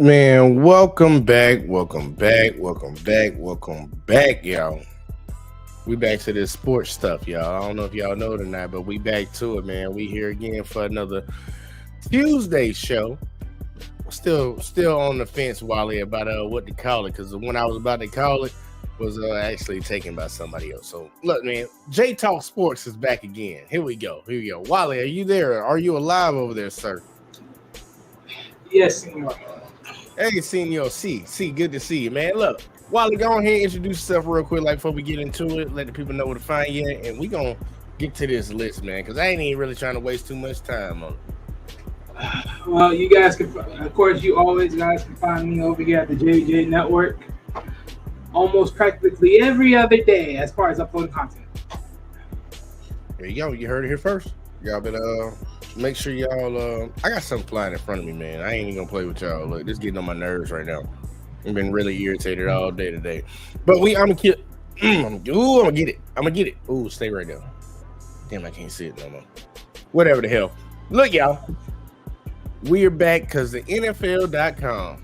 Man, welcome back, y'all. We back to this sports stuff, y'all. I don't know if y'all know it or not, but we back to it, man. We here again for another Tuesday show. Still on the fence, Wally, about what to call it, because the one I was about to call it was actually taken by somebody else. So look, man, J Talk Sports is back again. Here we go. Wally, are you there? Are you alive over there, sir? Yes, senor. Hey, Senor C. Good to see you, man. Look, Wally, go ahead and introduce yourself real quick, like before we get into it. Let the people know where to find you, and we gonna get to this list, man, because I ain't even really trying to waste too much time on it. Well, you guys can, of course, you always guys can find me over here at the JJ Network, almost practically every other day as far as uploading content. There you go. You heard it here first. Y'all better make sure y'all. I got something flying in front of me, man. I ain't even gonna play with y'all. Look, this getting on my nerves right now. I've been really irritated all day today. But I'm gonna get it. I'm gonna get it. Ooh, stay right there. Damn, I can't see it no more. Whatever the hell. Look, y'all. We are back because the NFL.com.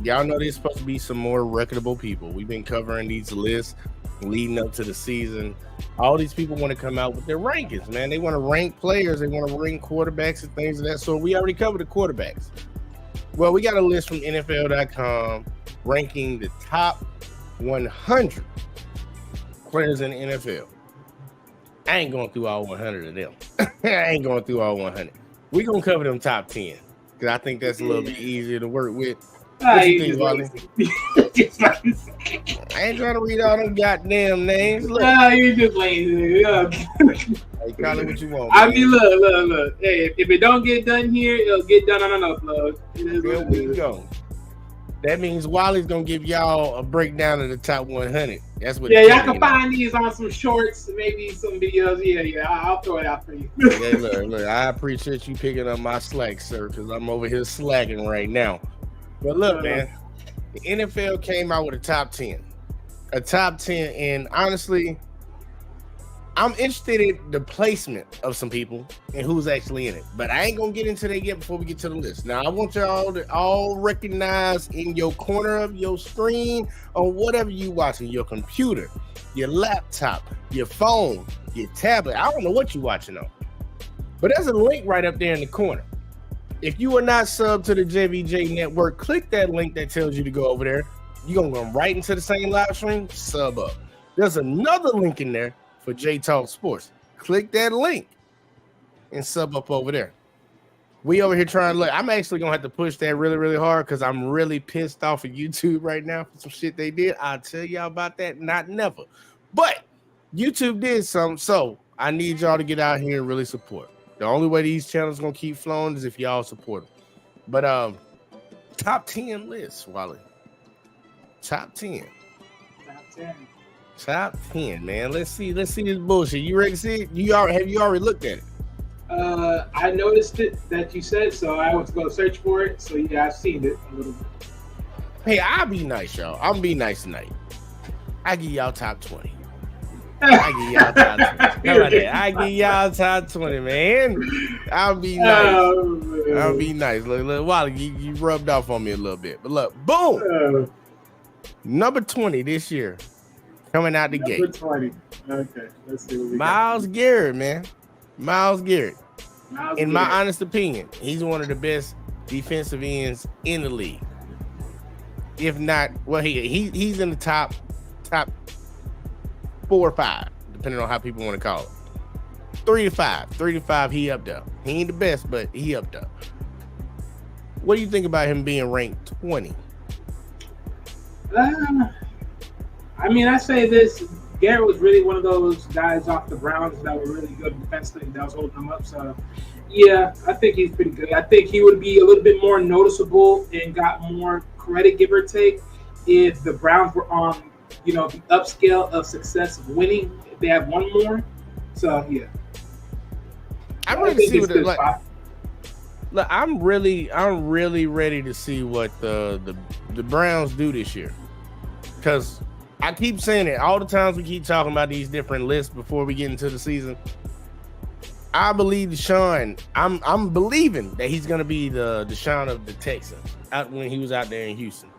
Y'all know there's supposed to be some more reputable people. We've been covering these lists leading up to the season. All these people want to come out with their rankings, man. They want to rank players. They want to rank quarterbacks and things of that sort. We already covered the quarterbacks. Well, we got a list from NFL.com ranking the top 100 players in the NFL. I ain't going through all 100 of them. I ain't going through all 100. We're going to cover them top 10 because I think that's a little bit easier to work with. What you think, Wally? I ain't trying to read all them goddamn names. Look. You just lazy. Hey, call it what you want. I mean, look. Hey, if it don't get done here, it'll get done on an upload. There we go. That means Wally's gonna give y'all a breakdown of the top 100. That's what. Yeah, y'all can find these on some shorts, maybe some videos. Yeah. I'll throw it out for you. Hey, look. I appreciate you picking up my slack, sir, because I'm over here slacking right now. But look, man, the NFL came out with a top 10. A top 10, and honestly, I'm interested in the placement of some people and who's actually in it. But I ain't going to get into that yet before we get to the list. Now, I want y'all to all recognize in your corner of your screen or whatever you watching, your computer, your laptop, your phone, your tablet. I don't know what you're watching on. But there's a link right up there in the corner. If you are not subbed to the JVJ Network, click that link that tells you to go over there. You're going to go right into the same live stream, sub up. There's another link in there for J Talk Sports. Click that link and sub up over there. We over here trying to look. I'm actually going to have to push that really, really hard because I'm really pissed off at YouTube right now for some shit they did. I'll tell y'all about that, not never. But YouTube did something, so I need y'all to get out here and really support. The only way these channels gonna keep flowing is if y'all support them. But top 10 lists, Wally. Top 10. Top 10, man. Let's see this bullshit. You ready to see it? Have you already looked at it? I noticed it that you said, so I was gonna search for it. So yeah, I've seen it a little bit. Hey, I'll be nice, y'all. I'm gonna be nice tonight. I give y'all top 20. I give y'all top 20. How about that? I give y'all top 20, man. I'll be nice. I'll be nice. Look, Wally, you rubbed off on me a little bit. But look, boom. Number 20 this year. Coming out the gate. Number 20. Okay, let's see what we Myles Garrett, man. Myles Garrett. In my honest opinion, he's one of the best defensive ends in the league. If not, well, he's in the top 4 or 5, depending on how people want to call it. 3 to 5, he up there. He ain't the best, but he up there. What do you think about him being ranked 20? I mean, I say this. Garrett was really one of those guys off the Browns that were really good defensively that was holding them up. So, yeah, I think he's pretty good. I think he would be a little bit more noticeable and got more credit, give or take, if the Browns were on, the upscale of success of winning. If they have one more. So, yeah. I'm ready to see what it like. Look, I'm really ready to see what the Browns do this year. Because I keep saying it all the times we keep talking about these different lists before we get into the season. I believe Deshaun. I'm believing that he's gonna be the Deshaun of the Texans out when he was out there in Houston.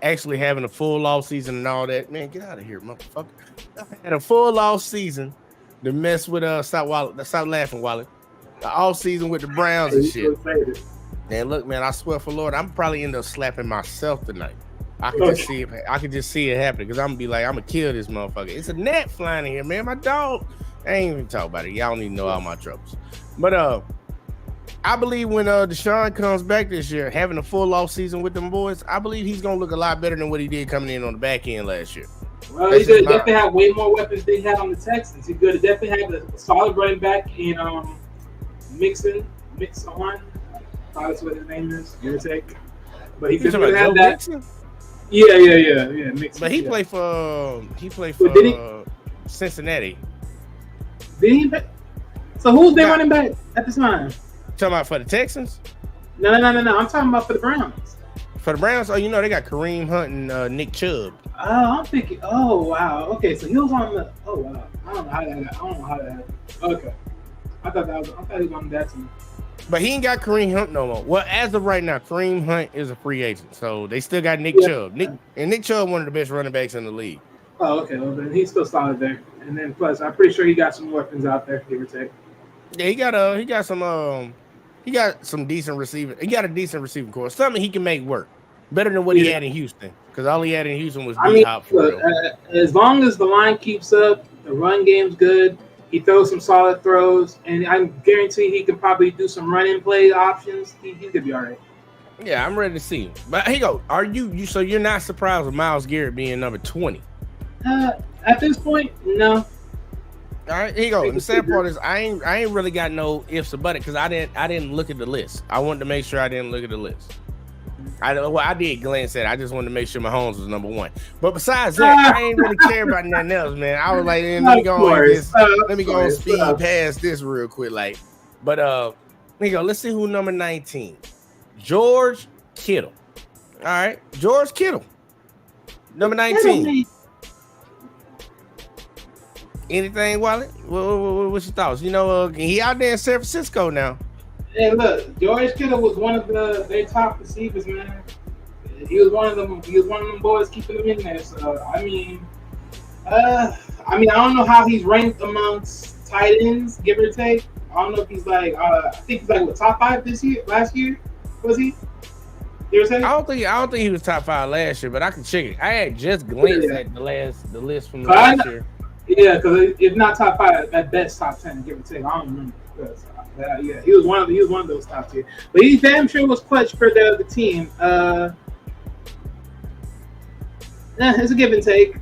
Actually having a full off season and all that. Man, get out of here, motherfucker. I had a full off season to mess with stop laughing, Wallet. The off season with the Browns and shit. And look, man, I swear for Lord, I'm probably end up slapping myself tonight. I can just see it. I can just see it happening because I'm gonna be like, I'm gonna kill this motherfucker. It's a gnat flying in here, man. My dog. I ain't even talk about it. Y'all don't even know all my troubles. But I believe when Deshaun comes back this year, having a full off season with them boys, I believe he's gonna look a lot better than what he did coming in on the back end last year. Well, he's gonna definitely have way more weapons than he had on the Texans. He's gonna definitely have a solid running back in Mixon. That's what his name is. Give or take. But he's gonna have that. Mixon? Yeah. Mixon, but he played for Cincinnati. Did he? So who's their running back at the time? Talking about for the Texans? No. I'm talking about for the Browns. For the Browns, they got Kareem Hunt and Nick Chubb. Oh, I'm thinking. Oh wow. Okay, so he was on the. Oh wow. I don't know how that happened. Okay. I thought he was on that team. But he ain't got Kareem Hunt no more. Well, as of right now, Kareem Hunt is a free agent, so they still got Nick Chubb. Nick Chubb, one of the best running backs in the league. Oh, okay. Well, then he's still solid there. And then plus, I'm pretty sure he got some weapons out there, give or take. Yeah, he got some decent receiving. He got a decent receiving core. Something he can make work better than what he had in Houston. Because all he had in Houston was D-Hop for real. As long as the line keeps up, the run game's good. He throws some solid throws, and I guarantee he can probably do some running play options. He could be all right. Yeah, I'm ready to see him. But here you go. Are you so you're not surprised with Myles Garrett being number 20? At this point, no. All right, here you go. And the sad part is I ain't really got no ifs about it because I didn't look at the list. I wanted to make sure I didn't look at the list. I did glance at it. I just wanted to make sure Mahomes was number 1. But besides that, I ain't really care about nothing else, man. I was like, let me go and speed past this real quick. But here you go. Let's see who number 19. George Kittle. All right, George Kittle. Number 19. Anything, Wallet? What's your thoughts? He out there in San Francisco now. Hey, look, George Kittle was one of their top receivers, man. He was one of them. He was one of them boys keeping them in there. So I don't know how he's ranked amongst tight ends, give or take. I don't know if he's I think he's what, top 5 last year, was he? You know what I'm saying? I don't think he was top 5 last year, but I can check it. I had just glanced at the list from last year. Yeah, because if not top 5, at best top 10, give or take. I don't remember. He was one of those top tier. But he damn sure was clutch for the team. It's a give and take.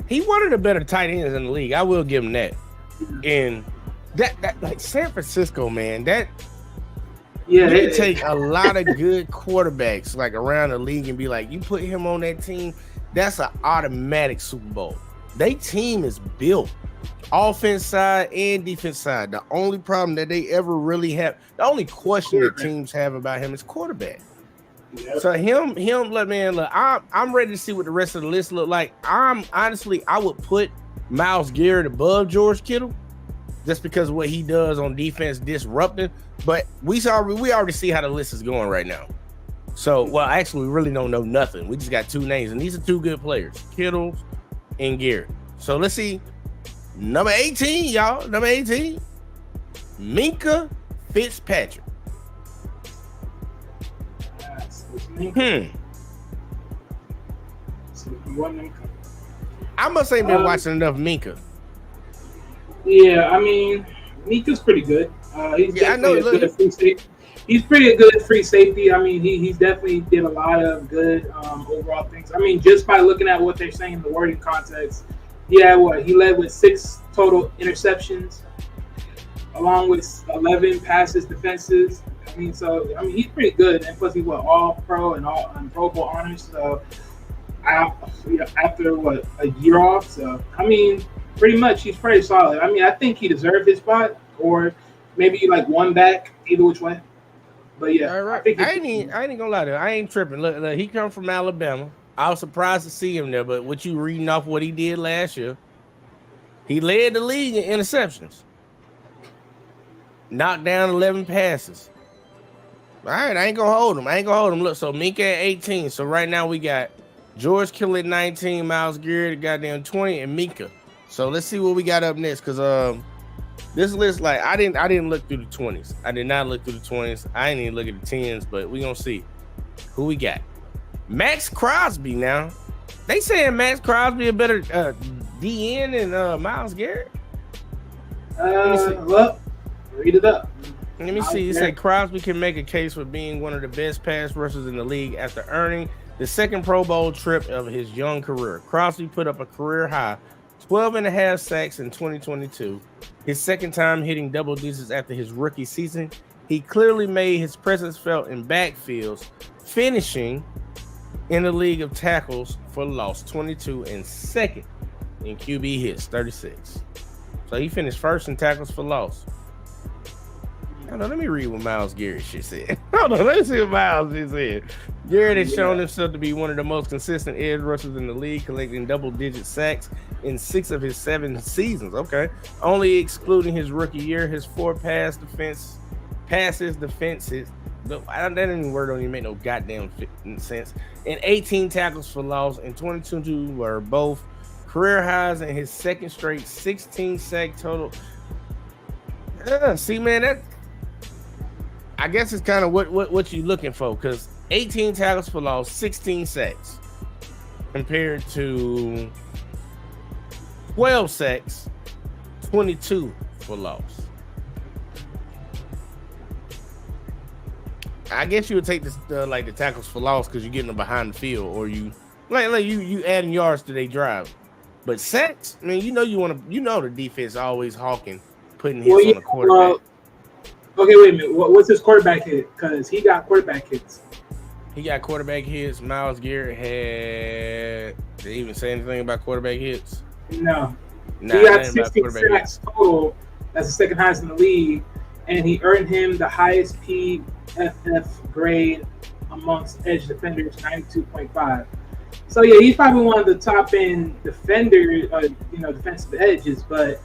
He one of the better tight ends in the league. I will give him that. And that like San Francisco, man, they take a lot of good quarterbacks like around the league and be like, you put him on that team, that's an automatic Super Bowl. They team is built. Offense side and defense side. The only problem that they ever really have, the only question that teams have about him is quarterback. Yep. So him, look, I'm ready to see what the rest of the list look like. I would put Myles Garrett above George Kittle just because of what he does on defense disrupting. But we already see how the list is going right now. So, actually, we really don't know nothing. We just got 2 names, and these are 2 good players, Kittle and Garrett. So let's see. Number 18, y'all. Number 18, Minkah Fitzpatrick. I must say, been watching enough Minkah. Yeah, I mean, Minkah's pretty good. He's pretty good at free safety. I mean, he's definitely did a lot of good overall things. I mean, just by looking at what they're saying in the wording context, he led with 6 total interceptions, along with 11 passes, defenses. He's pretty good, and plus he's all pro and all Pro Bowl honors. So after a year off, so I mean, pretty much he's pretty solid. I mean, I think he deserved his spot, or maybe one back, either which way. But yeah, all right. I ain't gonna lie to you. I ain't tripping. Look, he come from Alabama. I was surprised to see him there, but what you reading off what he did last year, he led the league in interceptions. knocked down 11 passes. All right, I ain't gonna hold him. Look, so Minka at 18. So right now we got George Kittle at 19, Myles Garrett at goddamn 20, and Minka. So let's see what we got up next, because this list, like, I didn't look through the 20s. I did not look through the 20s. I didn't even look at the 10s, but we gonna see who we got. Max Crosby now. They saying Max Crosby a better DN than Myles Garrett. Well, read it up. Let me see. He said Crosby can make a case for being one of the best pass rushers in the league after earning the second Pro Bowl trip of his young career. Crosby put up a career high 12 and a half sacks in 2022. His second time hitting double digits after his rookie season. He clearly made his presence felt in backfields, finishing in the league of tackles for loss 22 and second in QB hits 36. So he finished first in tackles for loss. Hold on, let me read what Myles Garrett shit said. Hold on, let's see what Myles just said. Garrett has shown himself to be one of the most consistent edge rushers in the league, collecting double-digit sacks in 6 of his 7 seasons. Okay, only excluding his rookie year, his 4 passes defenses. That didn't word don't even make no goddamn sense. And 18 tackles for loss in 2022 were both career highs, and his second straight 16 sack total. See, man, that. I guess it's kind of what you're looking for, because 18 tackles for loss, 16 sacks, compared to 12 sacks, 22 for loss. I guess you would take this like the tackles for loss because you're getting them behind the field, or you like you adding yards to their drive. But sacks, I mean, the defense always hawking, putting hits on the quarterback. Okay, wait a minute. What's his quarterback hit? Because he got quarterback hits. He got quarterback hits. Myles Garrett had. Did he even say anything about quarterback hits? No. He got 16 sacks total. That's the second highest in the league. And he earned him the highest PFF grade amongst edge defenders, 92.5. So, yeah, he's probably one of the top end defenders, defensive edges. But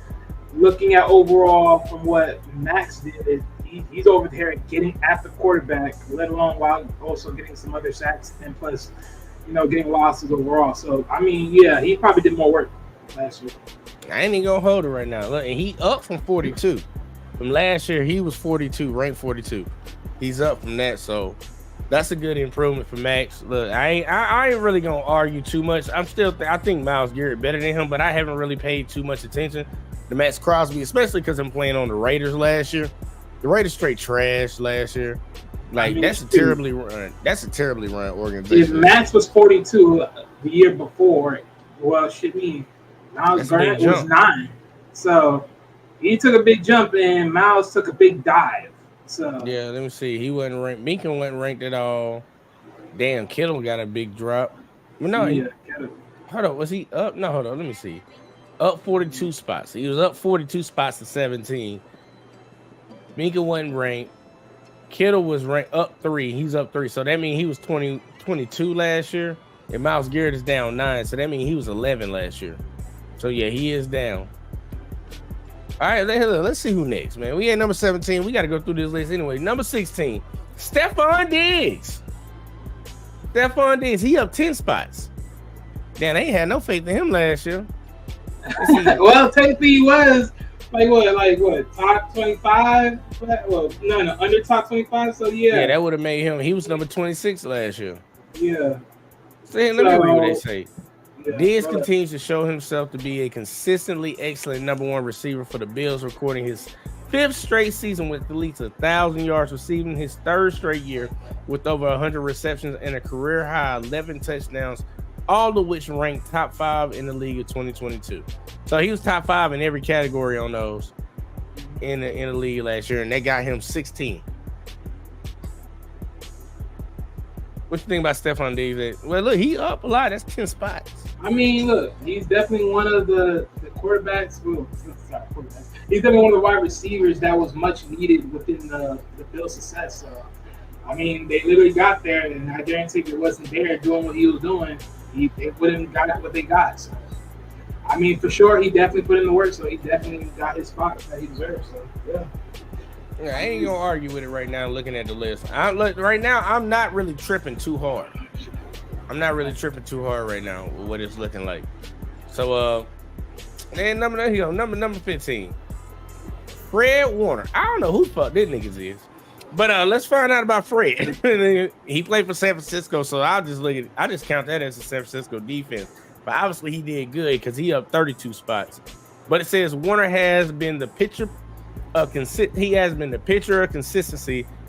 looking at overall from what Max did, he's over there getting at the quarterback, let alone while also getting some other sacks and plus, getting losses overall. So, I mean, yeah, he probably did more work last year. I ain't even gonna hold it right now. Look, and he up from 42. From last year, he was 42, ranked 42. He's up from that, so that's a good improvement for Max. Look, I ain't really gonna argue too much. I think Myles Garrett better than him, but I haven't really paid too much attention to Max Crosby, especially because I'm playing on the Raiders last year. The Raiders straight trash last year. Like, that's a terribly run organization. If Max was 42 the year before, well, Myles Garrett was 9. So he took a big jump and Myles took a big dive. So yeah, let me see. He wasn't ranked. Minka wasn't ranked at all. Damn, Kittle got a big drop. No, hold on. Was he up? No, hold on. Let me see. Up 42 spots. He was up 42 spots to 17. Minka wasn't ranked. Kittle was ranked up 3. He's up 3. So that means he was 22 last year. And Myles Garrett is down 9. So that means he was 11 last year. So yeah, he is down. All right, let's see who next, man. We at number 17. We got to go through this list anyway. Number 16, Stephon Diggs. He up 10 spots. Damn, they ain't had no faith in him last year. Well, technically he was top 25? Well, no, under top 25. So yeah. Yeah, that would have made him. He was number 26 last year. Yeah. Let me read what they say. Yeah, Diggs continues to show himself to be a consistently excellent number 1 receiver for the Bills, recording his 5th straight season with at least 1,000 yards receiving, his 3rd straight year with over 100 receptions and a career high 11 touchdowns, all of which ranked top 5 in the league of 2022. So he was top 5 in every category on those in the league last year, and they got him 16. What you think about Stephon Diggs? Well, look, he up a lot. That's 10 spots. I mean, look, he's definitely one of the quarterbacks. He's definitely one of the wide receivers that was much needed within the Bills' success. So, I mean, they literally got there, and I guarantee if it wasn't there doing what he was doing, they wouldn't have got what they got. So, I mean, for sure, he definitely put in the work, so he definitely got his spot that he deserves. So, yeah. Yeah, I ain't gonna argue with it right now. Looking at the list, right now. I'm not really tripping too hard. I'm not really tripping too hard right now with what it's looking like. So, and number 15, Fred Warner. I don't know who the fuck this niggas is, but let's find out about Fred. He played for San Francisco, so I just count that as a San Francisco defense. But obviously he did good because he up 32 spots. But it says Warner has been the pitcher of consistency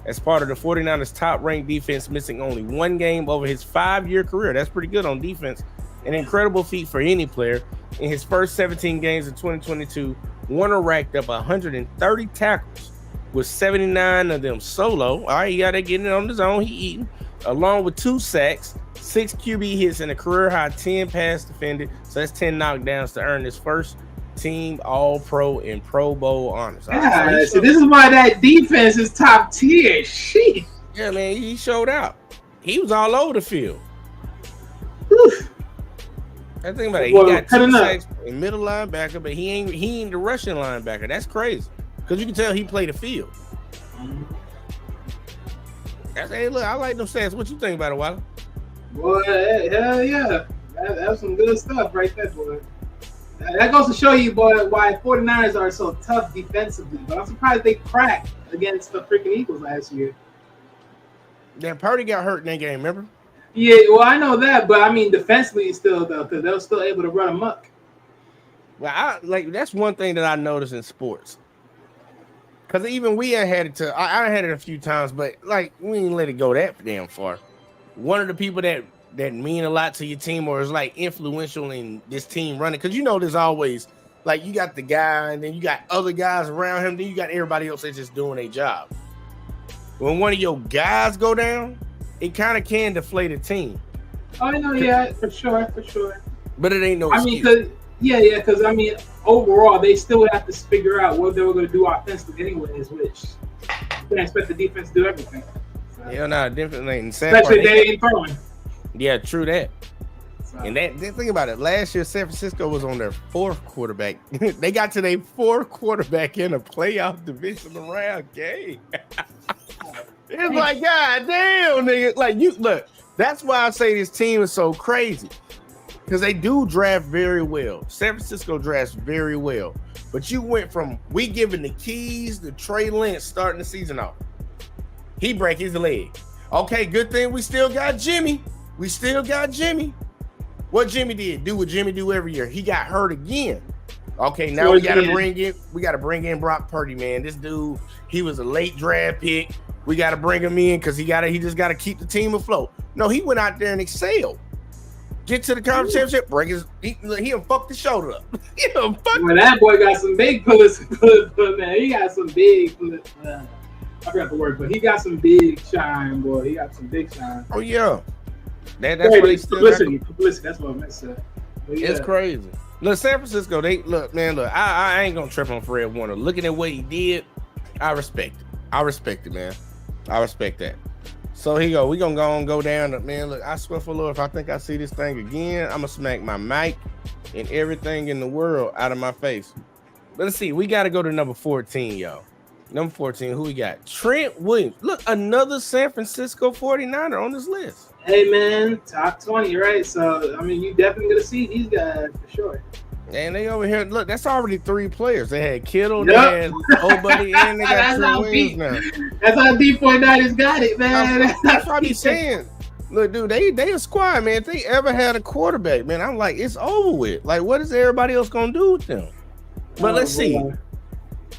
as part of the 49ers top-ranked defense, missing only one game over his 5-year career. That's pretty good on defense. An incredible feat for any player. In his first 17 games in 2022, Warner racked up 130 tackles, with 79 of them solo. All right, he got to get it on his own. He eating, along with 2 sacks, 6 QB hits, and a career-high 10 pass defended. So that's 10 knockdowns to earn his first team All-Pro and Pro Bowl honors. Yeah, so this is why that defense is top tier. Shit. Yeah, man, he showed out. He was all over the field. Oof. I think about it. He got 2 sacks in middle linebacker, but he ain't the rushing linebacker. That's crazy because you can tell he played the field. Hey, look, I like them stats. What you think about it, Wilder? Boy, hell yeah, that's some good stuff right there, boy. That goes to show you, boy, why 49ers are so tough defensively. But I'm surprised they cracked against the freaking Eagles last year. Then Purdy got hurt in that game, remember? Yeah, well, I know that, but I mean defensively still, though, because they were still able to run amok. Well, that's one thing that I noticed in sports. Because even we had it I had it a few times, but like we didn't let it go that damn far. One of the people that mean a lot to your team or is like influential in this team running, because you know there's always like you got the guy and then you got other guys around him, then you got everybody else that's just doing their job. When one of your guys go down, it kind of can deflate a team. Oh no, yeah, for sure. But it ain't no excuse. I mean, because I mean, overall, they still would have to figure out what they were going to do offensively anyways, which you can expect the defense to do everything. So, yeah, no, definitely. Especially they ain't throwing. Yeah, true that. So. And think about it. Last year, San Francisco was on their 4th quarterback. They got to their 4th quarterback in a playoff divisional round game. It's like, God damn, nigga. Like, you look, that's why I say this team is so crazy. Because they do draft very well. San Francisco drafts very well. But you went from we giving the keys to Trey Lance starting the season off. He break his leg. Okay, good thing we still got Jimmy. What Jimmy did, do what Jimmy do every year. He got hurt again. Okay, now we gotta bring in Brock Purdy, man. This dude, he was a late draft pick. We gotta bring him in because he just gotta keep the team afloat. No, he went out there and excelled. Get to the conference championship, he fucked the shoulder up. Well, that boy got some big pullers, man. He got some big pullers. I forgot the word, but he got some big shine, boy. He got some big shine. Oh yeah, that's what he still publicity. That's what I meant to say. Yeah. It's crazy. Look, San Francisco, I ain't gonna trip on Fred Warner. Looking at what he did, I respect it. Man. I respect that. So here you go. We gonna go down. Man, look, I swear for Lord, if I think I see this thing again, I'm gonna smack my mic and everything in the world out of my face. But let's see. We got to go to number 14, y'all. Number 14, who we got? Trent Williams. Look, another San Francisco 49er on this list. Hey, man, top 20, right? So, I mean, you definitely going to see these guys for sure. And they over here, look, that's already 3 players. They had Kittle, they had Old Buddy, and they got Trent Williams now. That's how D49ers got it, man. That's what I be saying. Look, dude, they a squad, man. If they ever had a quarterback, man, I'm like, it's over with. Like, what is everybody else going to do with them? But let's see.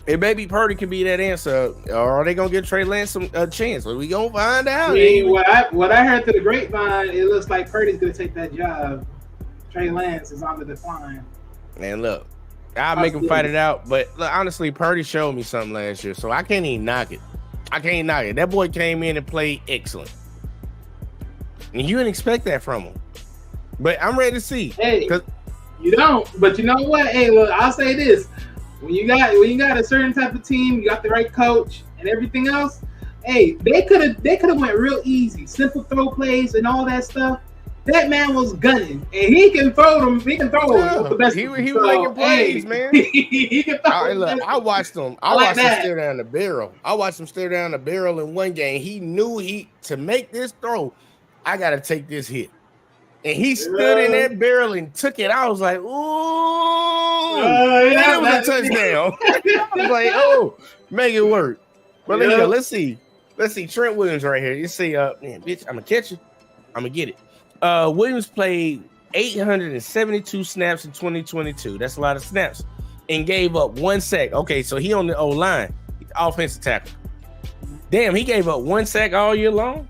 If maybe Purdy can be that answer, or are they gonna give Trey Lance a chance? Well, we gonna find out. I mean, what I heard through the grapevine, it looks like Purdy's gonna take that job. Trey Lance is on the decline. Man, look, I'll make him fight it out. But look, honestly, Purdy showed me something last year, so I can't even knock it. That boy came in and played excellent, and you didn't expect that from him. But I'm ready to see. Hey, you don't. But you know what? Hey, look, I'll say this. When you got a certain type of team, you got the right coach and everything else. Hey, they could have went real easy, simple throw plays and all that stuff. that man was gunning, and he can throw them. He can throw them. The best he was making plays, man. He can throw Look, I watched him. I watched him stare down the barrel. I watched him stare down the barrel in one game. He knew to make this throw, I got to take this hit. And he stood in that barrel and took it. I was like, ooh, that was a touchdown. I was like, oh, make it work. But let's see. Trent Williams right here. You see, man, bitch, I'm gonna catch you. I'm gonna get it. Williams played 872 snaps in 2022. That's a lot of snaps, and gave up 1 sack. Okay, so he on the O line, offensive tackle. Damn, he gave up 1 sack all year long.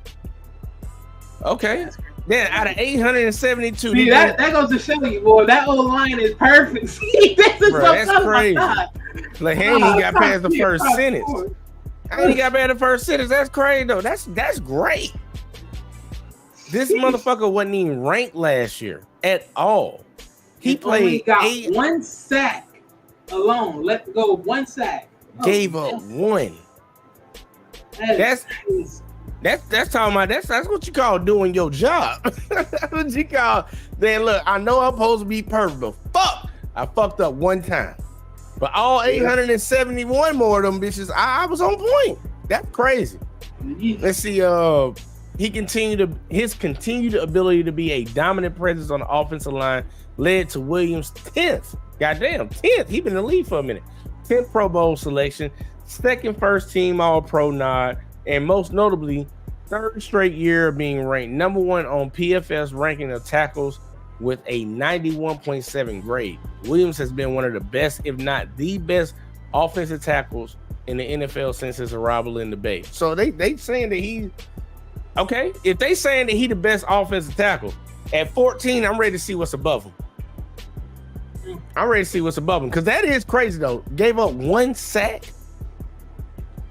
Okay. Then out of 872, see, that goes to show you, boy, that old line is perfect. See, that's crazy. Like, hey, he got past the first sentence. He got past the first sentence. That's crazy though. That's great. This motherfucker wasn't even ranked last year at all. He played got 1 sack alone. Let go 1 sack. Gave up 1. That's talking about that's what you call doing your job. That's what you call. Then look, I know I'm supposed to be perfect, but fuck, I fucked up 1 time. But all 871 more of them bitches, I was on point. That's crazy. Let's see. His continued ability to be a dominant presence on the offensive line led to Williams' 10th. Goddamn, 10th. He been in the league for a minute. 10th Pro Bowl selection, 2nd first team All-Pro nod, and most notably, 3rd straight year of being ranked number 1 on PFF's ranking of tackles with a 91.7 grade. Williams has been one of the best, if not the best, offensive tackles in the NFL since his arrival in the Bay. So they saying that he, okay, if they saying that he the best offensive tackle, at 14, I'm ready to see what's above him. I'm ready to see what's above him, because that is crazy though. Gave up 1 sack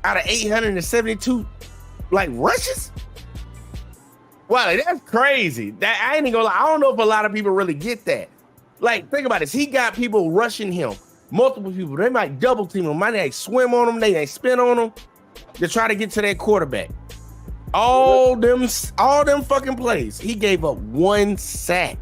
out of 872 like rushes. Wow, that's crazy. That I ain't gonna lie. I don't know if a lot of people really get that. Like, think about this. He got people rushing him. Multiple people. They might double team him. Might swim on him. They spin on him to try to get to that quarterback. All them fucking plays. He gave up 1 sack.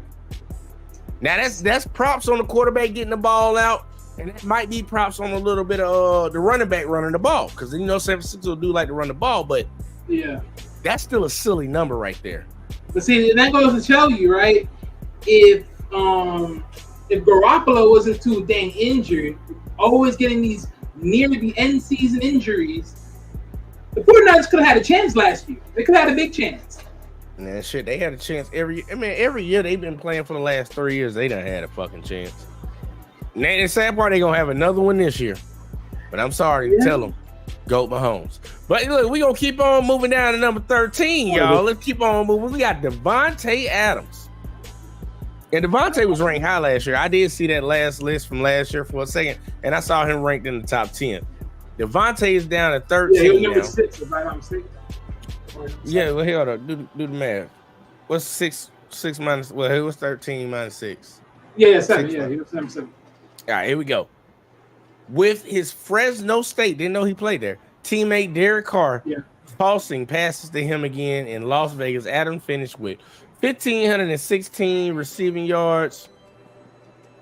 Now that's props on the quarterback getting the ball out, and it might be props on a little bit of the running back running the ball, because San Francisco do like to run the ball, but yeah, that's still a silly number right there. But see, that goes to show you, right? If Garoppolo wasn't too dang injured, always getting these near the end season injuries, the 49ers could have had a chance last year. They could have had a big chance. Man, shit, they had a chance every year they've been playing for the last 3 years. They done had a fucking chance. And the sad part, they gonna have another one this year. But I'm sorry to tell them, Goat Mahomes. But look, we gonna keep on moving down to number 13, y'all. Let's keep on moving. We got Davante Adams. And Davante was ranked high last year. I did see that last list from last year for a second, and I saw him ranked in the top 10. Davante is down at 13. Yeah, he was number 6, if I'm not mistaken. Yeah, well, hold up. Do the math. What's 6 minus? Well, it was 13 minus 6. Yeah, 7. Yeah, he was 7. All right, here we go. With his Fresno State, didn't know he played there, teammate Derek Carr tossing passes to him again in Las Vegas, Adam finished with 1,516 receiving yards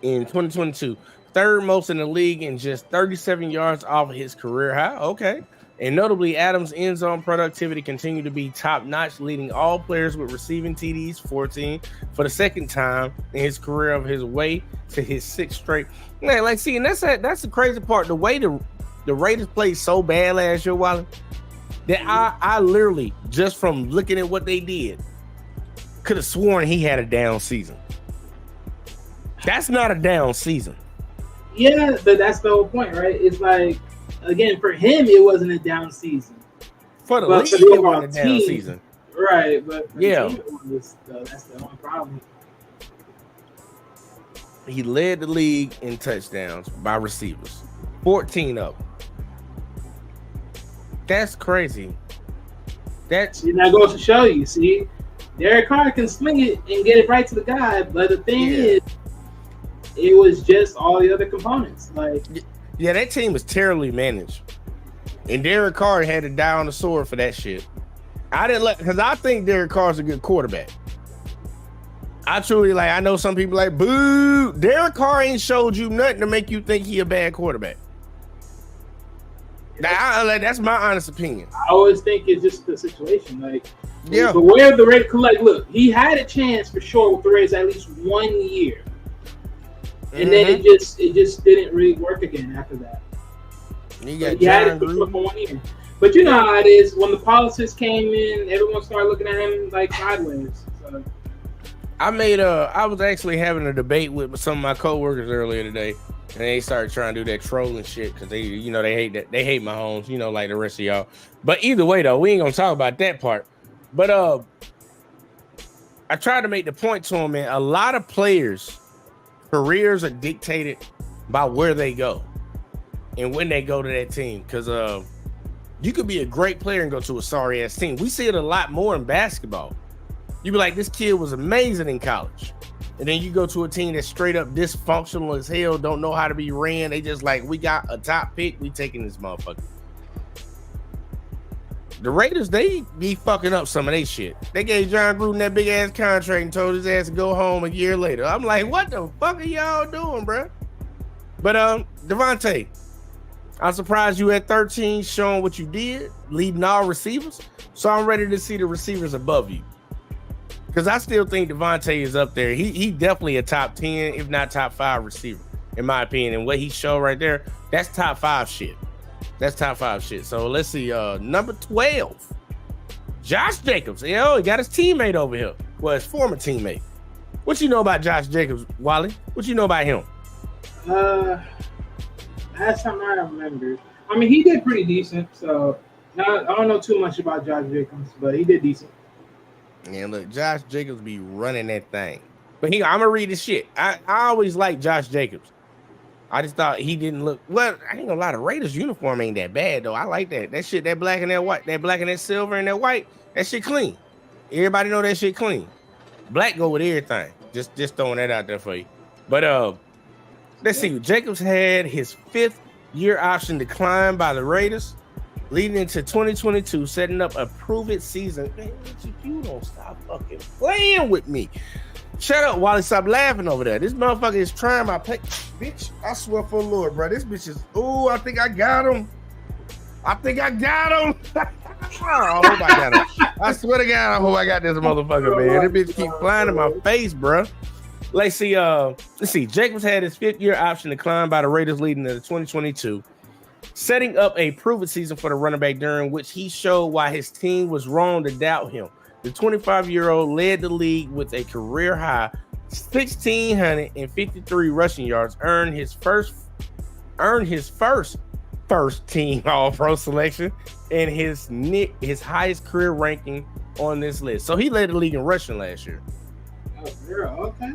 in 2022. 3rd most in the league and just 37 yards off of his career high. Okay. And notably, Adams' end zone productivity continued to be top-notch, leading all players with receiving TDs, 14, for the 2nd time in his career of his way to his 6th straight. Man, like, see, and that's the crazy part. The way the Raiders played so bad last year, Wally, that I literally, just from looking at what they did, could have sworn he had a down season. That's not a down season. Yeah, but that's the whole point, right? It's like, again, for him, it wasn't a down season. For the league, it wasn't a down season. Right, but yeah, that's the only problem. He led the league in touchdowns by receivers, 14 of them. That's crazy. That goes to show you. See, Derek Carr can sling it and get it right to the guy, but the thing is, it was just all the other components. Like, yeah, that team was terribly managed, and Derek Carr had to die on the sword for that shit. I didn't because I think Derek Carr's a good quarterback. I truly like. I know some people like, boo. Derek Carr ain't showed you nothing to make you think he a bad quarterback. That's my honest opinion. I always think it's just the situation. Like, yeah. But where the Raiders, like, look, he had a chance for sure with the Raiders at least 1 year, and then it just didn't really work again after that. He had it for 1 year. But you know how it is when the politics came in, everyone started looking at him like sideways. So. I was actually having a debate with some of my coworkers earlier today, and they started trying to do that trolling shit because they hate that. They hate Mahomes, like the rest of y'all. But either way, though, we ain't gonna talk about that part. But I tried to make the point to him, man. A lot of players' careers are dictated by where they go and when they go to that team. Because you could be a great player and go to a sorry ass team. We see it a lot more in basketball. You be like, this kid was amazing in college. And then you go to a team that's straight up dysfunctional as hell, don't know how to be ran. They just like, we got a top pick, we taking this motherfucker. The Raiders, they be fucking up some of their shit. They gave John Gruden that big ass contract and told his ass to go home a year later. I'm like, what the fuck are y'all doing, bro? But Devontae, I'm surprised you at 13 showing what you did, leading all receivers. So I'm ready to see the receivers above you. Because I still think Devontae is up there. He definitely a top 10, if not top 5 receiver, in my opinion. And what he showed right there, that's top 5 shit. That's top 5 shit. So let's see. Number 12, Josh Jacobs. He got his teammate over here. Well, his former teammate. What you know about Josh Jacobs, Wally? What you know about him? Last time I remember. I mean, he did pretty decent. So I don't know too much about Josh Jacobs, but he did decent. And look, Josh Jacobs be running that thing. But I'm going to read his shit. I always liked Josh Jacobs. I just thought he didn't look, well, I ain't gonna lie, the Raiders uniform ain't that bad, though. I like that. That shit, that black and that white, that black and that silver and that white, that shit clean. Everybody know that shit clean. Black go with everything. Just throwing that out there for you. But let's see. Jacobs had his 5th year option declined by the Raiders, leading into 2022, setting up a prove-it season. Man, you don't stop fucking playing with me. Shut up, Wally. Stop laughing over there. This motherfucker is trying my play. Bitch, I swear for the Lord, bro. This bitch is, I think I got him. I hope I got him. I swear to God, I hope I got this motherfucker, man. This bitch keep flying in my face, bro. Let's see. Jacobs had his 5th year option declined by the Raiders leading into 2022, setting up a prove-it season for the running back, during which he showed why his team was wrong to doubt him. The 25-year-old led the league with a career high 1,653 rushing yards, earned his first team All-Pro selection, and his highest career ranking on this list. So he led the league in rushing last year. Oh, okay.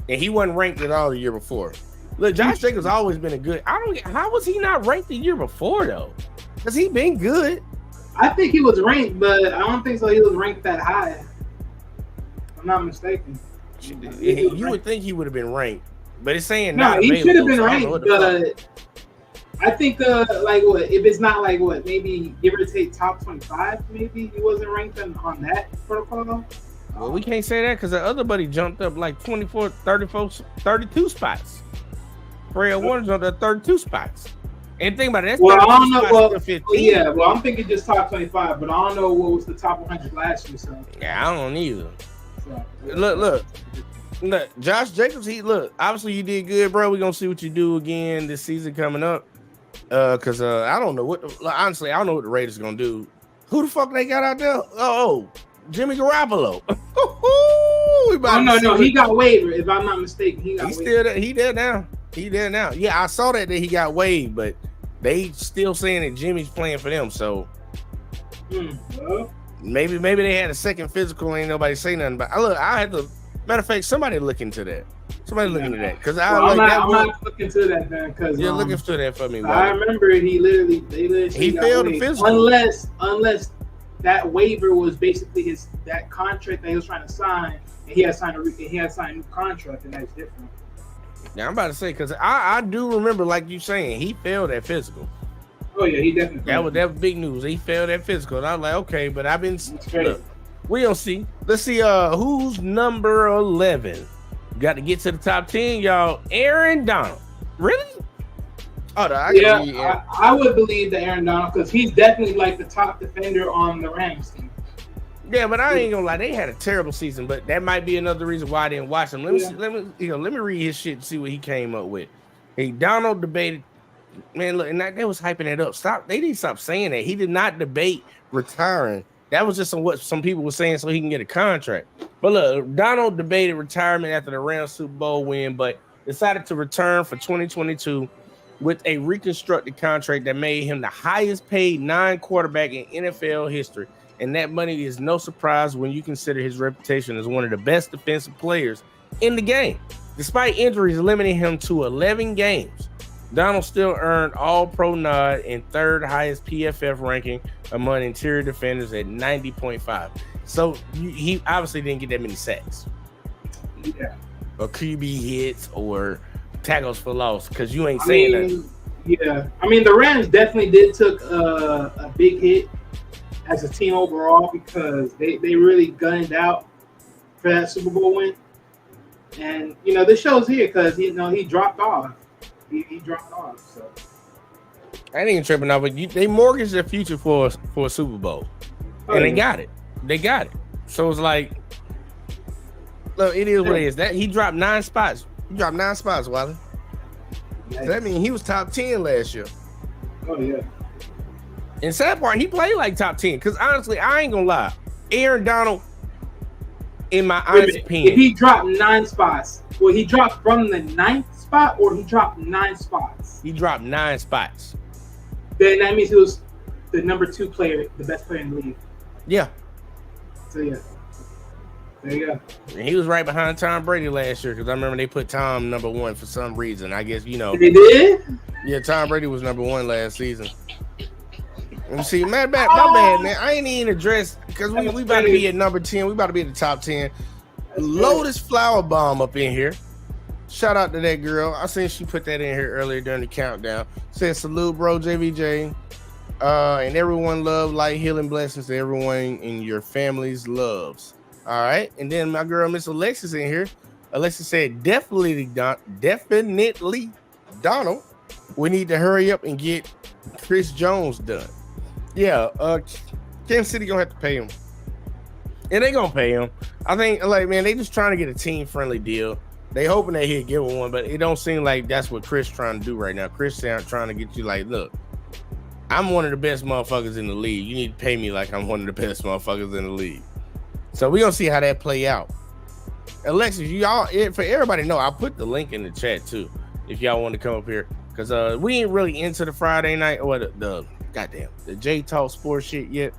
And he wasn't ranked at all the year before. Look, Josh Jacobs always been a good. How was he not ranked the year before though? Because he been good. I think he was ranked, but I don't think so. He was ranked that high. If I'm not mistaken. You would think he would have been ranked, but it's saying no. He should have been ranked, but I think if it's not maybe give or take top 25, maybe he wasn't ranked on that protocol. Well, we can't say that because the other buddy jumped up like 24, 34, 32 spots. Fred Warner jumped up 32 spots. And think about it. That's I don't know. Well, I'm thinking just top 25, but I don't know what was the top 100 last year. So yeah, I don't either. So, look. Josh Jacobs, obviously you did good, bro. We're gonna see what you do again this season coming up. Cause I don't know honestly, I don't know what the Raiders are gonna do. Who the fuck they got out there? Jimmy Garoppolo. No, he got waived. If I'm not mistaken, he there now. Yeah, I saw that he got waived, but they still saying that Jimmy's playing for them. So maybe they had a second physical. Ain't nobody say nothing. But I had to. Matter of fact, somebody look into that. Somebody look into that because I'm not looking into that, man. Because you're looking into that for me. I remember they literally failed the physical. Unless that waiver was basically that contract that he was trying to sign, and he had signed a new contract, and that's different. Yeah, I'm about to say because I do remember, like you saying, he failed that physical. Oh yeah, he definitely. That was big news. He failed that physical, and I was like, okay, but I've been We don't see. Let's see who's number 11. Got to get to the top 10, y'all. Aaron Donald. Really? Oh, I would believe that Aaron Donald, because he's definitely like the top defender on the Rams team. Yeah, but I ain't gonna lie, they had a terrible season, but that might be another reason why I didn't watch him. Let me read his shit and see what he came up with. Hey, Donald debated, man, look, and they was hyping it up. They didn't stop saying that. He did not debate retiring. That was just what some people were saying so he can get a contract. But look, Donald debated retirement after the Rams Super Bowl win, but decided to return for 2022 with a reconstructed contract that made him the highest paid non-quarterback in NFL history. And that money is no surprise when you consider his reputation as one of the best defensive players in the game. Despite injuries limiting him to 11 games, Donald still earned All-Pro nod and third highest PFF ranking among interior defenders at 90.5. So he obviously didn't get that many sacks. Yeah. Or QB hits or tackles for loss, because you ain't saying that. Yeah. I mean, the Rams definitely did took a big hit as a team overall, because they really gunned out for that Super Bowl win. And, this shows here because, he dropped off. He dropped off, so. I ain't even tripping out, but they mortgaged their future for a Super Bowl. And they got it. They got it. So it's like, look, it is what it is. That he dropped 9 spots. He dropped 9 spots, Wally. So that means he was top 10 last year. Oh, yeah. And sad part, he played like top 10. Because honestly, I ain't gonna lie. Aaron Donald, in my honest opinion. If he dropped 9 spots, well, he dropped from the 9th spot, or he dropped 9 spots? He dropped 9 spots. Then that means he was the number 2 player, the best player in the league. Yeah. So, yeah. There you go. And he was right behind Tom Brady last year, because I remember they put Tom number 1 for some reason. I guess, They did? Yeah, Tom Brady was number 1 last season. Let me see, my bad, man. I ain't even addressed, because we about to be at number 10. We about to be at the top 10. Lotus Flower Bomb up in here. Shout out to that girl. I seen she put that in here earlier during the countdown. Said salute, bro, JVJ. And everyone love, light, healing blessings to everyone in your family's loves. All right. And then my girl, Miss Alexis, in here. Alexis said, definitely Donald. We need to hurry up and get Chris Jones done. Yeah, Kansas City gonna have to pay him. And they gonna pay him. I think, they just trying to get a team-friendly deal. They hoping that he'll give one, but it don't seem like that's what Chris trying to do right now. Chris trying to get you like, look, I'm one of the best motherfuckers in the league. You need to pay me like I'm one of the best motherfuckers in the league. So we gonna see how that play out. Alexis, for everybody know, I'll put the link in the chat too, if y'all want to come up here. Because we ain't really into the Friday night or the J Talk Sports shit yet,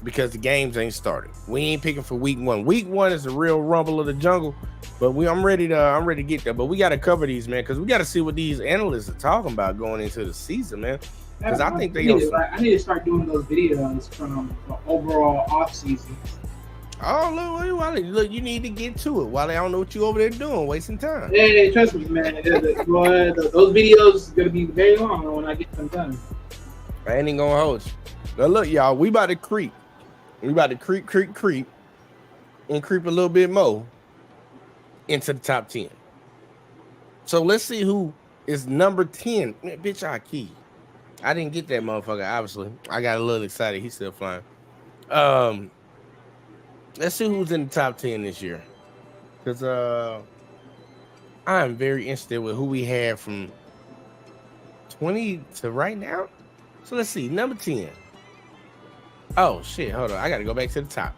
because the games ain't started. We ain't picking for week 1. Week 1 is the real rumble of the jungle, but I'm ready to get there. But we got to cover these, man, because we got to see what these analysts are talking about going into the season, man. Because I think I need to start doing those videos from the overall off season. Oh, look, you need to get to it. Wally, I don't know what you over there doing, wasting time. Hey, trust me, man. Those videos are gonna be very long when I get them done. I ain't even gonna hold you. Now look, y'all, we about to creep. We about to creep, and creep a little bit more into the top 10. So let's see who is number 10. Man, bitch, I key. I didn't get that motherfucker, obviously. I got a little excited. He's still flying. Let's see who's in the top 10 this year. Because I'm very interested with who we have from 20 to right now. So let's see, number 10. Oh, shit, hold on. I got to go back to the top.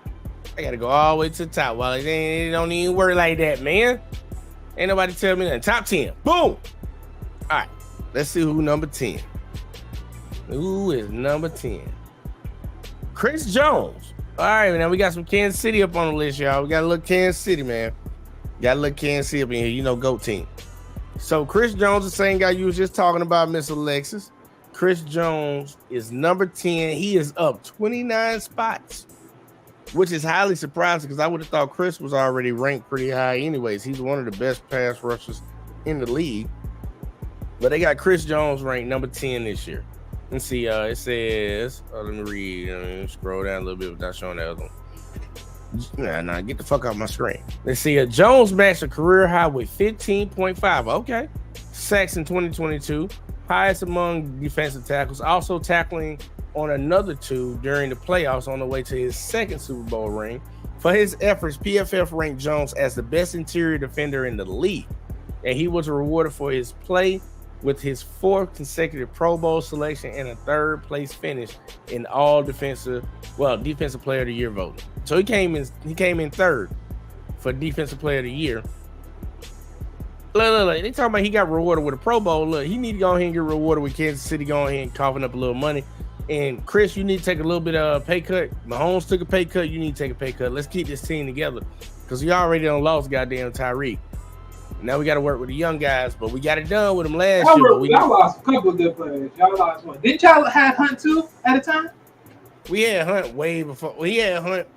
I got to go all the way to the top. Well, it don't even work like that, man. Ain't nobody tell me that. Top 10. Boom. All right, let's see who number 10. Who is number 10? Chris Jones. All right, now we got some Kansas City up on the list, y'all. We got a little Kansas City, man. Got a little Kansas City up in here. GOAT team. So Chris Jones, the same guy you was just talking about, Miss Alexis. Chris Jones is number 10. He is up 29 spots, which is highly surprising because I would have thought Chris was already ranked pretty high anyways. He's one of the best pass rushers in the league. But they got Chris Jones ranked number 10 this year. Let's see, it says, let me read. Scroll down a little bit without showing that other one. Nah, get the fuck out of my screen. Let's see. Jones matched a career high with 15.5. Okay. Sacks in 2022. Highest among defensive tackles. Also tackling on another 2 during the playoffs on the way to his second Super Bowl ring. For his efforts, PFF ranked Jones as the best interior defender in the league. And he was rewarded for his play with his 4th consecutive Pro Bowl selection and a 3rd place finish in all defensive player of the year voting. So he came in 3rd for defensive player of the year. Look, they talking about he got rewarded with a Pro Bowl. Look, he need to go ahead and get rewarded with Kansas City going ahead and coughing up a little money. And Chris, you need to take a little bit of pay cut. Mahomes took a pay cut. You need to take a pay cut. Let's keep this team together because we already done lost goddamn Tyreek. Now we got to work with the young guys, but we got it done with them last year. But y'all lost a couple of good players. Y'all lost one. Didn't y'all have Hunt too at a time? We had Hunt way before. We had Hunt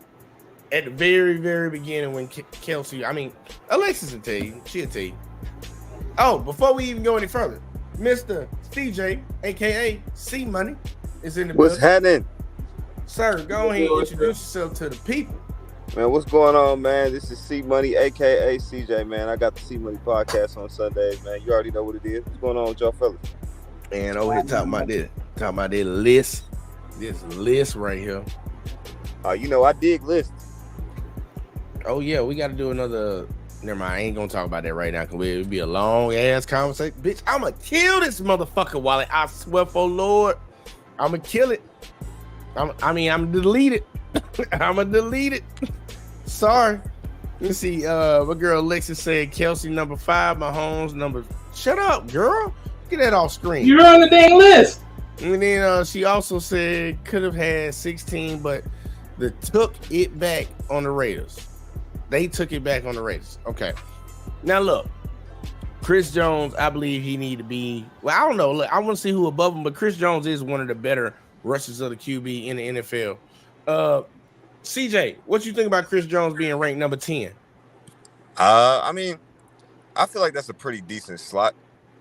at the very, very beginning when Kelsey. I mean, Alexis will tell you. She'll tell you. Oh, before we even go any further, Mr. CJ, aka C Money, is in the What's happening? Sir, go ahead and introduce yourself to the people. Man, what's going on, man? This is C Money, aka CJ, man. I got the C Money podcast on Sundays, man. You already know what it is. What's going on with y'all fellas? And over here talking about this list. This list right here. You know, I dig lists. Oh yeah, we gotta do another. Never mind, I ain't gonna talk about that right now because it'll be a long ass conversation. Bitch, I'ma kill this motherfucker, Wally. I swear for Lord, I'ma kill it. I'm delete it. I'ma delete it. Sorry. Let's see. My girl Alexis said Kelsey number 5, Mahomes number. Shut up, girl. Get that off screen. You're on the dang list. And then she also said could have had 16, but they took it back on the Raiders. They took it back on the Raiders. Okay. Now look, Chris Jones, I believe he need to be. Well, I don't know. Look, I want to see who above him, but Chris Jones is one of the better rushers of the QB in the NFL. CJ, what you think about Chris Jones being ranked number 10? I mean, I feel like that's a pretty decent slot.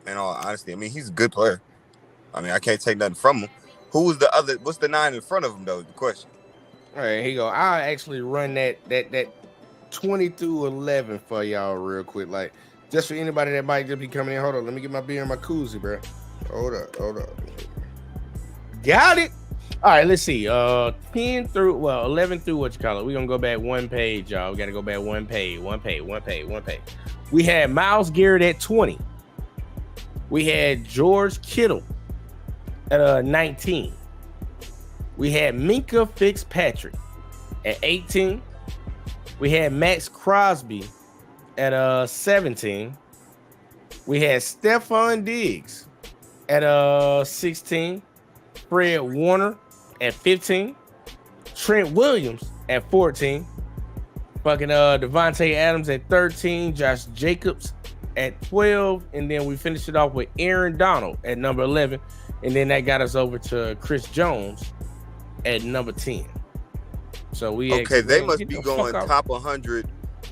In all honesty, I mean, he's a good player. I mean, I can't take nothing from him. Who was the other? What's the 9 in front of him though? The question. All right, here you go. I'll actually run that 20 through 11 for y'all real quick, like just for anybody that might just be coming in. Hold on, let me get my beer in my koozie, bro. Hold up. Got it. All right, let's see. 11 through what you call it. We're gonna go back one page, y'all. We gotta go back one page. We had Myles Garrett at 20. We had George Kittle at 19. We had Minkah Fitzpatrick at 18. We had Max Crosby at 17. We had Stephon Diggs at 16. Fred Warner at 15. Trent Williams at 14. Fucking Devontae Adams at 13. Josh Jacobs at 12. And then we finished it off with Aaron Donald at number 11. And then that got us over to Chris Jones at number 10. So they must be going top 100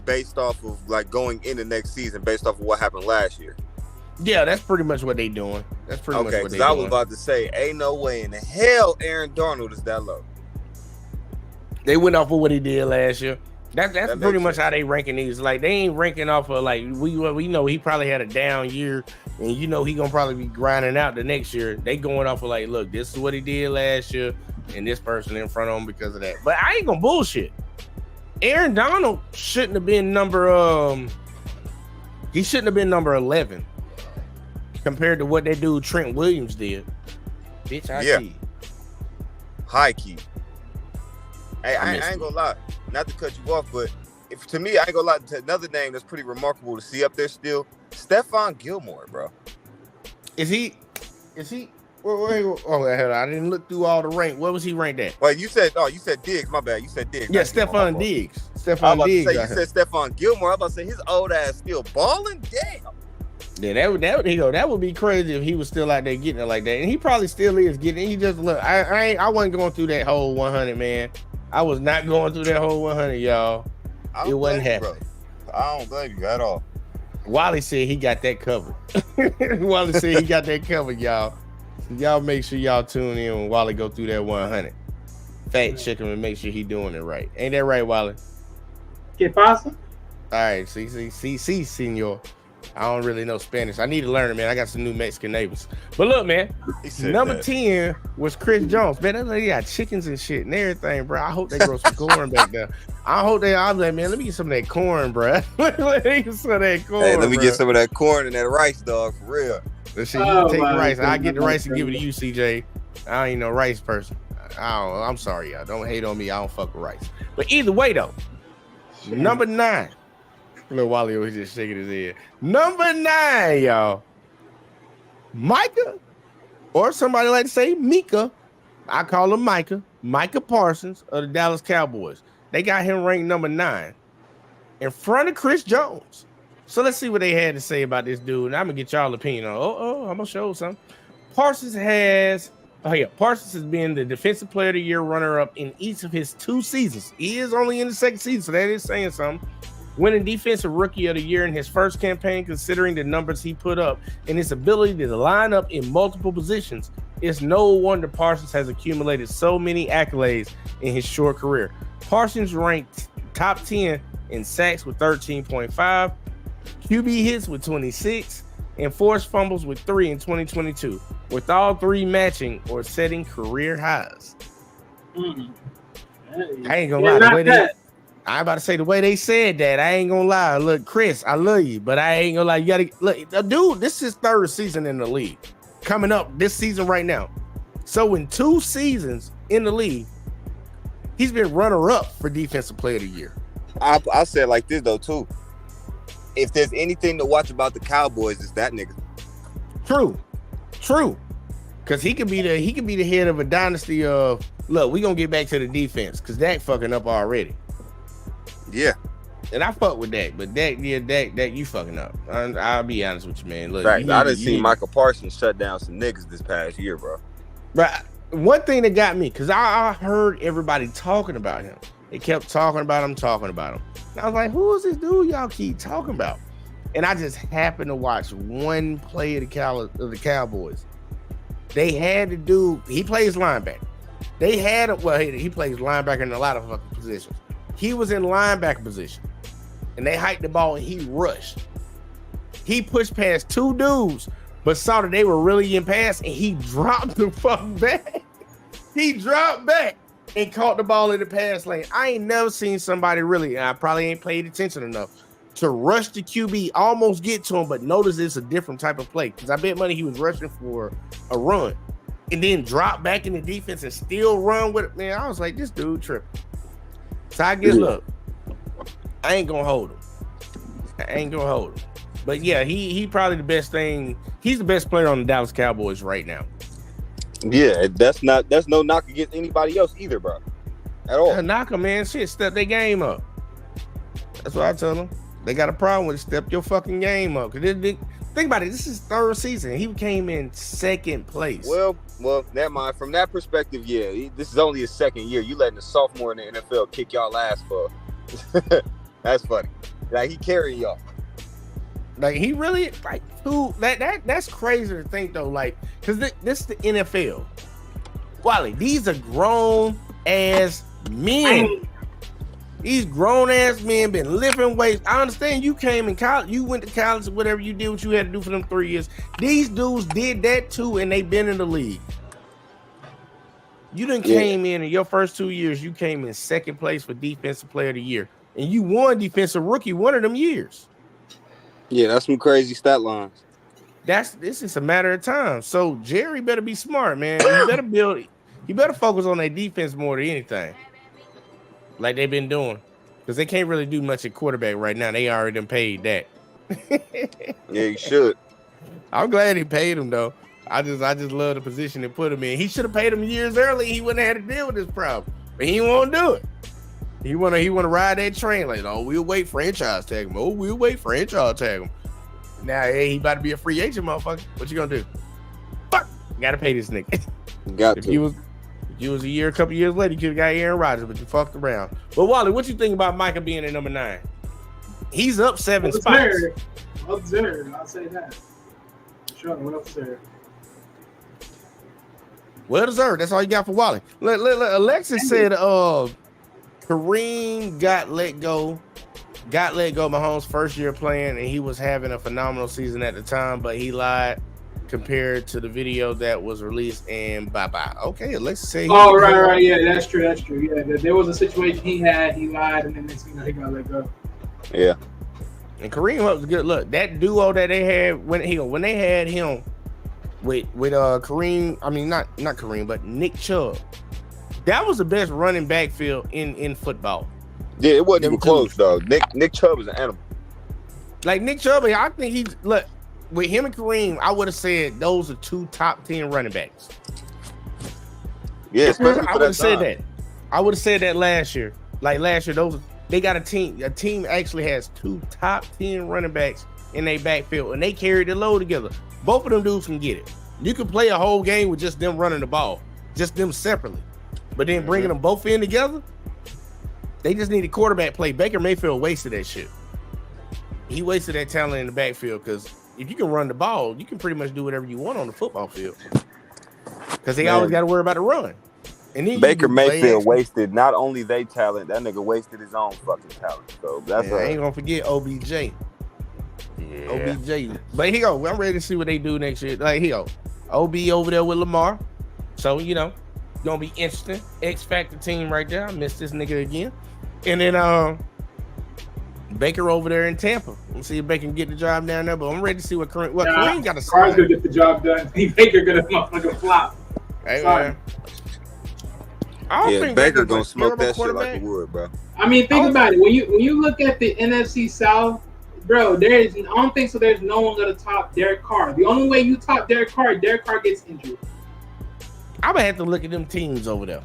based off of like going into next season based off of what happened last year. Yeah, that's pretty much what they doing. That's pretty much what they doing. I was about to say, ain't no way in the hell Aaron Donald is that low. They went off of what he did last year. That's pretty much how they ranking these. Like they ain't ranking off of like we know he probably had a down year, and you know he gonna probably be grinding out the next year. They going off of like, look, this is what he did last year, and this person in front of him because of that. But I ain't gonna bullshit. Aaron Donald shouldn't have been number he shouldn't have been number 11 compared to what that dude Trent Williams did. Bitch, I see. High key. Hey, I ain't gonna lie. Not to cut you off, but to me, I ain't gonna lie. Another name that's pretty remarkable to see up there still, Stephon Gilmore, bro. Is he? Oh, I didn't look through all the rank. What was he ranked at? Well, you said Diggs. My bad. You said Diggs. Yeah, Stephon Diggs. Stephon Diggs. You said Stephon Gilmore. I was about to say his old ass still balling. Damn. Yeah, that would be crazy if he was still out there getting it like that, and he probably still is getting it. He just look. I wasn't going through that whole 100, man. I was not going through that whole 100, y'all. It wasn't happening. I don't blame you at all. Wally said he got that covered. Wally said he got that covered, y'all. So y'all make sure y'all tune in when Wally go through that 100. Fact check him and make sure he doing it right. Ain't that right, Wally? ¿Qué pasa? All right, see, senor. I don't really know Spanish. I need to learn it, man. I got some new Mexican neighbors. But look, man, number 10 was Chris Jones. Man, that lady got chickens and shit and everything, bro. I hope they grow some corn back there. I was like, man, let me get some of that corn, bro. let me get some of that corn. Hey, let me bro. get some of that corn and that rice, dog, for real. Let's see, you take the rice. I get the rice and give it to you, CJ. I ain't no rice person. I'm sorry, y'all. Don't hate on me. I don't fuck with rice. But either way, though, number 9. Little Wally was just shaking his head. Number 9, y'all. Micah, or somebody like to say Mika. I call him Micah. Micah Parsons of the Dallas Cowboys. They got him ranked number 9 in front of Chris Jones. So let's see what they had to say about this dude. And I'm going to get y'all opinion on I'm going to show something. Parsons has been the Defensive Player of the Year runner-up in each of his 2 seasons. He is only in the second season, so that is saying something. Winning Defensive Rookie of the Year in his first campaign, considering the numbers he put up and his ability to line up in multiple positions. It's no wonder Parsons has accumulated so many accolades in his short career. Parsons ranked top 10 in sacks with 13.5, QB hits with 26, and forced fumbles with 3 in 2022, with all 3 matching or setting career highs. I ain't gonna lie. I'm about to say the way they said that, I ain't gonna lie. Look, Chris, I love you, but I ain't gonna lie. You gotta look, dude. This is his 3rd season in the league, coming up this season right now. So in 2 seasons in the league, he's been runner-up for Defensive Player of the Year. I said it like this though too. If there's anything to watch about the Cowboys, it's that nigga. True. Because he could be the head of a dynasty of. Look, we gonna get back to the defense because Dak fucking up already. Yeah, and I fuck with Dak, but Dak, you fucking up. I'll be honest with you, man. Look, right. I done seen Michael Parsons shut down some niggas this past year, bro. But one thing that got me, because I heard everybody talking about him. They kept talking about him. And I was like, who is this dude y'all keep talking about? And I just happened to watch one play of the Cowboys. They had the dude, he plays linebacker. He plays linebacker in a lot of fucking positions. He was in linebacker position, and they hiked the ball, and he rushed. He pushed past 2 dudes, but saw that they were really in pass, and he dropped the fuck back. He dropped back and caught the ball in the pass lane. I ain't never seen somebody really, and I probably ain't paid attention enough, to rush the QB, almost get to him, but notice it's a different type of play. Because I bet money he was rushing for a run, and then drop back in the defense and still run with it. Man, I was like, this dude tripping. So I get, look, I ain't gonna hold him. But yeah, he probably the best thing. He's the best player on the Dallas Cowboys right now. Yeah, that's no knock against anybody else either, bro. At all. Knock them, man. Shit, step their game up. That's what I tell them. They got a problem with it. Step your fucking game up. Cause think about it. This is 3rd season. He came in 2nd place. Well, never mind. From that perspective, yeah, this is only his 2nd year. You letting a sophomore in the NFL kick y'all ass for? That's funny. Like he carrying y'all. Like he really who that's crazy to think though. Like because this is the NFL. Wally, these are grown ass men. These grown ass men been lifting weights. I understand you came in college, you went to college, whatever you did, what you had to do for them 3 years. These dudes did that too, and they been in the league. You done came in your first 2 years, you came in 2nd place for Defensive Player of the Year, and you won Defensive Rookie one of them years. Yeah, that's some crazy stat lines. This is a matter of time. So Jerry better be smart, man. He better focus on their defense more than anything. Like they've been doing. Because they can't really do much at quarterback right now. They already done paid that. Yeah, you should. I'm glad he paid him though. I just love the position they put him in. He should have paid him years early. He wouldn't have had to deal with this problem. But he won't do it. He wanna ride that train like, oh, we'll wait franchise tag him. Oh, we'll wait franchise tag him. Now, hey, he about to be a free agent, motherfucker. What you gonna do? Fuck, gotta pay this nigga. Got if to. he was a couple years later, you could have got Aaron Rodgers, but you fucked around. But Wally, what you think about Micah being at number 9? He's up 7 spots. Observed, I'll say that. Sure, well deserved. Well deserved. That's all you got for Wally. Alexis said Kareem got let go. Mahomes' first year playing, and he was having a phenomenal season at the time, but he lied compared to the video that was released, and bye-bye. Okay, let's say. Oh, right. Yeah, that's true. Yeah, there was a situation he lied, and then next thing he got let go. Yeah. And Kareem was good. Look, that duo that they had when they had him with Kareem, I mean not Kareem, but Nick Chubb. That was the best running backfield in football. Yeah, it wasn't even close, though. Nick Chubb is an animal. Like Nick Chubb, I think he's with him and Kareem, I would have said those are 2 top 10 running backs. Yeah, especially I would have said that. I would have said that last year. Like last year, they got a team. A team actually has 2 top 10 running backs in their backfield, and they carry the load together. Both of them dudes can get it. You can play a whole game with just them running the ball, just them separately. But then bringing them both in together, they just need a quarterback play. Baker Mayfield wasted that shit. He wasted that talent in the backfield because if you can run the ball, you can pretty much do whatever you want on the football field. Because they always got to worry about the run. And then Baker Mayfield wasted not only their talent, that nigga wasted his own fucking talent. So that's I ain't gonna forget OBJ. Yeah. OBJ. But here go. I'm ready to see what they do next year. Like here go. OB over there with Lamar. So gonna be interesting. X Factor team right there. I missed this nigga again. And then Baker over there in Tampa. Let's see if Baker can get the job down there. But I'm ready to see what Kareem got to say. Carr's gonna get the job done. Baker gonna motherfucking flop. Hey, man. I don't think Baker gonna smoke that shit like a wood, bro. I mean, think about it. When you look at the NFC South, bro, I don't think so. There's no one gonna top Derek Carr. The only way you top Derek Carr gets injured. I'm gonna have to look at them teams over there.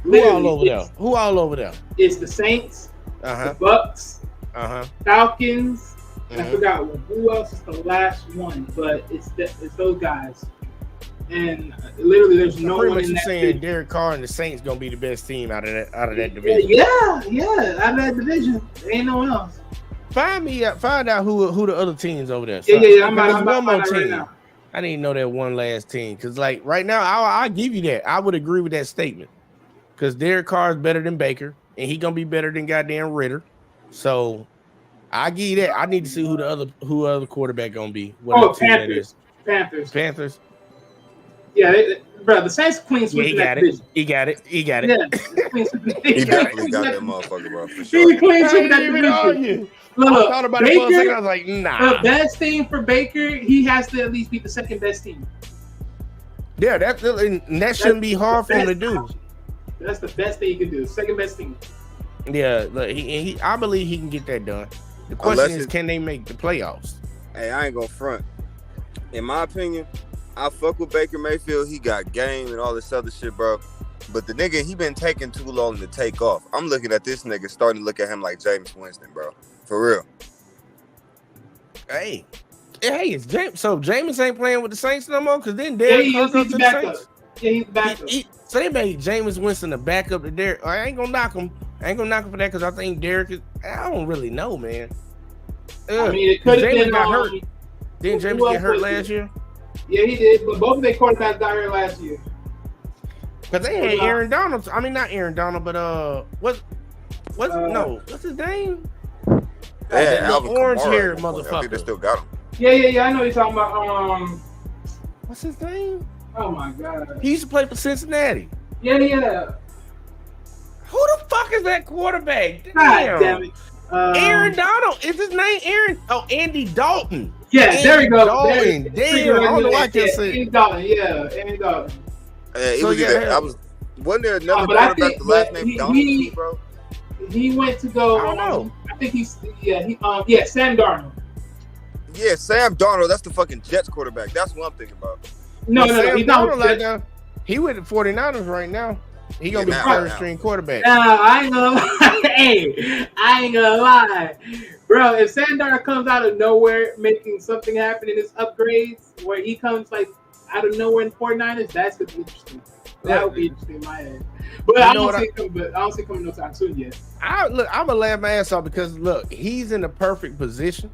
Literally, Who all over there? It's the Saints, the Bucks, Falcons. And I forgot who else is the last one, but it's those guys. And literally, there's no one in that saying Derek Carr and the Saints gonna be the best team out of that division. Yeah, out of that division, there ain't no one else. Find out who the other teams over there. Yeah. I'm about right now. I didn't know that one last team because, like, right now, I'll give you that. I would agree with that statement because Derek Carr is better than Baker, and he gonna be better than goddamn Ritter. So I give you that. I need to see who the other quarterback gonna be. Panthers. Panthers. Yeah, bro, the Saints clean sweep. He got it. He got it. He definitely got that motherfucker, bro. For sure. He clean sweep that division. Look, I thought about it for a second. I was like, nah. The best team for Baker, he has to at least be the second best team. Yeah, that shouldn't be hard for him to do. That's the best thing he can do. Second best team. Yeah, look, I believe he can get that done. The question is, can they make the playoffs? Hey, I ain't gonna front. In my opinion, I fuck with Baker Mayfield. He got game and all this other shit, bro. But the nigga, he been taking too long to take off. I'm looking at this nigga starting to look at him like Jameis Winston, bro. For real. Hey, it's James. So Jameis ain't playing with the Saints no more? Because then Derek Carr goes to the Saints. Yeah, he's the backup. So they made Jameis Winston the backup to Derek. I ain't gonna knock him. I ain't gonna knock him for that because I think Derek is. I don't really know, man. I mean, it could have been got hurt. Didn't Jameis get hurt last year? Yeah, he did. But both of their quarterbacks got hurt last year. Because they had Aaron Donald. I mean, not Aaron Donald, but what's his name? The orange hair motherfucker. I think they still got him. Yeah. I know you're talking about. What's his name? Oh my god. He used to play for Cincinnati. Yeah. Who the fuck is that quarterback? God damn it. Aaron Donald. Is his name Aaron? Oh, Andy Dalton. Yeah, there we go. Dalton. Damn, I don't know why I can't say. Andy Dalton. Yeah, Andy Dalton. Wasn't there another quarterback the last name Donald, bro? He went to go. I don't know. I think Sam Darnold. Yeah, Sam Darnold. That's the fucking Jets quarterback. That's what I'm thinking about. No. He's not like that. He with the 49ers right now. He gonna be third string quarterback. No, I ain't gonna lie. Hey, I ain't gonna lie. Bro, if Sam Darnold comes out of nowhere making something happen in his upgrades, where he comes like out of nowhere in 49ers, that's gonna be interesting. That would be interesting in my head. But I don't see it coming no time soon yet. I'm gonna laugh my ass off because look, he's in the perfect position.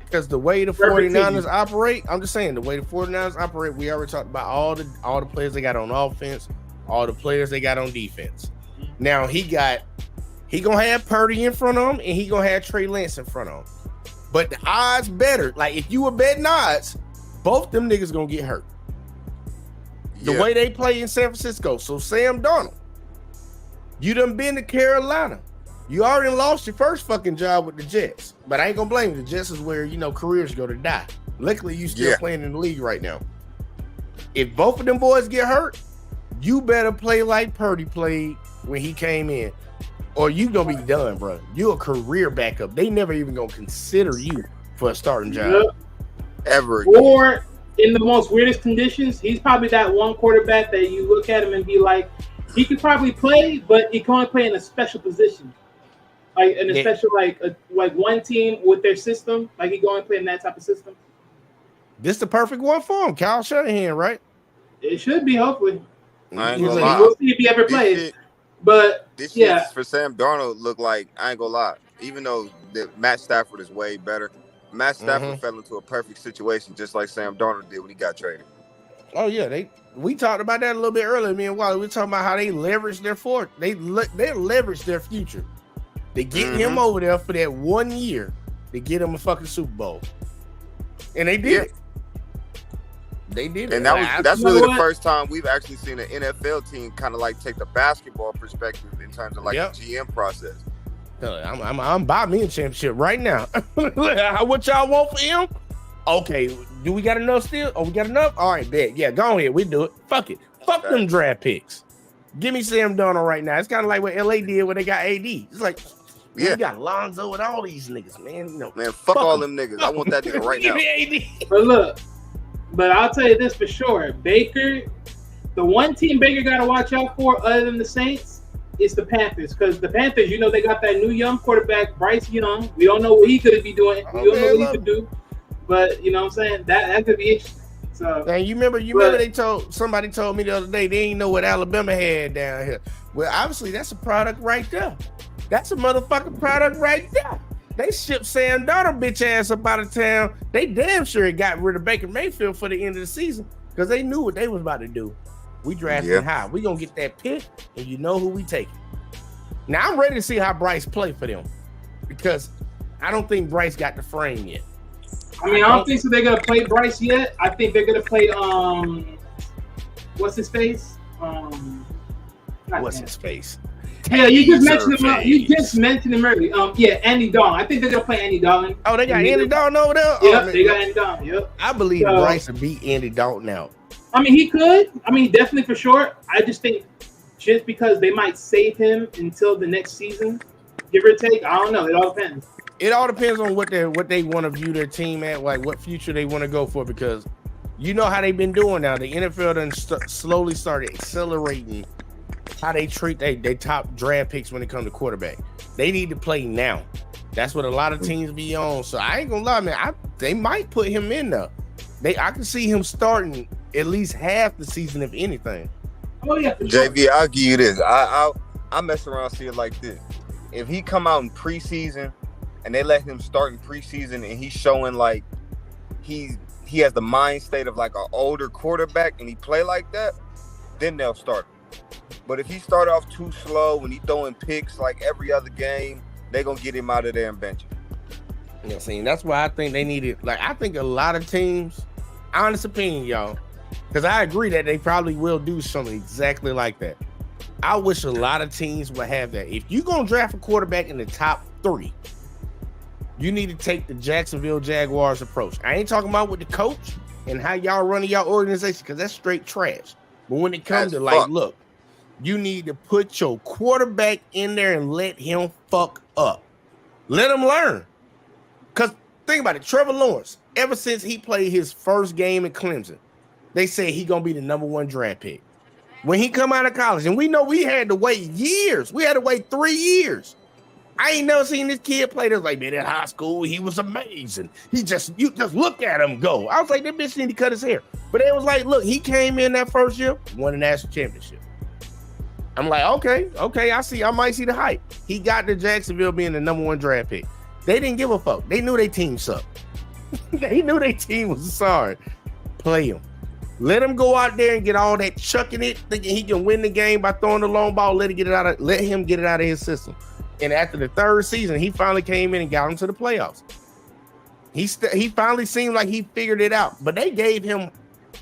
Because the way the 49ers operate, I'm just saying the way the 49ers operate, we already talked about all the players they got on offense, all the players they got on defense. Now he got He gonna have Purdy in front of him, and he gonna have Trey Lance in front of him. But the odds better. Like if you were betting odds, both them niggas gonna get hurt. The way they play in San Francisco. So Sam Darnold, you done been to Carolina. You already lost your first fucking job with the Jets. But I ain't gonna blame you. The Jets is where, careers go to die. Luckily, you still playing in the league right now. If both of them boys get hurt, you better play like Purdy played when he came in. Or you gonna be done, bro. You a career backup. They never even gonna consider you for a starting job. Ever. Or in the most weirdest conditions, he's probably that one quarterback that you look at him and be like, he could probably play, but he can only play in a special position. Like in a special, like one team with their system, like he go and play in that type of system. This the perfect one for him, Kyle Shanahan, right? It should be, hopefully. I ain't gonna lie. We'll see if he ever plays. But this shit for Sam Darnold look like, I ain't gonna lie, even though Matt Stafford is way better, Matt Stafford fell into a perfect situation just like Sam Darnold did when he got traded. Oh yeah, we talked about that a little bit earlier. Me and Wally, we were talking about how they leverage their they leverage their future. They get him over there for that 1 year to get him a fucking Super Bowl, and they did it. They did it, and that's really the first time we've actually seen an NFL team kind of like take the basketball perspective in terms of like the GM process. I'm buying me a championship right now. What y'all want for him? Okay, do we got enough still? Oh, we got enough? All right, bet. Yeah, go ahead. We do it. Fuck it. Fuck them draft picks. Give me Sam Darnold right now. It's kind of like what LA did when they got AD. It's like, we got Lonzo and all these niggas, man. Man, fuck all them niggas. I want that nigga right now. But look, I'll tell you this for sure. Baker, the one team Baker got to watch out for other than the Saints is the Panthers. Because the Panthers, they got that new young quarterback, Bryce Young. We don't know what he could be doing. We don't know what he could do. But, you know what I'm saying? That could be interesting. So, and you remember somebody told me the other day they didn't know what Alabama had down here. Well, obviously that's a product right there. That's a motherfucking product right there. They shipped Sam Darnold bitch ass up out of town. They damn sure got rid of Baker Mayfield for the end of the season because they knew what they was about to do. We drafted high. We gonna get that pick, and you know who we taking. Now I'm ready to see how Bryce play for them because I don't think Bryce got the frame yet. I don't think so. They're gonna play Bryce yet. I think they're gonna play what's his face? What's his face? Yeah, you just mentioned him. You just mentioned him earlier. Andy Dalton. I think they're gonna play Andy Dalton. Oh, they got Andy Dalton over there. Yep, they got Andy Dalton. Yep. I believe Bryce would beat Andy Dalton out. He could. Definitely for sure. I just think just because they might save him until the next season, give or take. I don't know. It all depends. It all depends on what they want to view their team at, like what future they want to go for. Because you know how they've been doing now. The NFL done slowly started accelerating how they treat they top draft picks when it comes to quarterback. They need to play now. That's what a lot of teams be on. So I ain't gonna lie, man. They might put him in there. I can see him starting at least half the season, if anything. Oh yeah, JV, I'll give you this. I mess around, see it like this. If he come out in preseason and they let him start in preseason and he's showing like he has the mind state of like an older quarterback and he play like that, then they'll start him. But if he start off too slow and he throwing picks like every other game, they're going to get him out of there and bench him. Yeah, that's why I think they needed, I think a lot of teams, honest opinion, y'all, because I agree that they probably will do something exactly like that. I wish a lot of teams would have that. If you're going to draft a quarterback in the top 3, you need to take the Jacksonville Jaguars approach. I ain't talking about with the coach and how y'all running y'all organization, because that's straight trash. But when it comes to look, you need to put your quarterback in there and let him fuck up. Let him learn. Because think about it, Trevor Lawrence, ever since he played his first game in Clemson, they say he going to be the number 1 draft pick. When he come out of college, and we know we had to wait years. We had to wait 3 years. I ain't never seen this kid play this. Like, man, in high school, he was amazing. You just look at him go. I was like, that bitch need to cut his hair. But it was like, look, he came in that first year, won a national championship. I'm like, okay, I might see the hype. He got to Jacksonville being the number 1 draft pick. They didn't give a fuck. They knew their team sucked. They knew their team was sorry. Play him. Let him go out there and get all that chucking it, thinking he can win the game by throwing the long ball. Let him get it out of his system. And after the third season, he finally came in and got him to the playoffs. He finally seemed like he figured it out. But they gave him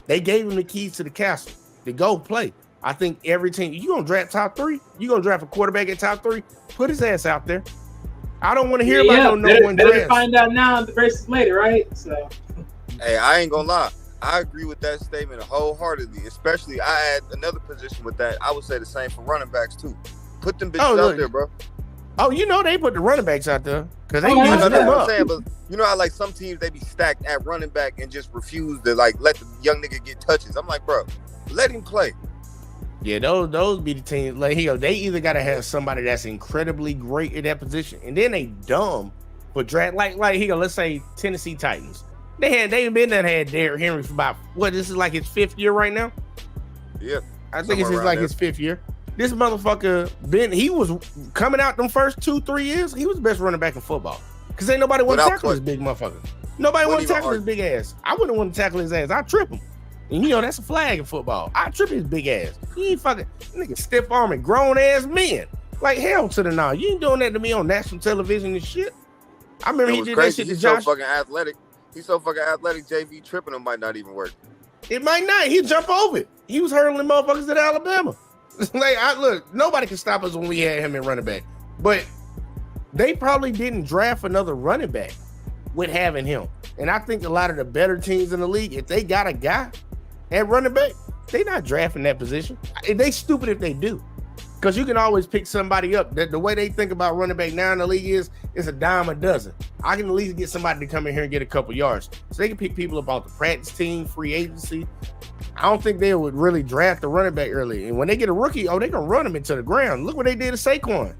the keys to the castle to go play. I think every team, you gonna draft top 3? You gonna draft a quarterback at top 3? Put his ass out there. I don't want to hear about no one better draft. Find out now versus later, right? So, hey, I ain't gonna lie. I agree with that statement wholeheartedly. Especially, I add another position with that. I would say the same for running backs too. Put them bitches out there, bro. Oh, they put the running backs out there because they use them what up. I'm saying, but you know how like some teams they be stacked at running back and just refuse to like let the young nigga get touches. I'm like, bro, let him play. Yeah, those be the teams. Like they either gotta have somebody that's incredibly great at that position, and then they dumb for draft. Like let's say Tennessee Titans. They've been there had Derrick Henry for about this is like his 5th year right now. Yeah, I think it's his 5th year. This motherfucker he was coming out them first 2-3 years. He was the best running back in football because ain't nobody want to tackle this big motherfucker. Nobody want to tackle his big ass. I wouldn't want to tackle his ass. I trip him. And that's a flag in football. I trip his big ass. He ain't fucking nigga stiff arming grown ass men. Like hell to the no. You ain't doing that to me on national television and shit. I remember he did crazy. That shit to Josh. So fucking athletic. He's so fucking athletic. JV tripping him might not even work. It might not. He'd jump over it. He was hurling motherfuckers at Alabama. Look, nobody can stop us when we had him in running back. But they probably didn't draft another running back with having him. And I think a lot of the better teams in the league, if they got a guy at running back, they not drafting that position. They stupid if they do. Because you can always pick somebody up. The way they think about running back now in the league is it's a dime a dozen. I can at least get somebody to come in here and get a couple yards. So they can pick people up off the practice team, free agency. I don't think they would really draft a running back early. And when they get a rookie, they going to run him into the ground. Look what they did to Saquon.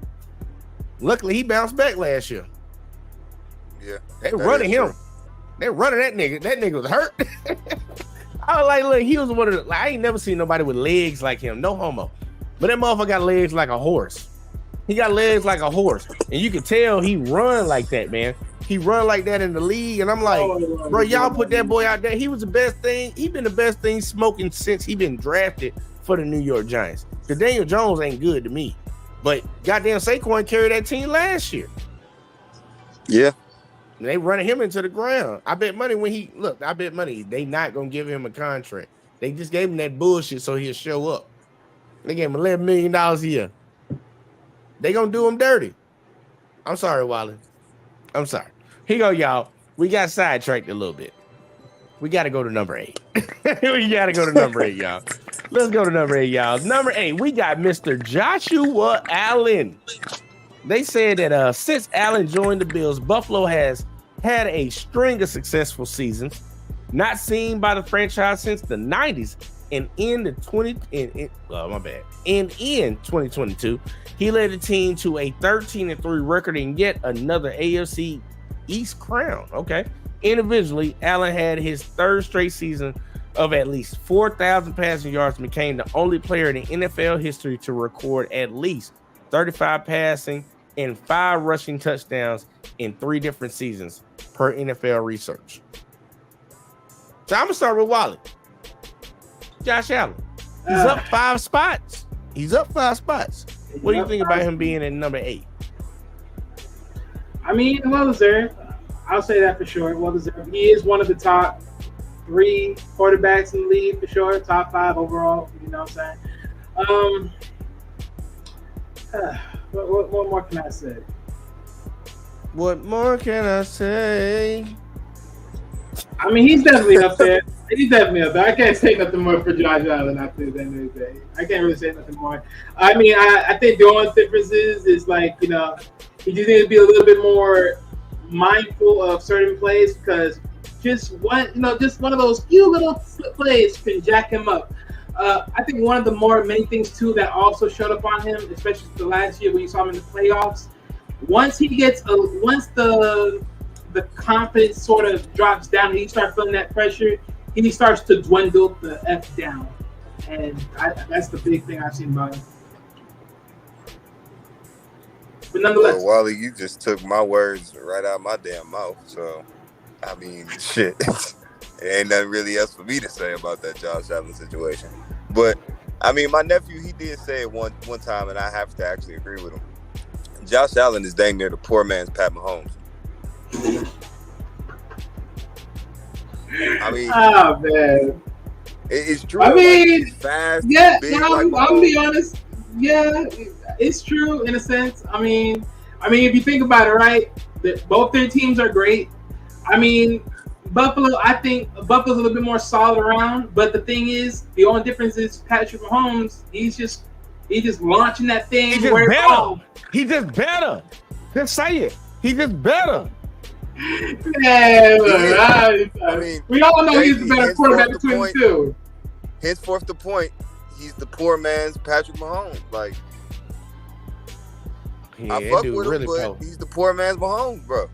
Luckily, he bounced back last year. Yeah. They running him. They running that nigga. That nigga was hurt. I was like, look, he was one of the, I ain't never seen nobody with legs like him. No homo. But that motherfucker got legs like a horse. He got legs like a horse. And you can tell he run like that, man. He run like that in the league. And I'm like, bro, y'all put that boy out there. He was the best thing. He been the best thing smoking since he been drafted for the New York Giants. Because Daniel Jones ain't good to me. But goddamn Saquon carried that team last year. Yeah. And they running him into the ground. I bet money they not going to give him a contract. They just gave him that bullshit so he'll show up. They gave him $11 million a year. They gonna do him dirty. I'm sorry, Wally. I'm sorry. Here you go, y'all. We got sidetracked a little bit. We got to go to number 8. We got to go to number 8, y'all. Let's go to number 8, y'all. Number 8, we got Mr. Joshua Allen. They said that since Allen joined the Bills, Buffalo has had a string of successful seasons, not seen by the franchise since the 90s. And in 2022, he led the team to a 13-3 record and yet another AFC East crown. Okay. Individually, Allen had his 3rd straight season of at least 4,000 passing yards and became the only player in NFL history to record at least 35 passing and 5 rushing touchdowns in 3 different seasons per NFL research. So I'm gonna start with Wally. Josh Allen. He's up 5 spots. What do you think about him being at number 8? I mean, well deserved. I'll say that for sure. Well deserved. He is one of the top 3 quarterbacks in the league for sure. Top 5 overall. You know what I'm saying? What more can I say? What more can I say? I mean, he's definitely up there. I can't say nothing more for Josh Allen after the end of the day. I can't really say nothing more. I mean, I think the only difference is like, he just needs to be a little bit more mindful of certain plays because just one of those few little plays can jack him up. I think one of the main things too that also showed up on him, especially the last year when you saw him in the playoffs, once the confidence sort of drops down and he starts feeling that pressure, he starts to dwindle the F down. And that's the big thing I've seen about him. But nonetheless. Well, Wally, you just took my words right out of my damn mouth. So, I mean, shit. There ain't nothing really else for me to say about that Josh Allen situation. But, I mean, my nephew, he did say it one time, and I have to actually agree with him. Josh Allen is dang near the poor man's Pat Mahomes. I mean, man. It's true. I mean, he's fast. Yeah, big, I'm gonna be honest. Yeah, it's true in a sense. I mean, if you think about it, right? Both their teams are great. I mean, Buffalo. I think Buffalo's a little bit more solid around. But the thing is, the only difference is Patrick Mahomes. He's just launching that thing. He's just better. He's just better. Just say it. He's just better. Yeah, I mean, we all know he's the better quarterback between the two. Henceforth, the point, he's the poor man's Patrick Mahomes. Like, yeah, I fuck with him, really but he's the poor man's Mahomes, bro.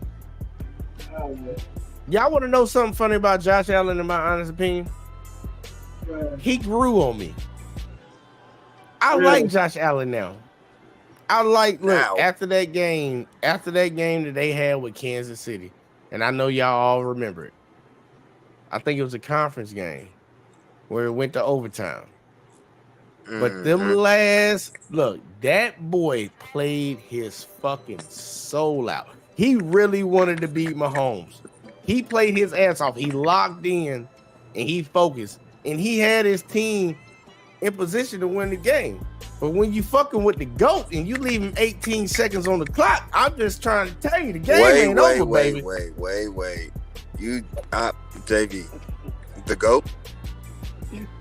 Y'all want to know something funny about Josh Allen, in my honest opinion? He grew on me. I like Josh Allen now. After that game that they had with Kansas City, and I know y'all all remember it. I think it was a conference game where it went to overtime. But that boy played his fucking soul out. He really wanted to beat Mahomes. He played his ass off. He locked in and he focused, and he had his team in position to win the game. But when you fucking with the GOAT and you leave him 18 seconds on the clock, I'm just trying to tell you the game ain't over, baby. Wait. You, JV, the GOAT?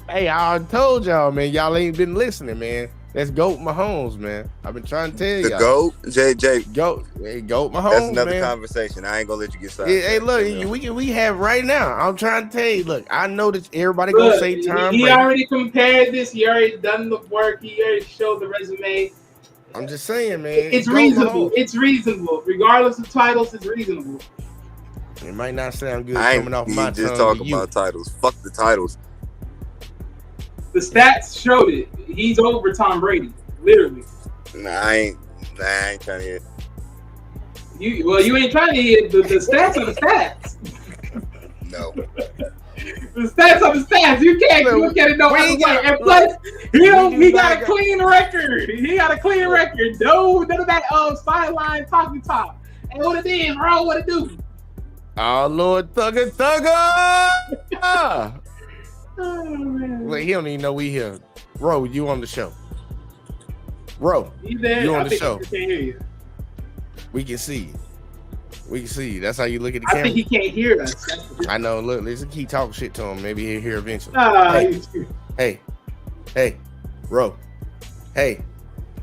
Hey, I told y'all, man. Y'all ain't been listening, man. That's GOAT Mahomes, man. I've been trying to tell y'all. The GOAT? JJ. GOAT Mahomes, that's another man. conversation. I ain't gonna let you get started. Hey, look, we have right now. I'm trying to tell you, look, I know that everybody gonna say Tom Brady. He already compared this. He already done the work. He already showed the resume. I'm just saying, man. It's reasonable. It's reasonable. Regardless of titles, it's reasonable. It might not sound good coming off my tongue. Just talk about titles. Fuck the titles. The stats showed it. He's over Tom Brady, literally. Nah, I ain't trying to hear it. You ain't trying to hear the stats are the stats. No. The stats are the stats. You can't look at it no other way. And plus, he got a clean record. He got a clean record. No, none of that sideline talking top. And what it is, bro? What it do? Oh Lord, Thugger. Oh, man. Wait, he don't even know we here. Ro, you on the show. Ro, you on the show. Can't hear you. We can see you. That's how you look at the camera. I think he can't hear us. I know. Look, let's keep talking shit to him. Maybe he'll hear eventually. Hey, Ro. Hey.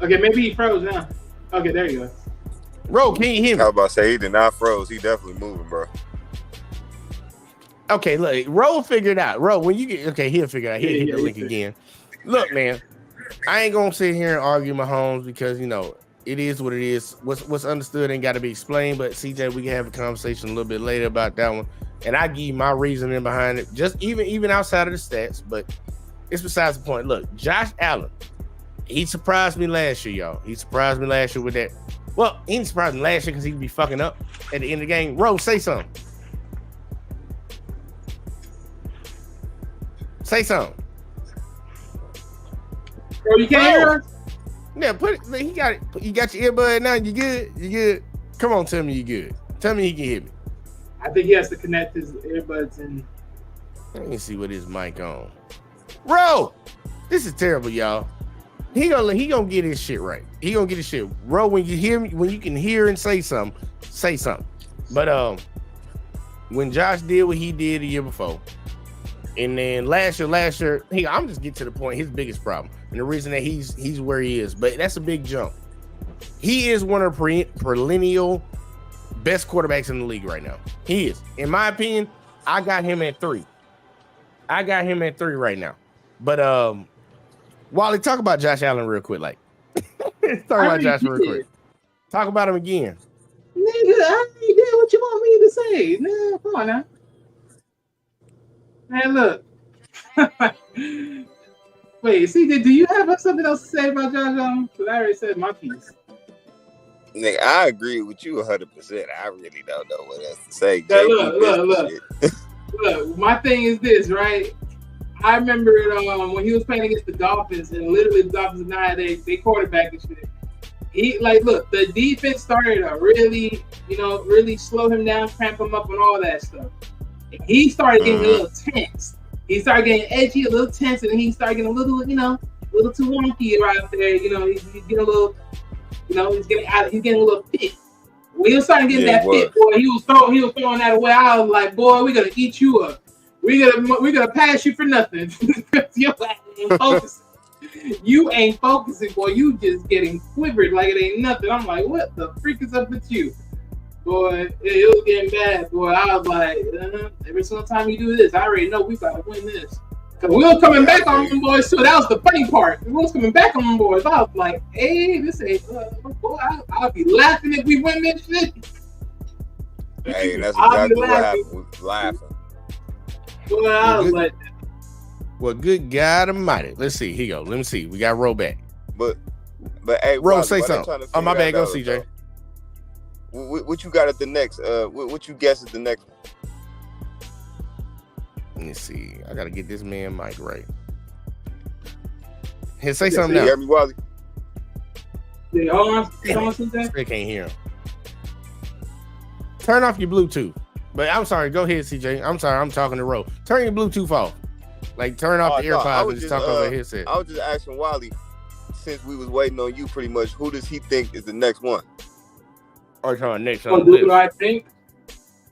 Okay, maybe he froze now. Okay, there you go. Ro, can you hear me? I was about to say he did not froze. He definitely moving, bro. Okay, look, Ro figured out. Ro, when you get he'll figure it out. He'll hit the link again. Look, man, I ain't gonna sit here and argue Mahomes because it is what it is. What's understood ain't got to be explained. But CJ, we can have a conversation a little bit later about that one, and I give you my reasoning behind it. Just even outside of the stats, but it's besides the point. Look, Josh Allen, he surprised me last year, y'all. He surprised me last year with that. Well, he didn't surprise me last year because he'd be fucking up at the end of the game. Ro, say something. Say something. Bro, you can't hear us? Yeah, he got it. You got your earbud now. You good? You good? Come on, tell me you good. Tell me he can hear me. I think he has to connect his earbuds and. Let me see what his mic on. Ro, this is terrible, y'all. He gonna get his shit right. He gonna get his shit. Ro, when you hear me, when you can hear and say something, say something. But when Josh did what he did the year before. And then last year, I'm just getting to the point. His biggest problem, and the reason that he's where he is, but that's a big jump. He is one of the perennial best quarterbacks in the league right now. He is, in my opinion. I got him at 3. Right now. But Wally, talk about Josh Allen real quick. Like, talk about Josh real quick. Talk about him again. Nigga, I ain't did what you want me to say. Nah, come on now. Hey, look. Wait, CJ, do you have something else to say about Josh Allen? Because I already said my piece. Nigga, I agree with you 100%. I really don't know what else to say. Now, look. Look, my thing is this, right? I remember when he was playing against the Dolphins, and literally the Dolphins and they quarterback and shit. Look, the defense started to really, really slow him down, cramp him up, and all that stuff. And he started getting a little tense. He started getting edgy, a little tense, and then he started getting a little, a little too wonky right there. He's getting a little, he's getting a little fit. When he was starting getting that fit, boy, he was throwing that away. I was like, boy, we're gonna eat you up. We're gonna pass you for nothing. You ain't focusing. You ain't focusing, boy. You just getting quivered like it ain't nothing. I'm like, what the freak is up with you? Boy, it was getting bad, boy. I was like, every single time you do this, I already know we gotta win this. Cause we was coming back on them boys too. That was the funny part. We was coming back on them boys. I was like, hey, this ain't boy, I'll be laughing if we win this shit. Hey, that's exactly what happened. We was laughing. Boy, I was like, well, good God Almighty. Let's see. Here you go. Let me see. We got Ro back. But hey, Ro, say something. Oh, my bad. Go, CJ. What you got at the next? What you guess at the next one? Let me see. I gotta get this man mic right. Here, say something now. You hear me, Wally? Yeah, hold on. Still can't hear him. Turn off your Bluetooth. But I'm sorry. Go ahead, CJ. I'm sorry. I'm talking to Ro. Turn your Bluetooth off. Like, turn off the AirPods and just talk over the headset. I was just asking Wally, since we was waiting on you pretty much, who does he think is the next one? Or next on the list. I think?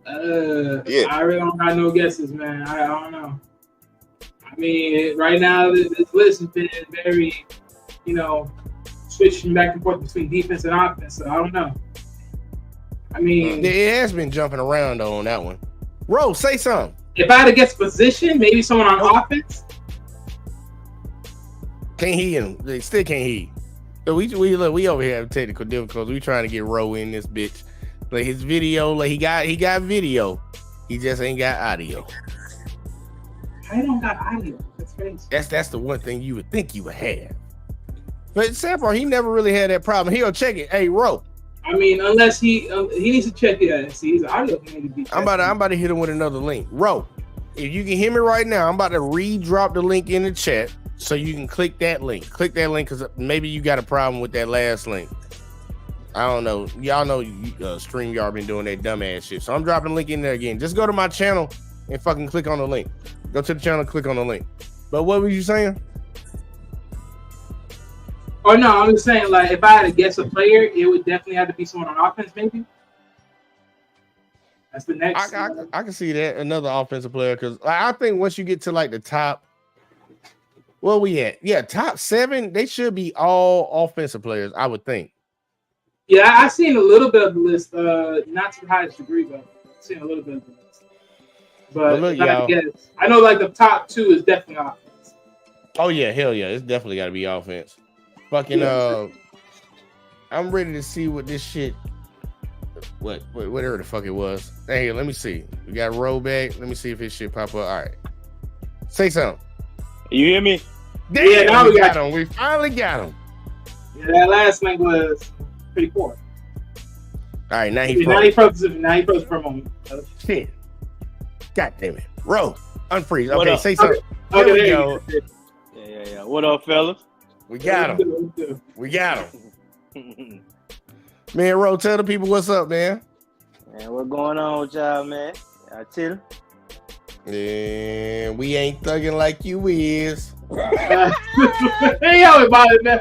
Yeah. I really don't got no guesses, man. I don't know. I mean, right now, this list has been very, switching back and forth between defense and offense, so I don't know. I mean... It has been jumping around, though, on that one. Ro, say something. If I had to guess position, maybe someone on offense. Can't hear him. They still can't hear. So we over here have technical difficulties. We trying to get Ro in this bitch. Like his video, like he got video. He just ain't got audio. I don't got audio. That's crazy. That's the one thing you would think you would have. But Saffron, he never really had that problem. He'll check it. Hey, Ro. I mean, unless he needs to check it. See, his audio need to be checked. I'm about to hit him with another link. Ro, if you can hear me right now, I'm about to re-drop the link in the chat so you can click that link. Click that link because maybe you got a problem with that last link. I don't know. Y'all know StreamYard been doing that dumbass shit. So I'm dropping the link in there again. Just go to my channel and fucking click on the link. Go to the channel and click on the link. But what were you saying? Oh no, I'm just saying, like, if I had to guess a player, it would definitely have to be someone on offense, maybe. That's the next. I can see that, another offensive player, because I think once you get to like the top, where we at? Yeah, top 7, they should be all offensive players, I would think. Yeah, I've seen a little bit of the list, not to the highest degree, but I've seen a little bit of the list. But look, I know like the top 2 is definitely offense. Oh yeah, hell yeah, it's definitely got to be offense. Fucking I'm ready to see what this shit, whatever the fuck it was. Hey, let me see. We got Ro back. Let me see if his shit pop up. All right, say something. You hear me? Damn, yeah, now we got him. We finally got him. Yeah, that last link was pretty poor. All right, now he froze for a moment. Shit. God damn it. Ro, unfreeze. Okay, say something. Okay, there we go. Yeah. What up, fellas? We got him. We got him. Man, Ro, tell the people what's up, man. Man, what's going on with y'all, man? Y'all chilling? And we ain't thugging like you is. Hey, yo, about it, man.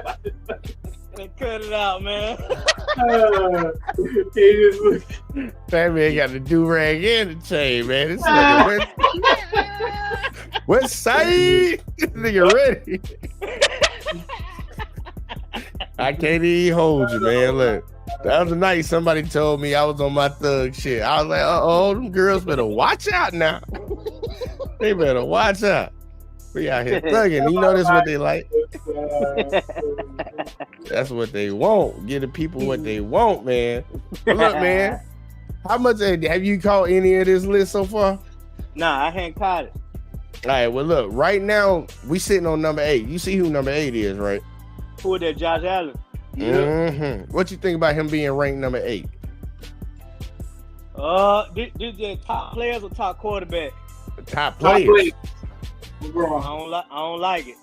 Cut it out, man. That man got the do-rag and the chain, man. This nigga West Side. This nigga ready. I can't even hold you, man. Look, the other night somebody told me I was on my thug shit. I was like, oh, them girls better watch out now. They better watch out. We out here thugging. You know that's what they like. That's what they want. Give the people what they want, man. But look, man, how much have you caught any of this list so far? Nah, I hadn't caught it. All right, well, look, right now we sitting on number 8. You see who number 8 is, right? Who is that, Josh Allen? Mm-hmm. What you think about him being ranked number 8? These top players or top quarterback? Top players. I don't like it.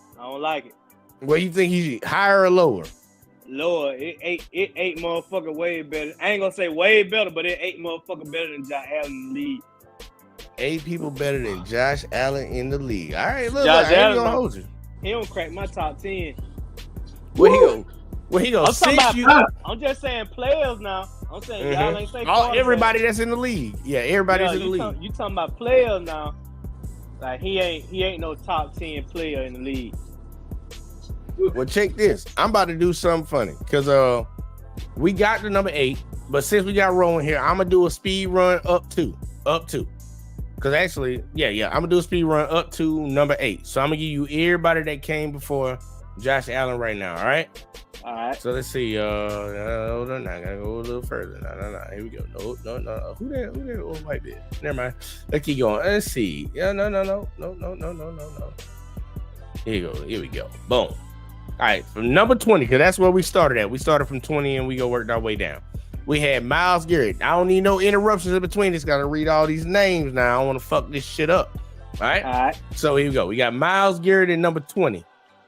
Well, you think he's higher or lower? Lord, it ain't motherfucker way better. I ain't gonna say way better, but it ain't motherfucker better than Josh Allen in the league. 8 people better than Josh Allen in the league. All right, look, Josh I ain't Allen gonna don't- hold you. He don't crack my top 10. Where he go? Where he go? I'm talking Since about- you, I'm just saying players now. I'm saying y'all ain't saying everybody that's in the league. Yeah, everybody's in the league. You talking about players now? Like he ain't no top 10 player in the league. Well, check this. I'm about to do something funny because we got the number 8, but since we got rolling here, I'm gonna do a speed run up to. Because actually, I'm gonna do a speed run up to number 8. So I'm gonna give you everybody that came before Josh Allen right now. All right. All right. So let's see. Hold on, I gotta go a little further. No. Here we go. No. Who that old white bitch? Never mind. Let's keep going. Let's see. Yeah, no. Here we go. Boom. All right, from number 20, because that's where we started at. We started from 20 and we go work our way down. We had Myles Garrett. I don't need no interruptions in between. Just gotta read all these names now. I don't want to fuck this shit up. All right. So here we go. We got Myles Garrett at number 20.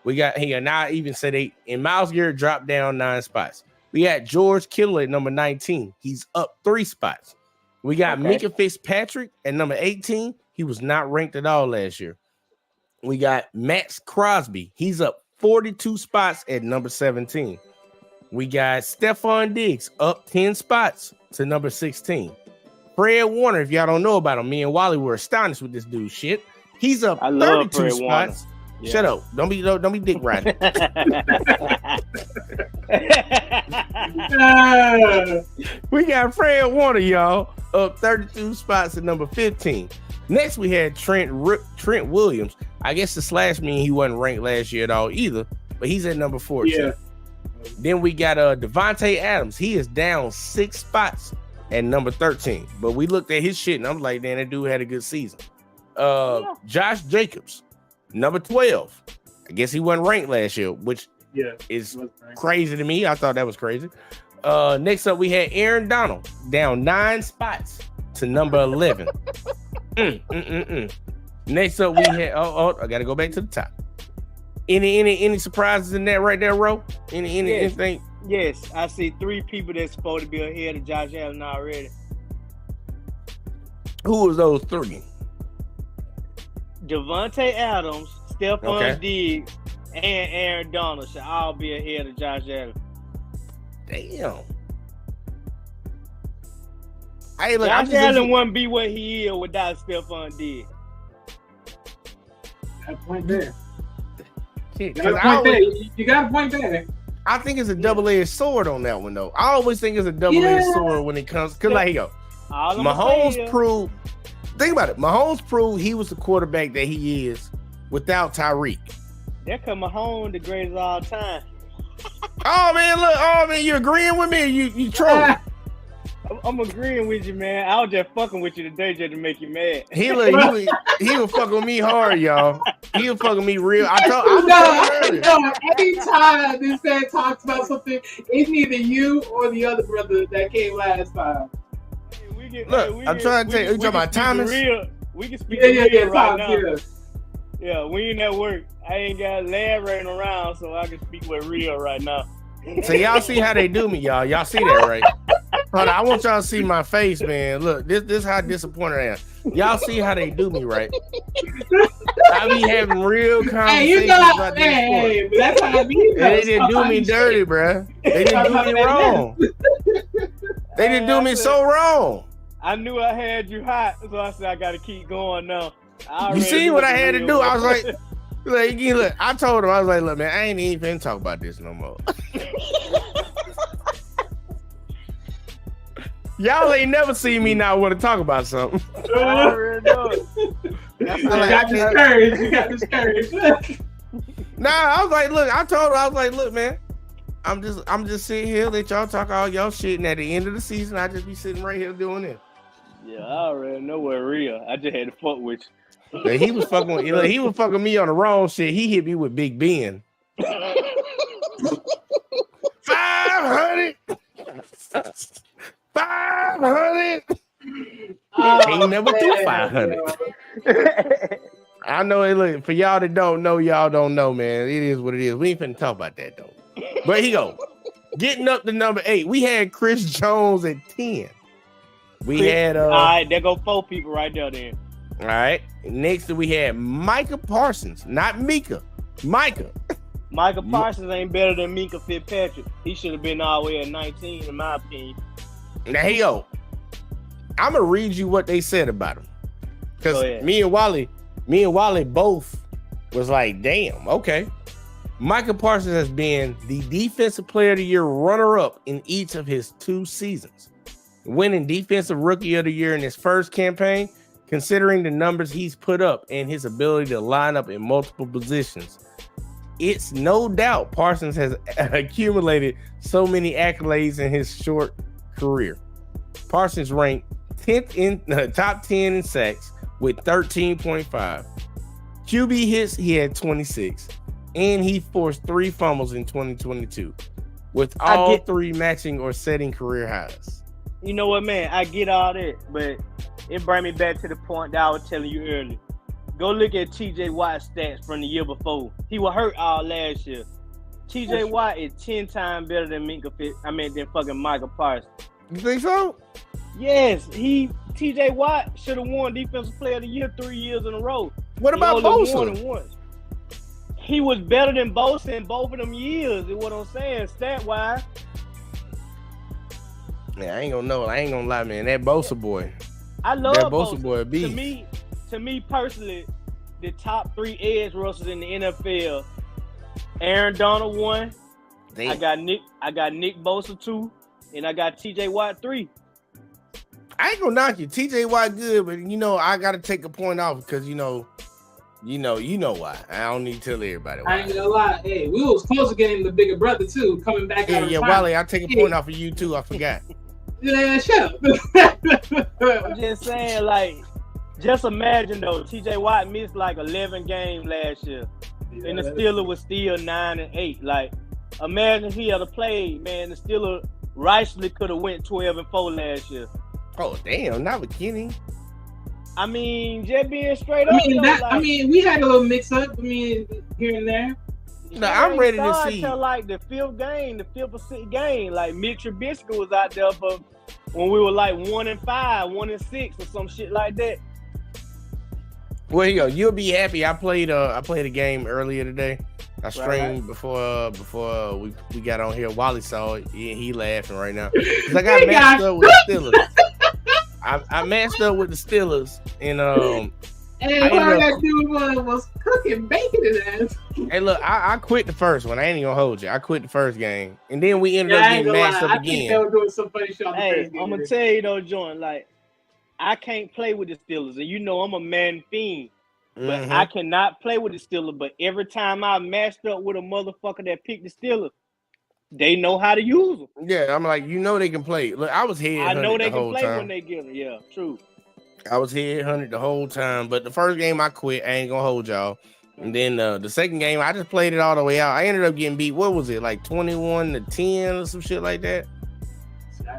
We got here now. I even said 8, and Myles Garrett dropped down 9 spots. We got George Kittle at number 19. He's up 3 spots. We got Minka Fitzpatrick at number 18. He was not ranked at all last year. We got Max Crosby. He's up 42 spots at number 17. We got Stephon Diggs up 10 spots to number 16. Fred Warner, if y'all don't know about him, me and Wally were astonished with this dude's shit. He's up 32 spots. Yeah. Shut up. Don't be dick riding. We got Fred Warner, y'all, up 32 spots at number 15. Next, we had Trent Williams. I guess the slash mean he wasn't ranked last year at all either, but he's at number 14. Yeah. Then we got Devontae Adams. He is down 6 spots at number 13. But we looked at his shit and I'm like, damn, that dude had a good season. Josh Jacobs, number 12. I guess he wasn't ranked last year, which is crazy to me. I thought that was crazy. Next up, we had Aaron Donald down 9 spots to number 11. Next up, we had I gotta go back to the top. Any surprises in that right there, Ro? Anything? Yes, I see 3 people that's supposed to be ahead of Josh Allen already. Who was those 3? Devontae Adams, Stephon Diggs, and Aaron Donald should all be ahead of Josh Allen. Damn. Josh Allen wouldn't be what he is without Stephon Diggs. Got a point there. You got a point there. I think it's a double-edged sword on that one, though. I always think it's a double-edged sword when it comes. Because, like, here you go. Mahomes proved. Think about it. Mahomes proved he was the quarterback that he is without Tyreek. That come Mahomes the greatest of all time. Oh man, look! Oh man, you agreeing with me? Or you trolling? I'm agreeing with you, man. I was just fucking with you today just to make you mad. He was fucking with me hard, y'all. He was fucking me real. Anytime this man talks about something, it's either you or the other brother that came last time. I'm trying to tell you. You talking about Thomas? We can speak real right now. Yeah, we ain't at work. I ain't got elaborating around, so I can speak with real right now. So y'all see how they do me, y'all. Y'all see that, right? Hold on, I want y'all to see my face, man. Look, this is how disappointed I am. Y'all see how they do me, right? I be having real conversations about this sport. That's how I mean. They didn't do me dirty, bro. They didn't do me wrong. They didn't do me so wrong. I knew I had you hot, so I said I got to keep going now. You see what I had to do? I was like, look, I told him, I was like, look, man, I ain't even finna talk about this no more. Y'all ain't never seen me not want to talk about something. I already know it. You got discouraged. Nah, I was like, look, I told her, I was like, look, man, I'm just sitting here, let y'all talk all y'all shit, and at the end of the season, I just be sitting right here doing it. Yeah, I already know where real. I just had to fuck with you. But he was fucking me on the wrong shit. He hit me with Big Ben. 500. 500. He never threw 500. I know it. Look, for y'all that don't know, y'all don't know, man. It is what it is. We ain't finna talk about that though. But he go. Getting up to number 8, we had Chris Jones at 10. All right, there go 4 people right there then. All right. Next we had Micah Parsons, not Mika. Micah Parsons ain't better than Minka Fitzpatrick. He should have been all the way at 19, in my opinion. Now, hey, yo, I'm going to read you what they said about him. Because me and Wally both was like, damn, okay. Micah Parsons has been the Defensive Player of the Year runner-up in each of his 2 seasons. Winning Defensive Rookie of the Year in his first campaign, considering the numbers he's put up and his ability to line up in multiple positions. It's no doubt Parsons has accumulated so many accolades in his short career. Parsons ranked 10th in top 10 in sacks with 13.5. QB hits, he had 26. And he forced 3 fumbles in 2022, with all 3 matching or setting career highs. You know what, man? I get all that, but it brings me back to the point that I was telling you earlier. Go look at TJ Watt's stats from the year before. He was hurt all last year. TJ Watt is 10 times better than than fucking Micah Parsons. You think so? Yes, TJ Watt should have won Defensive Player of the Year 3 years in a row. What about Bosa? He was better than Bosa in both of them years, is what I'm saying, stat-wise. Yeah, I ain't gonna lie, man. That Bosa boy. I love that Bosa boy. To me personally, the top 3 edge rushers in the NFL, Aaron Donald 1. Damn. I got Nick Bosa 2, and I got TJ Watt 3. I ain't gonna knock you. TJ Watt good, but I gotta take a point off because you know why. I don't need to tell everybody why. I ain't gonna lie. Hey, we was close to getting the bigger brother too, coming back out of Yeah, Wally, I'll take a point off of you too. I forgot. Yeah, shut up. I'm just saying, just imagine though, TJ Watt missed 11 games last year. Yeah, and the Steelers was still 9-8. Imagine if he had played, man, the Steelers rightfully could have went 12-4 last year. Oh damn, not with Kenny. I mean, just being straight up. We had a little mix up. Here and there. No, I'm ready to see. Until the 5th or 6th game. Mitch Trubisky was out there for when we were 1-5, 1-6, or some shit like that. Well, here you go. You'll be happy. I played a game earlier today. I streamed before we got on here. Wally saw it. He laughing right now. Cause I got matched up with the Steelers. I matched up with the Steelers, and Hey, all that dude was cooking bacon in ass. Hey, look, I quit the first one. I ain't even gonna hold you. I quit the first game, and then we ended up getting matched up again. I think they were doing some funny shit on the first game. I'm gonna tell you though, Jordan. I can't play with the Steelers, and I'm a man fiend. But I cannot play with the Steelers. But every time I matched up with a motherfucker that picked the Steelers, they know how to use them. Yeah, I'm like, they can play. Look, I was head. I know they the can play time. when they get them. Yeah, true. I was head-hunted the whole time, but the first game I quit. I ain't gonna hold y'all. And then the second game, I just played it all the way out. I ended up getting beat. What was it, 21-10 or some shit like that?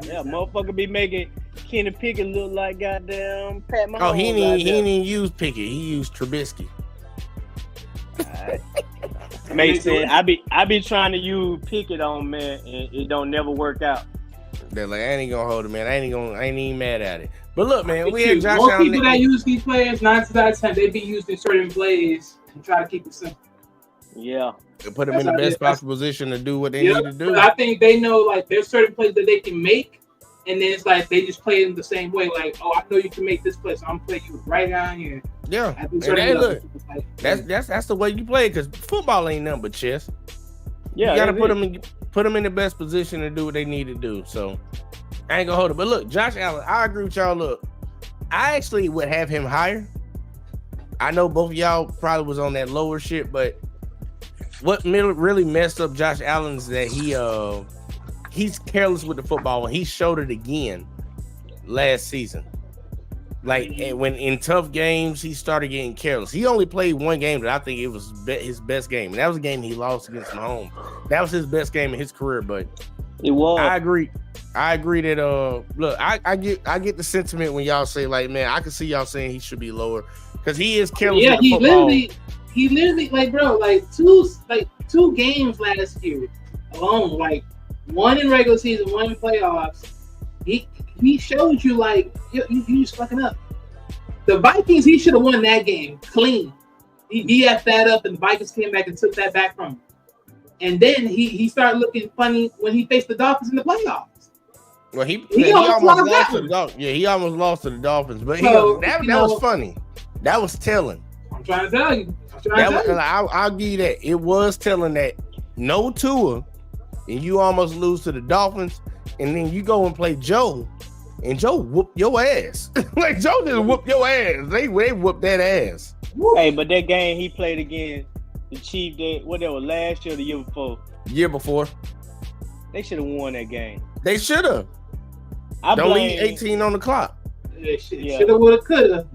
Yeah, motherfucker be making Kenny Pickett look like goddamn Pat Mahomes. Oh, he didn't even use Pickett. He used Trubisky. Right. Makes sense. I be trying to use Pickett on, man, and it don't never work out. They're like, I ain't gonna hold it, man. I ain't even mad at it. But look, man, we had Josh Allen. Most people that use these players, 9 times out of 10, they be used in certain plays and try to keep it simple. Yeah. They put them in the best possible position to do what they need to do. I think they know, there's certain plays that they can make, and then it's they just play in the same way. I know you can make this play, so I'm gonna play you right down here. Yeah. And look, that's the way you play, because football ain't nothing but chess. Yeah. You gotta put them in the best position to do what they need to do. So I ain't gonna hold it. But look, Josh Allen, I agree with y'all. Look, I actually would have him higher. I know both of y'all probably was on that lower shit, but what really messed up Josh Allen is that he's careless with the football, and he showed it again last season. When in tough games, he started getting careless. He only played one game that I think it was his best game, and that was a game he lost against Mahomes. That was his best game in his career, but it was. I agree that look, I get the sentiment when y'all say man, I can see y'all saying he should be lower because he is careless. Yeah, he literally, bro, two games last year alone, one in regular season, one in playoffs. He showed you like you just fucking up. The Vikings, he should have won that game clean. He effed that up, and the Vikings came back and took that back from him. And then he started looking funny when he faced the Dolphins in the playoffs. Well, he almost almost lost lost that to the Dolphins. Yeah, he almost lost to the Dolphins, but So, that you know- was funny. That was telling. I'm trying to tell you. I'll give you that. It was telling that no Tua, and you almost lose to the Dolphins, and then you go and play Joe, and Joe whooped your ass. Like Joe just whooped your ass. They whooped that ass. Hey, but that game he played against the Chiefs, that was last year or the year before. Year before, They should have won that game. they should have. I Don't blame leave 18 on the clock. Yeah. Yeah. Shoulda, woulda, coulda.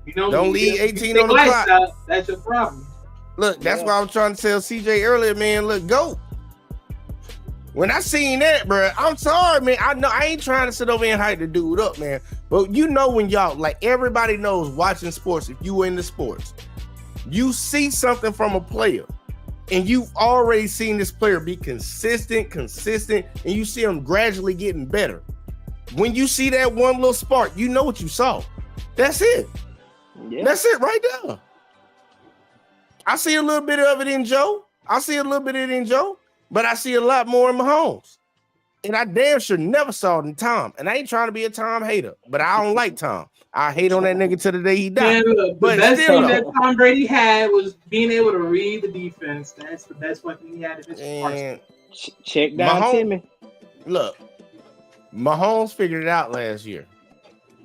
You know, Don't you leave get- 18 you take on the lights clock. out, that's your problem. Look, that's Yeah. why I was trying to tell CJ earlier, man. Look, go. When I seen that, bro, I'm sorry, man. I know I ain't trying to sit over and hype the dude up, man. But you know when y'all, like everybody knows watching sports, if you into sports, you see something from a player, and you've already seen this player be consistent, and you see him gradually getting better. When you see that one little spark, you know what you saw. That's it. Yeah. That's it right there. I see a little bit of it in Joe. But I see a lot more in Mahomes. And I damn sure never saw it in Tom. And I ain't trying to be a Tom hater, but I don't like Tom. I hate on that nigga to the day he died. Man, look, the But best still, thing that Tom Brady had was being able to read the defense. That's the best weapon he had in his arsenal. And Check down Mahomes- Timmy. look, Mahomes figured it out last year.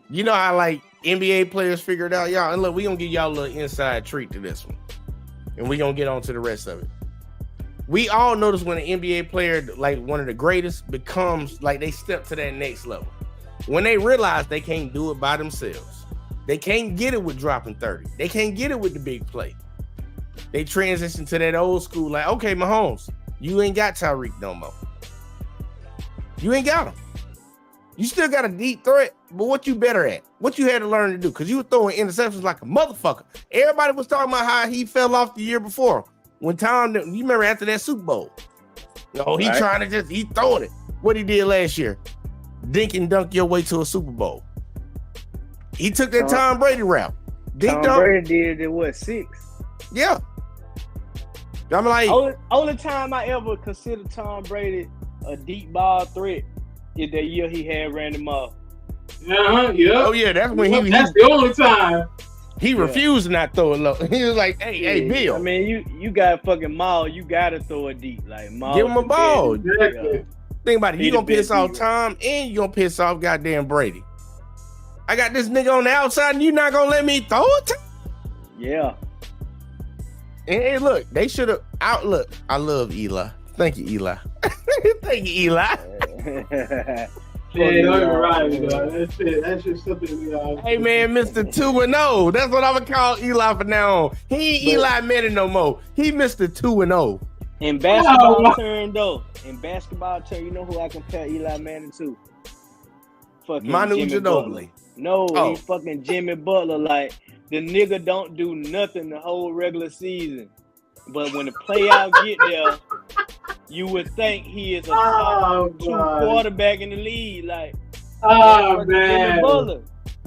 You know how like NBA players figure it out, y'all. And look, we gonna give y'all a little inside treat to this one. And we gonna get on to the rest of it. We all notice when an NBA player, like one of the greatest, becomes like they step to that next level. When they realize they can't do it by themselves. They can't get it with dropping 30. They can't get it with the big play. They transition to that old school, like, okay, Mahomes, you ain't got Tyreek no more. You ain't got him. You still got a deep threat, but what you better at? What you had to learn to do? Because you were throwing interceptions like a motherfucker. Everybody was talking about how he fell off the year before. When Tom, you remember after that Super Bowl? No, he Right. trying to he throwing it. What he did last year? Dink and dunk your way to a Super Bowl. He took that Tom Brady route. Dink Tom dunk. Brady did it, what, 6? Yeah. I'm like, Only time I ever considered Tom Brady a deep ball threat is that year he had Randy Moss. Yeah. oh yeah, that's when That's the only time. he refused to not throw it low. He was like, hey, Bill. I mean, you got fucking Maul. You got to throw it deep. Like Maul. Give him a ball. Exactly. Think about it. He You the gonna piss best off leader. Tom and you gonna piss off goddamn Brady. I got this nigga on the outside and you not gonna let me throw it? Yeah. And hey, look, they should have outlook. I love Eli. Thank you, Eli. Thank you, Eli. Yeah, don't even ride me, dog. That's just something we all. Hey man, Mr. 2-0. That's what I'm gonna call Eli from now on. He ain't Eli Manning no more. He Mr. 2-0. In basketball Oh. turn, though, you know who I compare Eli Manning to? Fucking Manu Jimmy Ginobili. Butler. No, Oh. he's fucking Jimmy Butler. Like, the nigga don't do nothing the whole regular season. But when the playout get there, you would think he is a top 2 God. quarterback in the league. Like, Oh fucking Jimmy man. Butler.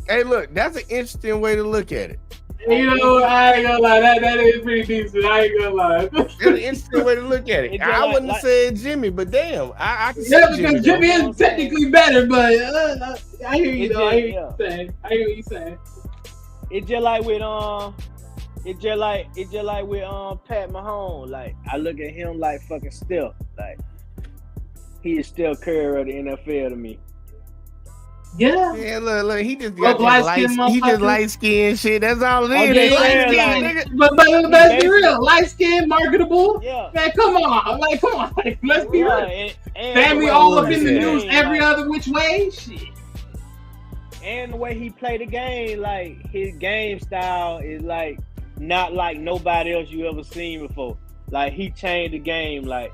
Hey, look, that's an interesting way to look at it. You know, I ain't gonna lie. That is pretty decent. I ain't gonna lie. That's an interesting way to look at it. It's I like- wouldn't have said Jimmy, but damn, I can see Yeah, Jimmy. because though. Jimmy is technically better, but I hear you It's though. I hear just- you saying. I hear what you saying. It's just like with Pat Mahomes. Like, I look at him like fucking Steph. Like, he is still Curry of the NFL to me. Yeah. Yeah, look, he just Well, got that light-skinned light, he just motherfucker. light skin shit. That's all it is. Oh, They yeah, light yeah, skin, like- nigga. But let's be real. Light skin, marketable. Yeah. Man, come on. Like, come on. Like, let's be Yeah, real. and Family the way all he up in the play news game, every like, other which way. Shit. and the way he played the game, like his game style is like not like nobody else you ever seen before. Like, he changed the game, like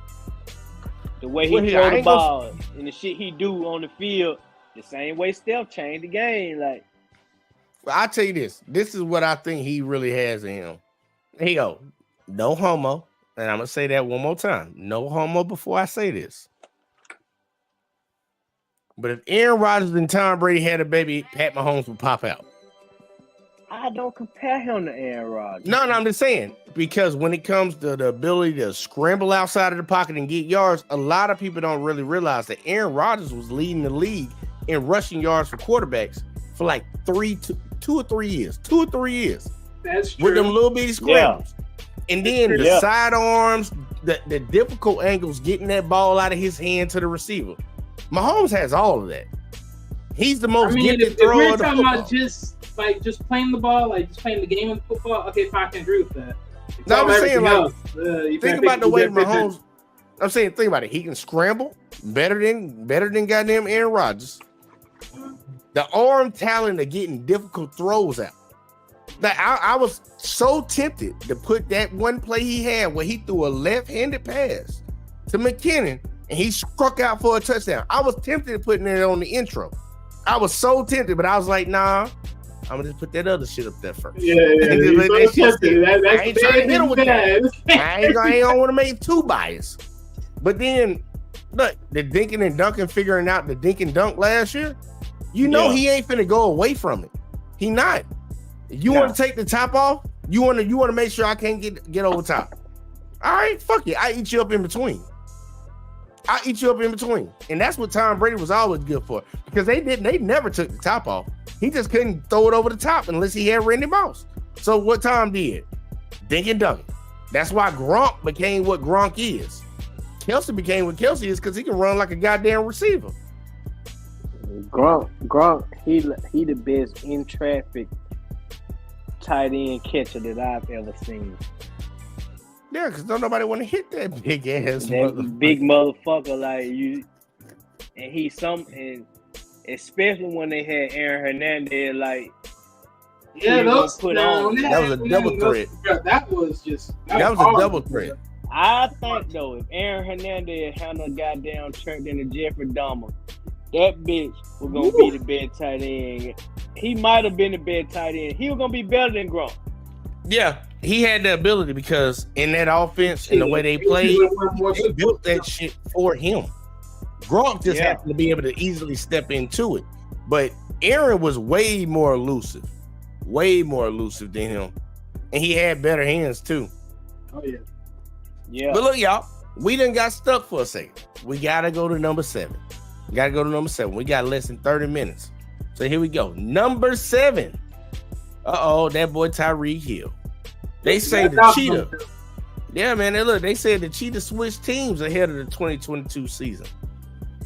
the way he Well, I throw the ain't gonna- ball and the shit he do on the field, the same way Steph changed the game. Like, Well, I'll tell you this. This is what I think he really has in him. Here you go. No homo. And I'm going to say that one more time. No homo before I say this. But if Aaron Rodgers and Tom Brady had a baby, Pat Mahomes would pop out. I don't compare him to Aaron Rodgers. No, I'm just saying, because when it comes to the ability to scramble outside of the pocket and get yards, a lot of people don't really realize that Aaron Rodgers was leading the league in rushing yards for quarterbacks for like 2 or 3 years. 2 or 3 years. That's true. With them little bitty scrambles. Yeah. And then the Yeah. sidearms, the difficult angles, getting that ball out of his hand to the receiver. Mahomes has all of that. He's the most gifted if thrower we're of the talking football. about just playing the ball, like just playing the game of football, okay, fine, I can agree with that. No, I'm just saying, like, you think about the way Mahomes. I'm saying, think about it. He can scramble better than goddamn Aaron Rodgers. The arm talent of getting difficult throws out. Like, I was so tempted to put that one play he had where he threw a left-handed pass to McKinnon and he struck out for a touchdown. I was tempted to putting it on the intro. I was so tempted, but I was like, nah, I'm gonna just put that other shit up there first. Yeah. I I ain't trying to hit him with that. I ain't gonna want to make it too biased. But then, look, the dinking and dunking, figuring out the dink and dunk last year, he ain't finna go away from it. He not. If you want to take the top off, you want to make sure I can't get over top. All right, fuck it. I eat you up in between. And that's what Tom Brady was always good for, because they never took the top off. He just couldn't throw it over the top unless he had Randy Moss. So what Tom did, dink and dunk. That's why Gronk became what Gronk is. Kelsey became what Kelsey is because he can run like a goddamn receiver. Gronk, he the best in traffic tight end catcher that I've ever seen. Yeah, because don't nobody want to hit that big ass big motherfucker like you. And especially when they had Aaron Hernandez, like that was a double threat. That was a double threat. I think though, if Aaron Hernandez handled goddamn Trent and the Jeffrey Dahmer, that bitch was gonna be the best tight end. He might have been the best tight end. He was gonna be better than Gronk. Yeah, he had the ability because in that offense and the way they played, they built that shit for him. Gronk just happened to be able to easily step into it. But Aaron was way more elusive than him. And he had better hands too. Oh, yeah. Yeah. But look, y'all, we done got stuck for a second. We got to go to number 7. We got less than 30 minutes. So here we go. Number 7. That boy Tyreek Hill. They say the Cheetah. Yeah, man. They said the Cheetah switched teams ahead of the 2022 season.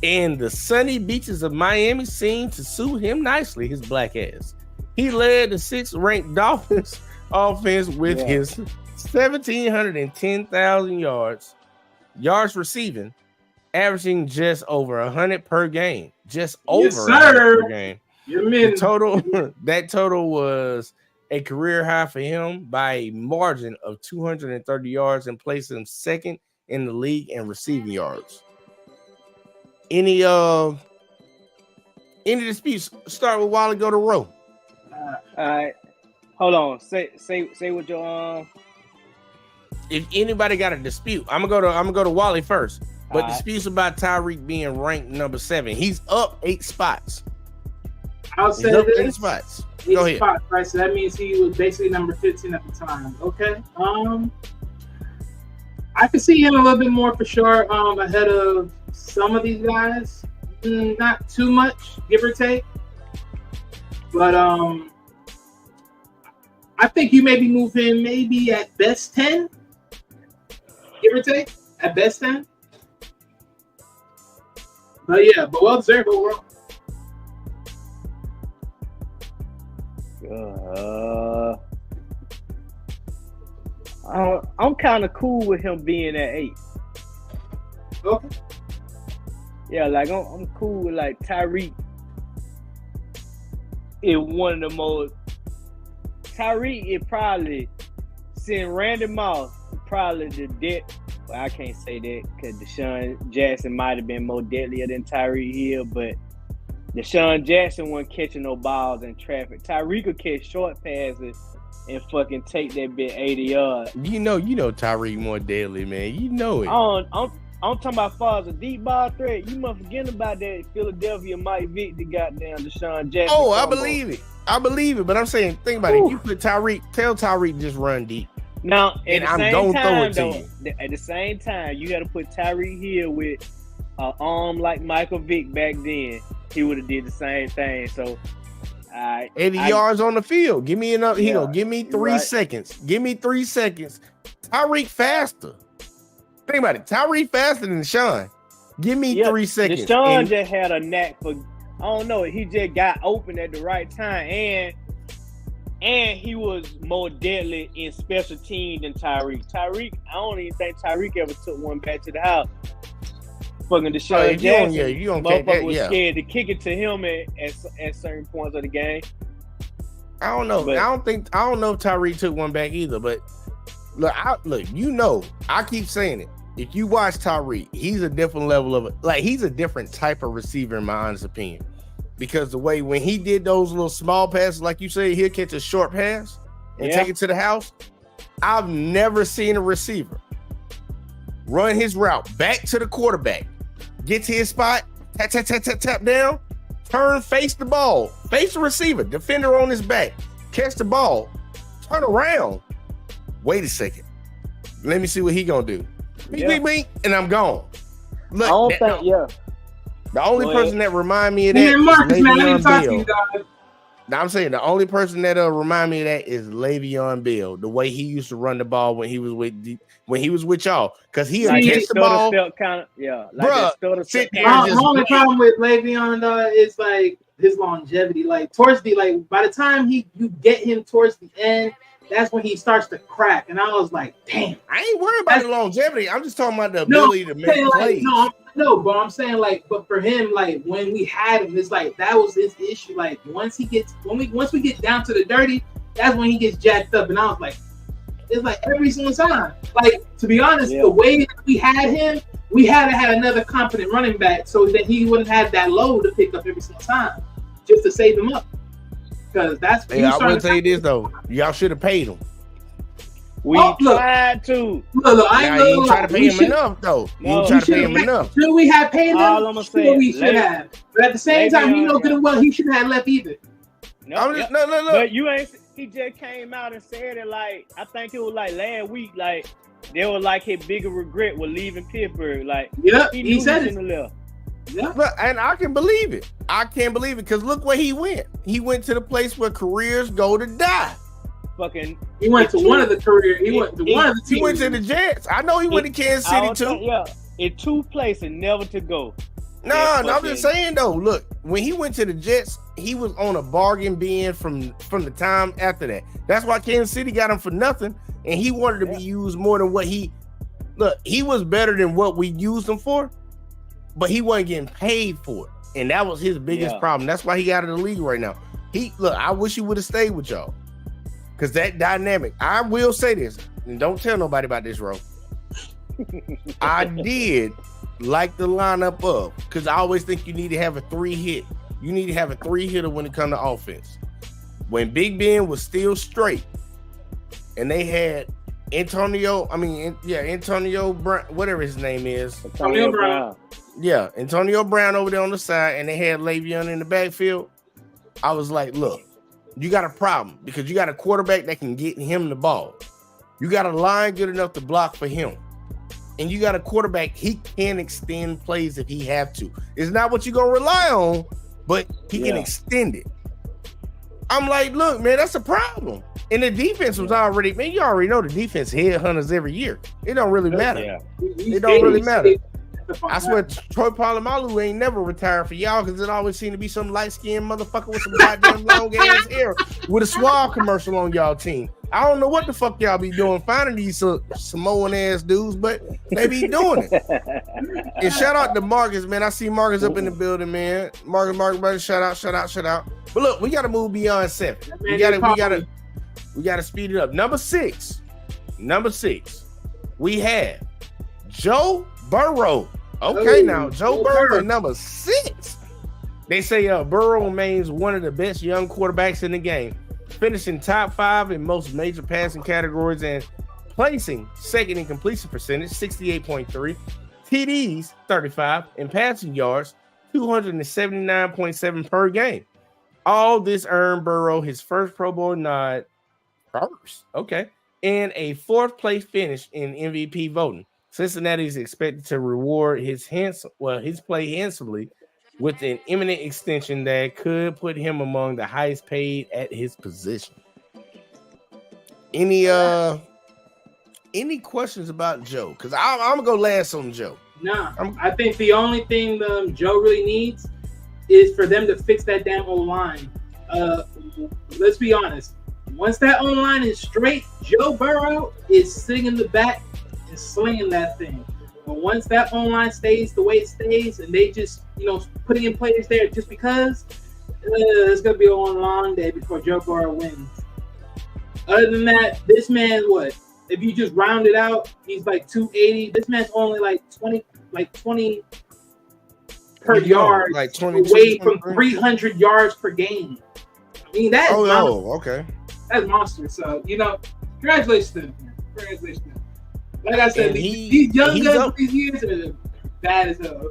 And the sunny beaches of Miami seemed to suit him nicely, his black ass. He led the 6th-ranked Dolphins offense with his 1,710,000 yards receiving, averaging just over 100 per game. Just over 100 per game. That total was a career high for him by a margin of 230 yards and placed him 2nd in the league in receiving yards. Any disputes? Start with Wally, go to Row. All right, hold on. Say what your If anybody got a dispute, I'm gonna go to Wally first. But disputes about Tyreek being ranked number 7. He's up 8 spots. I'll say this. 8 spots. 8 Go ahead. spots, right? So that means he was basically number 15 at the time. Okay. I could see him a little bit more for sure. Ahead of some of these guys. Not too much, give or take. But I think you maybe move him maybe at best 10, give or take. At best 10. But well deserved overall. I'm kind of cool with him being at 8. Okay. Yeah, like I'm cool with like Tyreek. Is one of the most. Tyreek is probably, since Randy Moss, probably the well, I can't say that because Deshaun Jackson might have been more deadlier than Tyreek Hill, but Deshaun Jackson wasn't catching no balls in traffic. Tyreek could catch short passes and fucking take that bit 80 yards. You know Tyreek more deadly, man. You know it. I'm I'm talking about far as a deep ball threat. You must forget about that Philadelphia Mike Vick, the goddamn Deshaun Jackson. Oh, I combo. believe it. I believe it. But I'm saying, think about it. You put Tyreek, tell Tyreek just run deep. Now, And I'm gonna throw it to you. At the same time, you got to put Tyreek Hill with an arm like Michael Vick back then. He would have did the same thing. So, 80 yards on the field. Give me another hill. Yeah, Give me 3 right. seconds. Give me 3 seconds. Tyreek faster. Think about it. Tyreek faster than Deshaun. Give me 3 seconds. Deshaun And- just had a knack for, I don't know, he just got open at the right time. And he was more deadly in special teams than Tyreek. I don't even think Tyreek ever took one back to the house. Fucking Deshaun Jackson. you don't get that. Was Yeah. scared to kick it to him at certain points of the game. I don't know. But- I don't know if Tyreek took one back either. But look, I keep saying it. If you watch Tyreek, he's a different level of he's a different type of receiver in my honest opinion. Because the way when he did those little small passes, like you said, he'll catch a short pass and take it to the house. I've never seen a receiver run his route back to the quarterback, get to his spot, tap down, turn, face the ball, face the receiver, defender on his back, catch the ball, turn around. Wait a second. Let me see what he gonna do. Beep, and I'm gone. Look, I don't think, the only Go ahead. person that remind me of that Man, is Marcus, man, I need to talk to Le'Veon you, Bell. dog. Now I'm saying the only person that remind me of that is Le'Veon Bell. The way he used to run the ball when he was with y'all, because he Like catch the ball. Bruh, sit there and My just only wait. problem with Le'Veon is like his longevity. Like towards the by the time you get him towards the end, that's when he starts to crack. And I was like, damn. I ain't worried about the longevity. I'm just talking about the No, ability to make plays. But I'm saying but for him, like when we had him, it's like that was his issue. Like once we get down to the dirty, that's when he gets jacked up. And I was like, it's like every single time. Like to be honest, the way that we had him, we had to have another competent running back so that he wouldn't have that load to pick up every single time, just to save him up. Because that's Hey, I will tell you this though, y'all should have paid him. We tried to. Look, I Now, ain't you ain't trying to pay him enough though. You ain't trying to pay him enough. Should we have paid him? All I'm saying, Sure, we should have. But at the same time, you know good and well he shouldn't have left either. No. But you ain't. He just came out and said it like I think it was like last week. Like they were like his bigger regret was leaving Pittsburgh. Like he said it. Yeah. Look, and I can believe it. I can't believe it because look where he went. He went to the place where careers go to die. Fucking. He went to one of the careers. He went to one of the teams. He went to the Jets. I know he went to Kansas City too. In two places, never to go. No, I'm just saying though. Look, when he went to the Jets, he was on a bargain bin from the time after that. That's why Kansas City got him for nothing, and he wanted to be used more than what he. Look, he was better than what we used him for, but he wasn't getting paid for it, and that was his biggest problem. That's why he out of the league right now. I wish he would have stayed with y'all, because that dynamic. I will say this, and don't tell nobody about this, Ro. I did like the lineup up because I always think you need to have a 3-hit. You need to have a 3-hitter when it comes to offense. When Big Ben was still straight, and they had Antonio Brown, whatever his name is. Antonio Brown. Yeah, Antonio Brown over there on the side, and they had Le'Veon in the backfield. I was like, look, you got a problem because you got a quarterback that can get him the ball. You got a line good enough to block for him. And you got a quarterback, he can extend plays if he have to. It's not what you're going to rely on, but he can extend it. I'm like, look, man, that's a problem. And the defense was already, man, you already know the defense headhunters every year. It don't really matter. It don't really matter. I swear Troy Polamalu ain't never retired for y'all because it always seemed to be some light-skinned motherfucker with some goddamn long-ass hair with a Suave commercial on y'all team. I don't know what the fuck y'all be doing finding these Samoan-ass dudes, but they be doing it. And shout out to Marcus, man. I see Marcus up in the building, man. Marcus, brother, shout out. But look, we got to move beyond 7. We got to speed it up. Number six, we have Joe Burrow. Okay, now Joe Burrow, number 6. They say Burrow remains one of the best young quarterbacks in the game, finishing top 5 in most major passing categories and placing second in completion percentage, 68.3, TDs, 35, and passing yards, 279.7 per game. All this earned Burrow his first Pro Bowl nod, and a fourth place finish in MVP voting. Cincinnati is expected to reward his play handsomely with an imminent extension that could put him among the highest paid at his position. Any questions about Joe? Because I'm gonna go last on Joe. Nah, I think the only thing Joe really needs is for them to fix that damn O-line. Let's be honest. Once that O-line is straight, Joe Burrow is sitting in the back and slinging that thing. But once that O-line stays the way it stays, and they just, putting in players there just because, it's going to be a long day before Joe Burrow wins. Other than that, this man, if you just round it out, he's like 280. This man's only like 20 per yard, like 22, away from 300 yards per game. I mean, that's okay. That's monster. So, congratulations to him. Congratulations to him. Like I said, these young guys these years are bad as hell.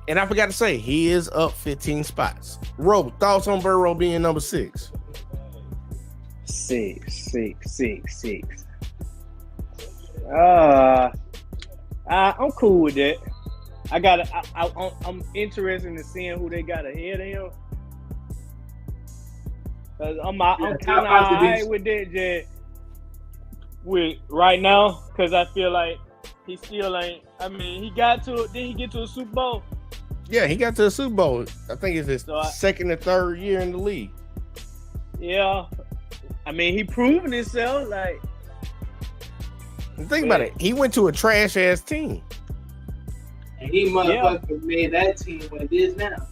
And I forgot to say, he is up 15 spots. Ro, thoughts on Burrow being number 6? Six. I'm cool with that. I'm interested in seeing who they got ahead of him. Cause I'm kind of alright with that, Jay. With right now, because I feel like he still ain't. I mean, he got to it. Did he get to a Super Bowl? Yeah, he got to the Super Bowl. I think it's his second or third year in the league. Yeah, I mean, he proven himself. Like, think about it. He went to a trash ass team, and he made that team what it is now.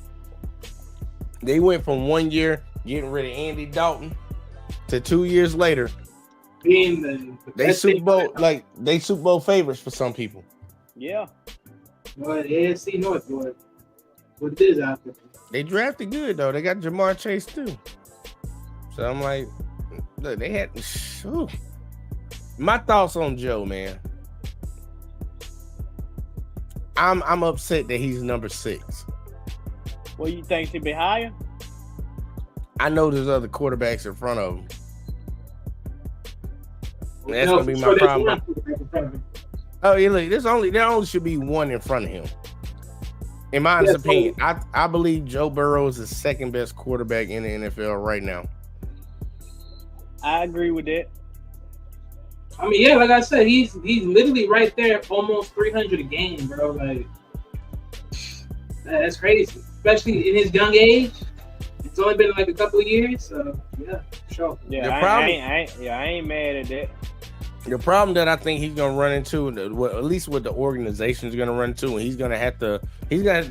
They went from 1 year getting rid of Andy Dalton to 2 years later being they Super Bowl favorites for some people. Yeah. But AFC North, boy, what it is out there. They drafted good though. They got Jamar Chase too. So I'm like, look, they had. My thoughts on Joe, man. I'm upset that he's number 6. Well, you think he'd be higher? I know there's other quarterbacks in front of him. And that's gonna be my problem. Oh, yeah, look, there only should be one in front of him. In my honest opinion, I believe Joe Burrow is the second best quarterback in the NFL right now. I agree with that. I mean, yeah, like I said, he's literally right there, almost 300 a game, bro. Like, that's crazy, especially in his young age. It's only been like a couple of years, so yeah, sure. Yeah, I ain't mad at that. The problem that I think he's gonna run into, at least what the organization is gonna run into, and he's gonna have to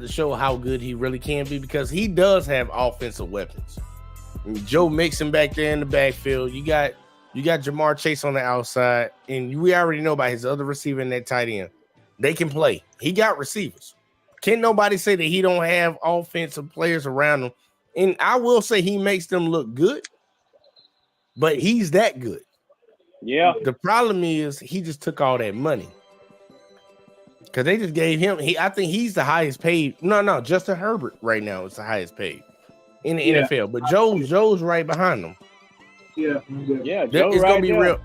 show how good he really can be, because he does have offensive weapons. Joe Mixon back there in the backfield. You got Jamar Chase on the outside, and we already know about his other receiver in that tight end. They can play. He got receivers. Can't nobody say that he don't have offensive players around him. And I will say he makes them look good, but he's that good. Yeah. The problem is he just took all that money, because they just gave him. I think he's the highest paid. No, Justin Herbert right now is the highest paid in the NFL. But Joe's right behind him. Yeah. It's gonna be real.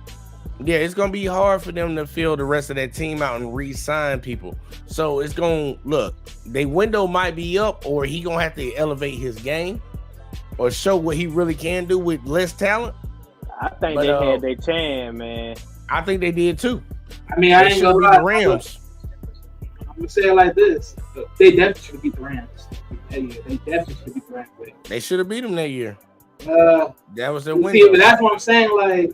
Yeah, it's gonna be hard for them to fill the rest of that team out and re-sign people. So it's gonna look. Their window might be up, or he gonna have to elevate his game, or show what he really can do with less talent. I think they had their chance, man. I think they did too. I mean, I ain't gonna lie. The Rams. I'm gonna say it like this: they definitely should have beat the Rams. They definitely should have beat the Rams. They should have beat them that year. That was their window. See, but that's what I'm saying. Like,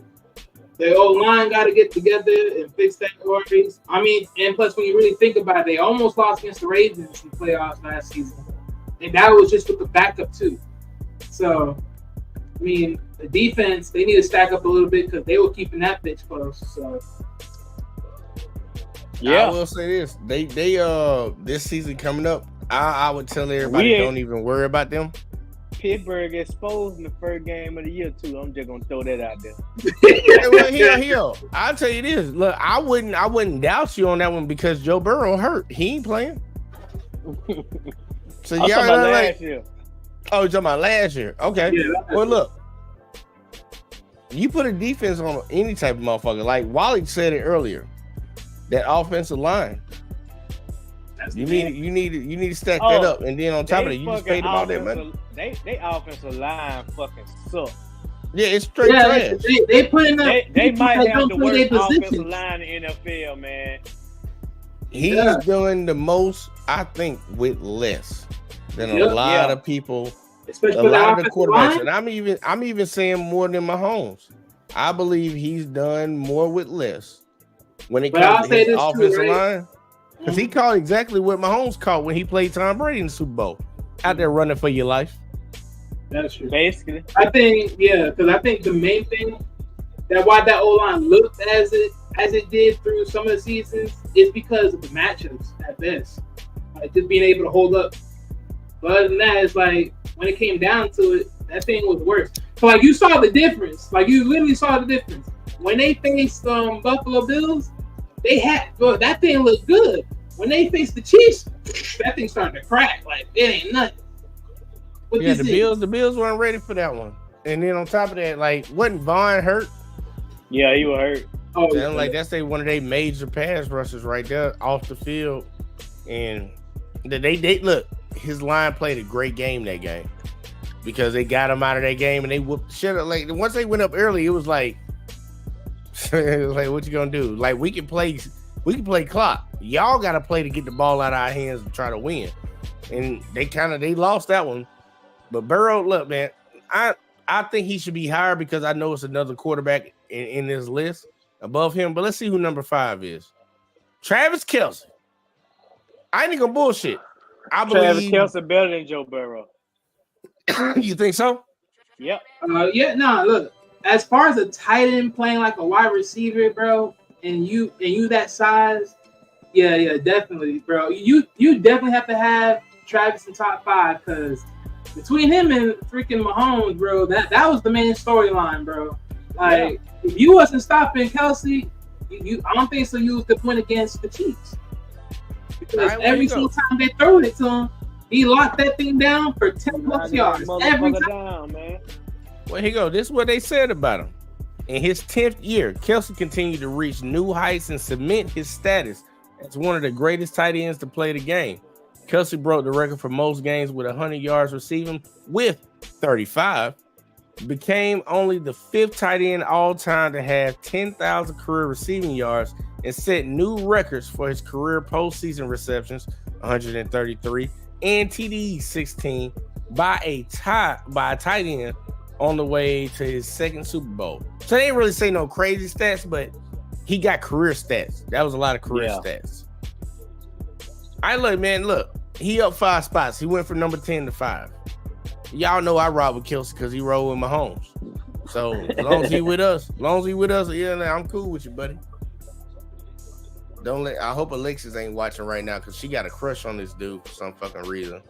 the old line got to get together and fix that worries. I mean, and plus, when you really think about it, they almost lost against the Ravens in the playoffs last season, and that was just with the backup too. So, I mean, the defense, they need to stack up a little bit, because they were keeping that bitch close. So, yeah, I will say this: they this season coming up, I would tell everybody don't even worry about them. Pittsburgh exposed in the first game of the year too. I'm just gonna throw that out there. Hey, well, here. I'll tell you this. Look, I wouldn't doubt you on that one because Joe Burrow hurt. He ain't playing. So I'm y'all talking about like, last year. oh, you're talking about last year. Okay. Yeah, Well, look. You put a defense on any type of motherfucker. Like Wally said it earlier. That offensive line. You need to stack that up, and then on top of it, you just paid them all that money. They offensive line fucking suck. Yeah, it's straight trash. They put in They might have the worst offensive position. line in the NFL, man. He's doing the most, I think, with less than a lot of people. Especially A for lot of the offensive quarterbacks, line. and I'm even saying more than Mahomes. I believe he's done more with less when it comes to his offensive line. Because he called exactly what Mahomes called when he played Tom Brady in the Super Bowl. Out there running for your life. That's true. Basically. I think, because I think the main thing that why that O-line looked as it did through some of the seasons is because of the matchups at best. Like just being able to hold up. But other than that, it's like when it came down to it, that thing was worse. So like you saw the difference. Like you literally saw the difference. When they faced Buffalo Bills, that thing looked good. When they faced the Chiefs, that thing started to crack. Like it ain't nothing. Yeah, the Bills weren't ready for that one. And then on top of that, like, wasn't Vaughn hurt? Yeah, he was hurt. Oh, yeah. Like that's one of their major pass rushers right there off the field. And they look, his line played a great game that game because they got him out of that game and they whooped shit up. Like once they went up early, it was like, like what you gonna do? Like we can play clock. Y'all got to play to get the ball out of our hands and try to win. And they lost that one. But Burrow, look, man, I think he should be higher because I know it's another quarterback in this list above him. But let's see who number 5 is. Travis Kelce. I ain't gonna bullshit. I believe Travis Kelce better than Joe Burrow. You think so? Yep. Look. As far as a tight end playing like a wide receiver, bro, and you that size, yeah, definitely, bro. You definitely have to have Travis in top 5 because between him and freaking Mahomes, bro, that was the main storyline, bro. Like if you wasn't stopping Kelce, I don't think so. You was the point against the Chiefs because every single time they throw it to him, he locked that thing down for 10 plus yards every time. Down, man. Well, here you go. This is what they said about him. In his 10th year, Kelce continued to reach new heights and cement his status as one of the greatest tight ends to play the game. Kelce broke the record for most games with 100 yards receiving with 35. Became only the 5th tight end all time to have 10,000 career receiving yards and set new records for his career postseason receptions, 133, and TDs, 16, by a tight end on the way to his 2nd Super Bowl. So they didn't really say no crazy stats, but he got career stats. That was a lot of career stats. Look, he up 5 spots. He went from number 10 to 5. Y'all know I ride with Kelce because he rode with Mahomes. So as long as he with us, yeah, I'm cool with you, buddy. I hope Alexis ain't watching right now because she got a crush on this dude for some fucking reason.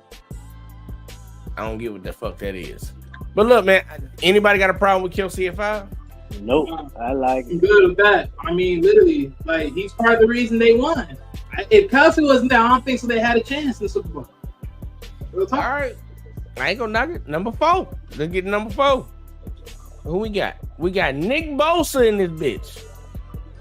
I don't get what the fuck that is. But look, man, anybody got a problem with Kelce at 5? Nope. I like it. Good with that. I mean, literally, like he's part of the reason they won. If Kelce wasn't there, I don't think so they had a chance in the Super Bowl. All right. I ain't gonna knock it. Number 4. Let's get number 4. Who we got? We got Nick Bosa in this bitch.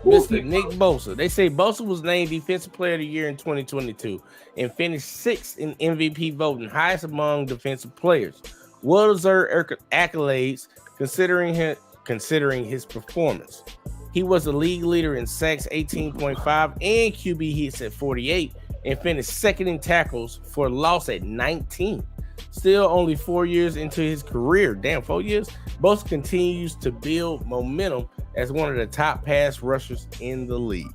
Mr. Nick Bosa. They say Bosa was named Defensive Player of the Year in 2022 and finished 6th in MVP voting, highest among defensive players. Well-deserved accolades considering his performance. He was the league leader in sacks, 18.5, and QB hits at 48, and finished 2nd in tackles for loss at 19. Still only 4 years into his career. Damn, 4 years? Bosa continues to build momentum as one of the top pass rushers in the league.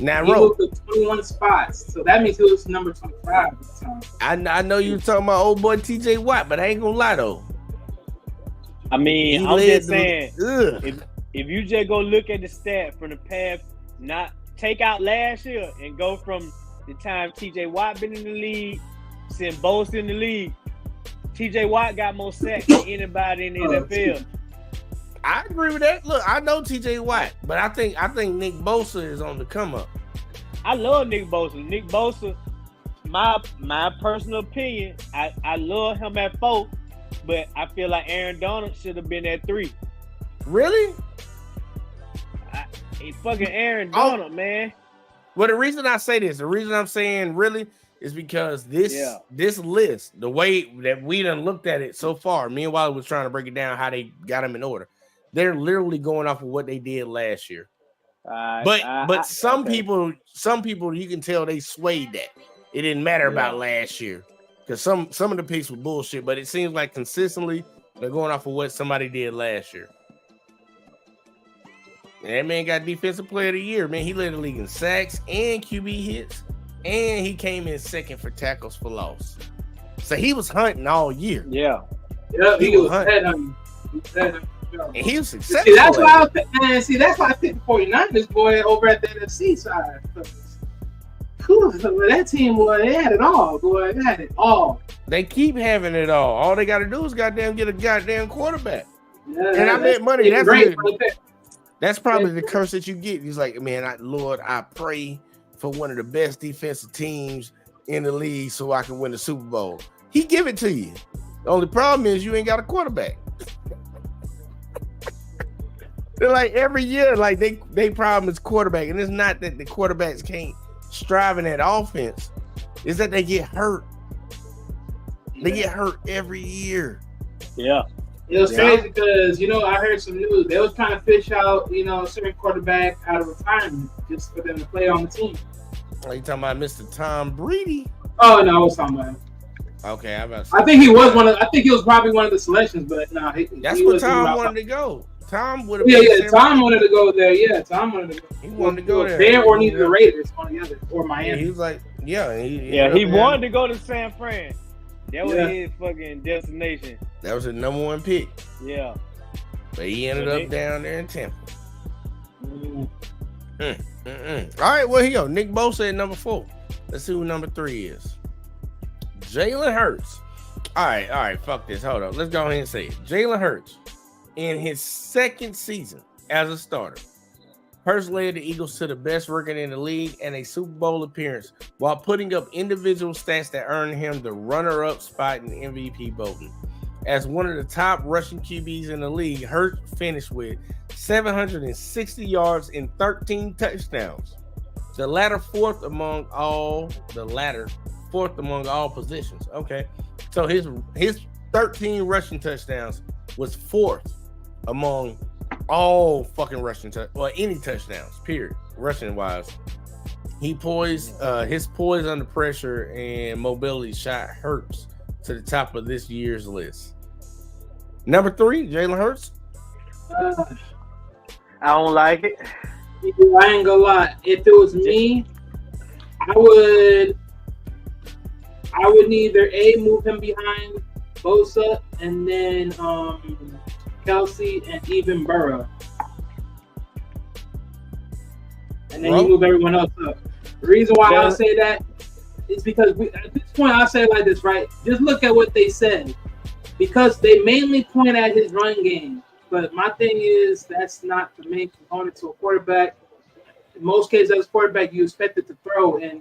Now, he moved to 21 spots, so that means he was number 25 at the time. I know you were talking about old boy TJ Watt, but I ain't gonna lie though. I mean, I'm just saying, if you just go look at the stat from the past, not take out last year and go from the time TJ Watt been in the league, since Bosa in the league, TJ Watt got more sacks than anybody in the NFL. I agree with that. Look, I know TJ Watt, but I think Nick Bosa is on the come up. I love Nick Bosa. Nick Bosa, my personal opinion, I love him at 4, but I feel like Aaron Donald should have been at 3. Really? Fucking Aaron Donald, man. Well, the reason I say this, the reason I'm saying really is because this list, the way that we done looked at it so far, me and Wally was trying to break it down how they got them in order. They're literally going off of what they did last year. But some people you can tell they swayed that. It didn't matter about last year because some of the picks were bullshit. But it seems like consistently they're going off of what somebody did last year. And that man got Defensive Player of the Year. Man, he led the league in sacks and QB hits, and he came in second for tackles for loss. So he was hunting all year. Yeah, he was hunting. And he was successful. See, that's why I picked the 49ers boy over at the NFC side. That team, boy, they had it all. Boy, they had it all. They keep having it all. All they got to do is get a goddamn quarterback. Yeah, and I bet money. That's great. That's probably the curse that you get. He's like, man, Lord, I pray for one of the best defensive teams in the league so I can win the Super Bowl. He give it to you. The only problem is you ain't got a quarterback. They're like every year, like they problem is quarterback, and it's not that the quarterbacks can't strive in that offense. It's that they get hurt. They get hurt every year. Yeah. It was crazy because, I heard some news. They was trying to fish out, a certain quarterback out of retirement just for them to play on the team. Are you talking about Mr. Tom Brady? Oh, no, I was talking about him. Okay, I think he was probably one of the selections, but no. That's where Tom wanted to go. Tom would have. Yeah. Tom wanted to go there. Yeah, Tom wanted to go. He wanted to go there. There or neither the Raiders, one or the other, or Miami. Yeah, he was like, he wanted to go to San Fran. That was his fucking destination. That was his number 1 pick. Yeah. But he ended up down there in Tampa. All right, well, here you go. Nick Bosa at number 4. Let's see who number 3 is. Jalen Hurts. All right, fuck this. Hold on. Let's go ahead and say it. Jalen Hurts, in his second season as a starter, Hurts led the Eagles to the best record in the league and a Super Bowl appearance while putting up individual stats that earned him the runner-up spot in MVP voting. As one of the top rushing QBs in the league, Hurts finished with 760 yards and 13 touchdowns. The latter fourth among all positions. Okay. So his 13 rushing touchdowns was 4th among all fucking rushing any touchdowns, period, rushing wise. His poise under pressure and mobility shot Hurts to the top of this year's list. Number 3, Jalen Hurts. I don't like it. I ain't gonna lie. If it was me, I would either move him behind Bosa and then Kelsey and even Burrow. And then you move everyone else up. The reason why I say that is because at this point I'll say it like this, right? Just look at what they said. Because they mainly point at his run game. But my thing is that's not the main component to a quarterback. In most cases, as a quarterback, you expect it to throw. And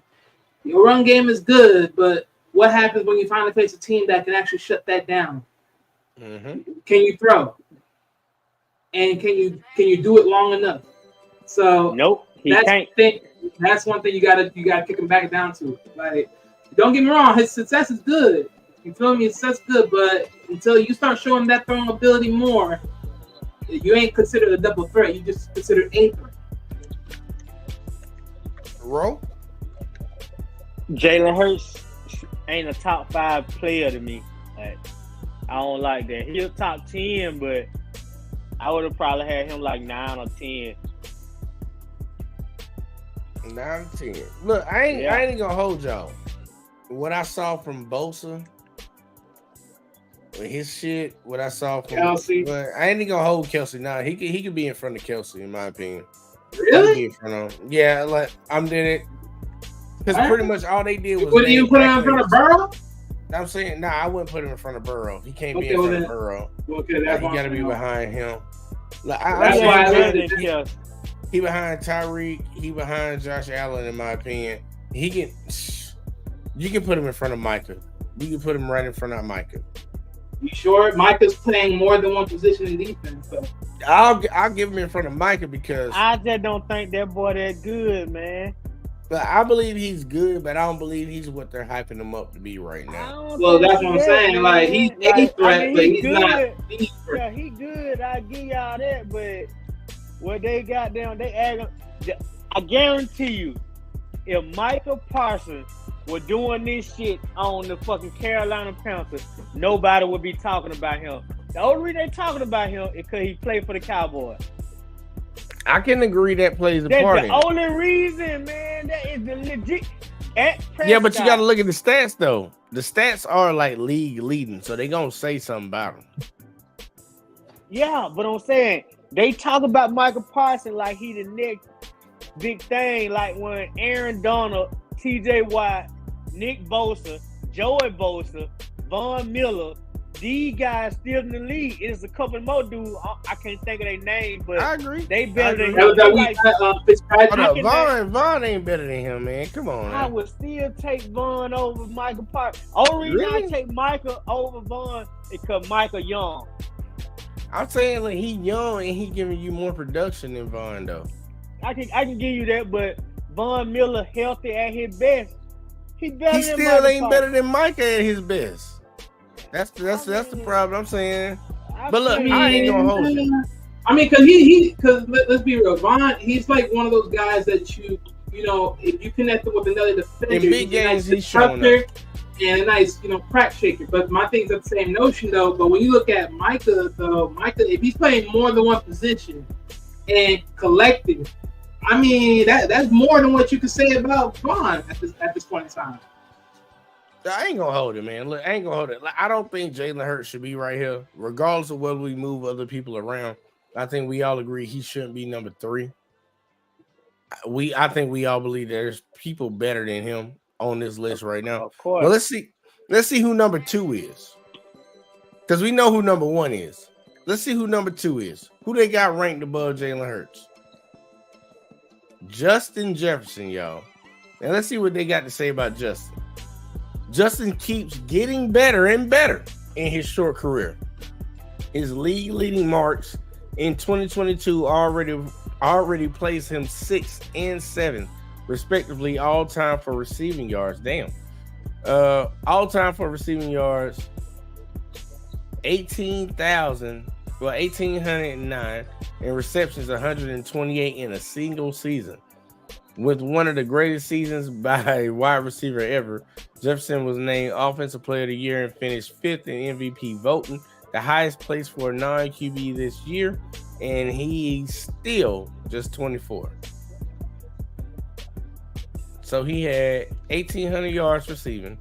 your run game is good, but what happens when you finally face a team that can actually shut that down? Mm-hmm. Can you throw? And can you do it long enough? So nope, he can't. That's one thing you gotta kick him back down to. Like, don't get me wrong, his success is good. You feel me? His success is good, but until you start showing that throwing ability more, you ain't considered a double threat. You just consider a threat. Ro? Jalen Hurts ain't a top 5 player to me. Like, I don't like that. He's a top 10, but I would have probably had him like 9 or 10. 9 or 10. Look, I ain't gonna hold y'all. What I saw from Bosa, his shit, what I saw from Kelsey, but I ain't gonna hold Kelsey. Nah, he could be in front of Kelsey in my opinion. Really? Be in front of him. Yeah, like I'm doing it because pretty much all they did was. What do you put him in front of Burrow? I'm saying, nah, I wouldn't put him in front of Burrow. He can't be Okay, in well front of then- Burrow. Okay, Like, that's he what got to I'm be saying. behind him. Like, That's I why I saying love it. he behind Tyreek. He behind Josh Allen, in my opinion. He can. You can put him in front of Micah. You can put him right in front of Micah. You sure? Micah's playing more than one position in defense. So. I'll give him in front of Micah because I just don't think that boy that good, man. but I believe he's good, but I don't believe he's what they're hyping him up to be right now. Well, that's what I'm saying. Like, he's a threat, but he's not the threat. Yeah, he good. I give y'all that, but what they got down, I guarantee you, if Micah Parsons were doing this shit on the fucking Carolina Panthers, nobody would be talking about him. The only reason they talking about him is because he played for the Cowboys. I can agree that plays a That's part the in it. only reason, man. That is the legit. Yeah, but you got to look at the stats though. The stats are like league leading, so they gonna say something about him. Yeah, but I'm saying they talk about Michael Parsons like he the next big thing. Like when Aaron Donald, T.J. Watt, Nick Bosa, Joey Bosa, Von Miller, these guys still in the league. It's a couple more dudes. I can't think of their name, but I agree. they better than That was him. that week, Fitzpatrick. Vaughn ain't better than him, man. Come on, I man. would still take Vaughn over Michael Parsons. Only reason Really? I take Michael over Vaughn is because Michael young. I'm saying like he young and he giving you more production than Vaughn though. I can give you that, but Von Miller healthy at his best. He better He than still Michael ain't Parsons. better than Micah at his best. That's the problem I'm saying. But look, I ain't gonna hold you. I mean, because let's be real, Vaughn, he's like one of those guys that you know, if you connect him with another defender, In big he's a games, nice he's showing disruptor and a nice, crack shaker. But my thing's the same notion though. But when you look at Micah, if he's playing more than one position and collecting, I mean, that's more than what you can say about Vaughn at this point in time. I ain't gonna hold it, man. Look, I ain't gonna hold it. Like, I don't think Jalen Hurts should be right here, regardless of whether we move other people around. I think we all agree he shouldn't be number 3. I think we all believe there's people better than him on this list right now. Of course. Well, let's see who number 2 is, because we know who number 1 is. Let's see who number 2 is. Who they got ranked above Jalen Hurts? Justin Jefferson, y'all. And let's see what they got to say about Justin. Justin keeps getting better and better in his short career. His league leading marks in 2022 already placed him 6th and 7th, respectively, all time for receiving yards. Damn. All time for receiving yards, 1,809, and receptions, 128 in a single season. With one of the greatest seasons by a wide receiver ever, Jefferson was named Offensive Player of the Year and finished 5th in MVP voting, the highest place for a non-QB this year, and he's still just 24. So he had 1,800 yards receiving,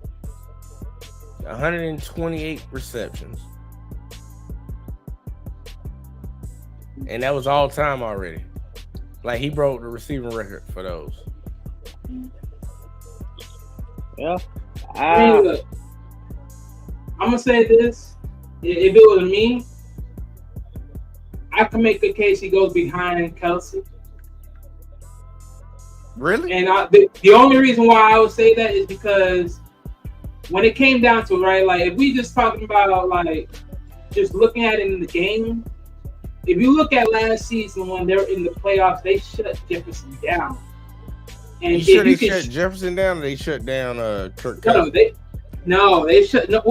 128 receptions, and that was all time already. Like, he broke the receiving record for those. Yeah. I mean, look, I'm gonna say this: if it was me, I can make a case he goes behind Kelsey. Really? And the only reason why I would say that is because when it came down to it, right, like if we just talking about like just looking at it in the game, if you look at last season when they're in the playoffs, they shut Jefferson down. And You sure they shut Jefferson down, or they shut down Kirk Cousins? They shut. No,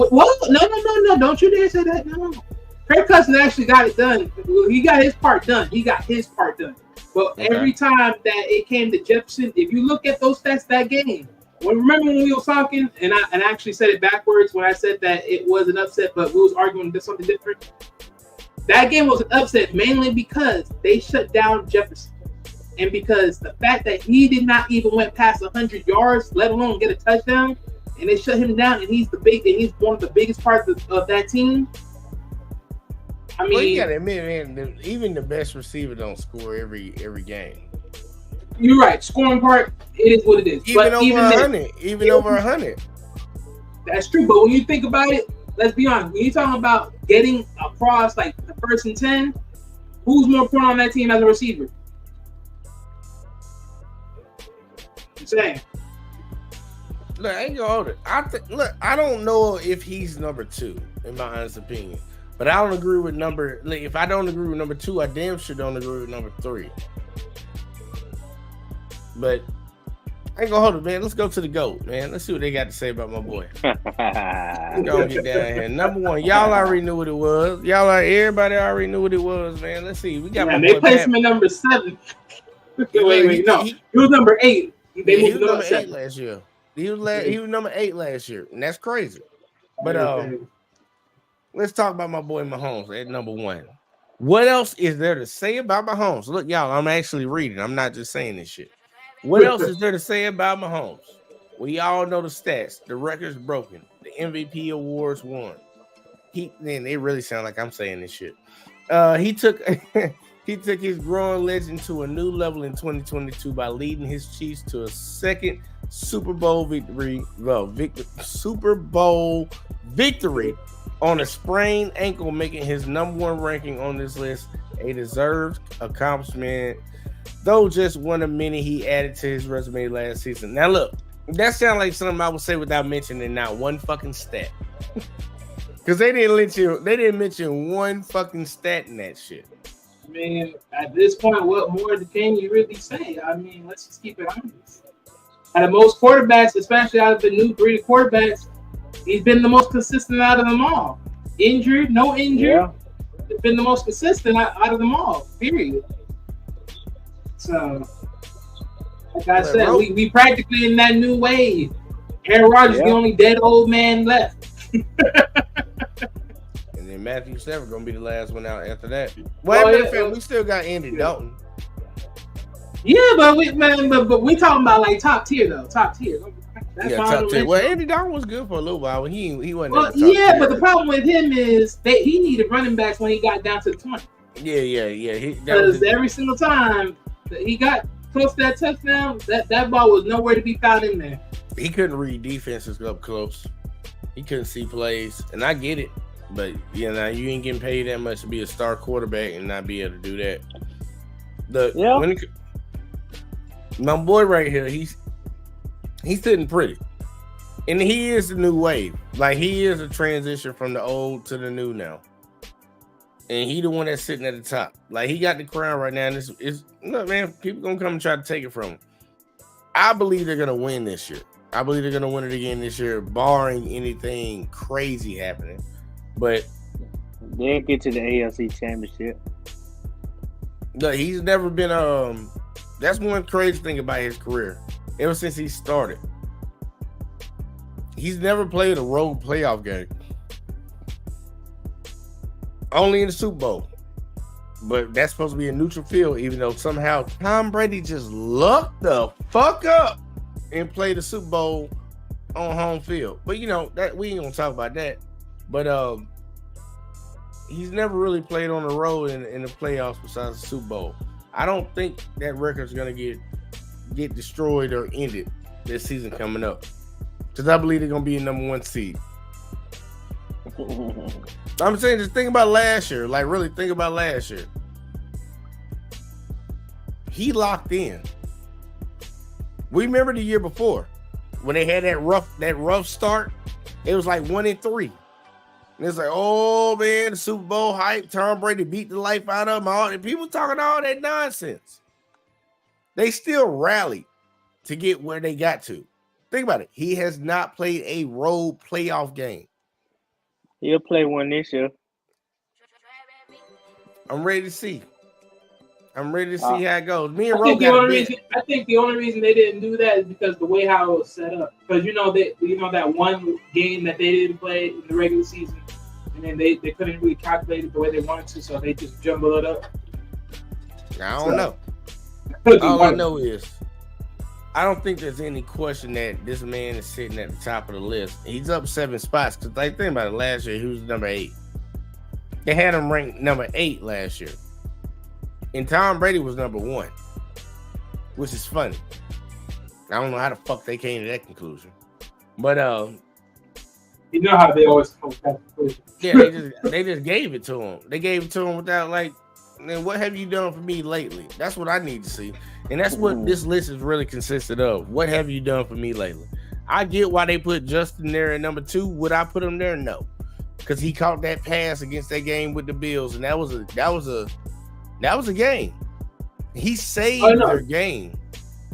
don't you dare say that. No, Kirk Cousins actually got it done. He got his part done. But Okay. every time that it came to Jefferson, if you look at those stats that game, remember when we were talking, and I actually said it backwards when I said that it was an upset, but we was arguing something different. That game was an upset mainly because they shut down Jefferson, and because the fact that he did not even went past 100 yards, let alone get a touchdown, and they shut him down, and he's one of the biggest parts of that team. I mean, Well, you gotta admit, man, even the best receiver don't score every game. you're right. Scoring part, it is what it is. Even but over 100. Even over 100. That's true. But when you think about it, let's be honest. When you're talking about getting across like the 1st and 10, who's more important on that team as a receiver? I'm saying. Look, I ain't gonna hold it. I don't know if he's number 2, in my honest opinion. But I don't agree with if I don't agree with number 2, I damn sure don't agree with number 3. But I ain't gonna hold it, man. Let's go to the GOAT, man. Let's see what they got to say about my boy. Let's go get down here. Number 1, y'all already knew what it was. Everybody already knew what it was, man. Let's see. We got my boy. They placed him at number 7. Wait, no. He was number 8. He was number 8 last year. He was number 8 last year, and that's crazy. But let's talk about my boy Mahomes at number 1. What else is there to say about Mahomes? Look, y'all, I'm actually reading. I'm not just saying this shit. What else is there to say about Mahomes? We all know the stats. The record's broken. The MVP awards won. Man, it really sounds like I'm saying this shit. He took his growing legend to a new level in 2022 by leading his Chiefs to a second Super Bowl victory on a sprained ankle, making his number 1 ranking on this list a deserved accomplishment, though just one of many he added to his resume last season. Now look, that sounds like something I would say without mentioning not one fucking stat. Because they didn't mention one fucking stat in that shit. I mean, at this point, what more can you really say? I mean, let's just keep it honest. Out of most quarterbacks, especially out of the new breed of quarterbacks, he's been the most consistent out of them all. Injured, no injured. Yeah. He's been the most consistent out of them all, period. So, like I said, we practically in that new wave. Aaron Rodgers is the only dead old man left. And then Matthew Stafford going to be the last one out after that. Well, we still got Andy Dalton. Yeah, but we talking about like top tier though. Top tier. That's top tier. Well, Andy Dalton was good for a little while. He wasn't. Well, yeah, but the problem with him is that he needed running backs when he got down to the 20. Yeah. Because every single time that he got close to that touchdown, that ball was nowhere to be found in there. He couldn't read defenses up close. He couldn't see plays, and I get it. But you ain't getting paid that much to be a star quarterback and not be able to do that. My boy right here, he's sitting pretty, and he is the new wave. Like he is a transition from the old to the new now, and he the one that's sitting at the top. Like he got the crown right now, and look, man, people gonna come and try to take it from him. I believe they're gonna win this year. I believe they're gonna win it again this year, barring anything crazy happening. But they'll get to the AFC Championship. Look, he's never been that's one crazy thing about his career. Ever since he started, he's never played a road playoff game. Only in the Super Bowl. But that's supposed to be a neutral field, even though somehow Tom Brady just lucked the fuck up and played the Super Bowl on home field. But that we ain't gonna talk about that. But he's never really played on the road in the playoffs besides the Super Bowl. I don't think that record's gonna get destroyed or ended this season coming up, because I believe they're gonna be a number 1 seed. I'm saying, just think about last year. Like, really think about last year. He locked in. We remember the year before when they had that rough start. It was like 1-3. And it's like, oh man, the Super Bowl hype. Tom Brady beat the life out of them. And people talking all that nonsense. They still rallied to get where they got to. Think about it. He has not played a road playoff game. He'll play one this year. I'm ready to see. I'm ready to see how it goes. Me and I think the only reason they didn't do that is because the way how it was set up. Because that one game that they didn't play in the regular season, and then they couldn't really calculate it the way they wanted to, so they just jumbled it up. I don't know. All I know is I don't think there's any question that this man is sitting at the top of the list. He's up 7 spots. Because think about it, last year he was number 8. They had him ranked number 8 last year. And Tom Brady was number 1, which is funny. I don't know how the fuck they came to that conclusion. But You know how they always come back. Yeah, they just gave it to him. They gave it to him without like, then what have you done for me lately? That's what I need to see, and that's what this list is really consisted of. What have you done for me lately? I get why they put Justin there at number 2. Would I put him there? No, because he caught that pass against that game with the Bills, and that was a game. He saved their game.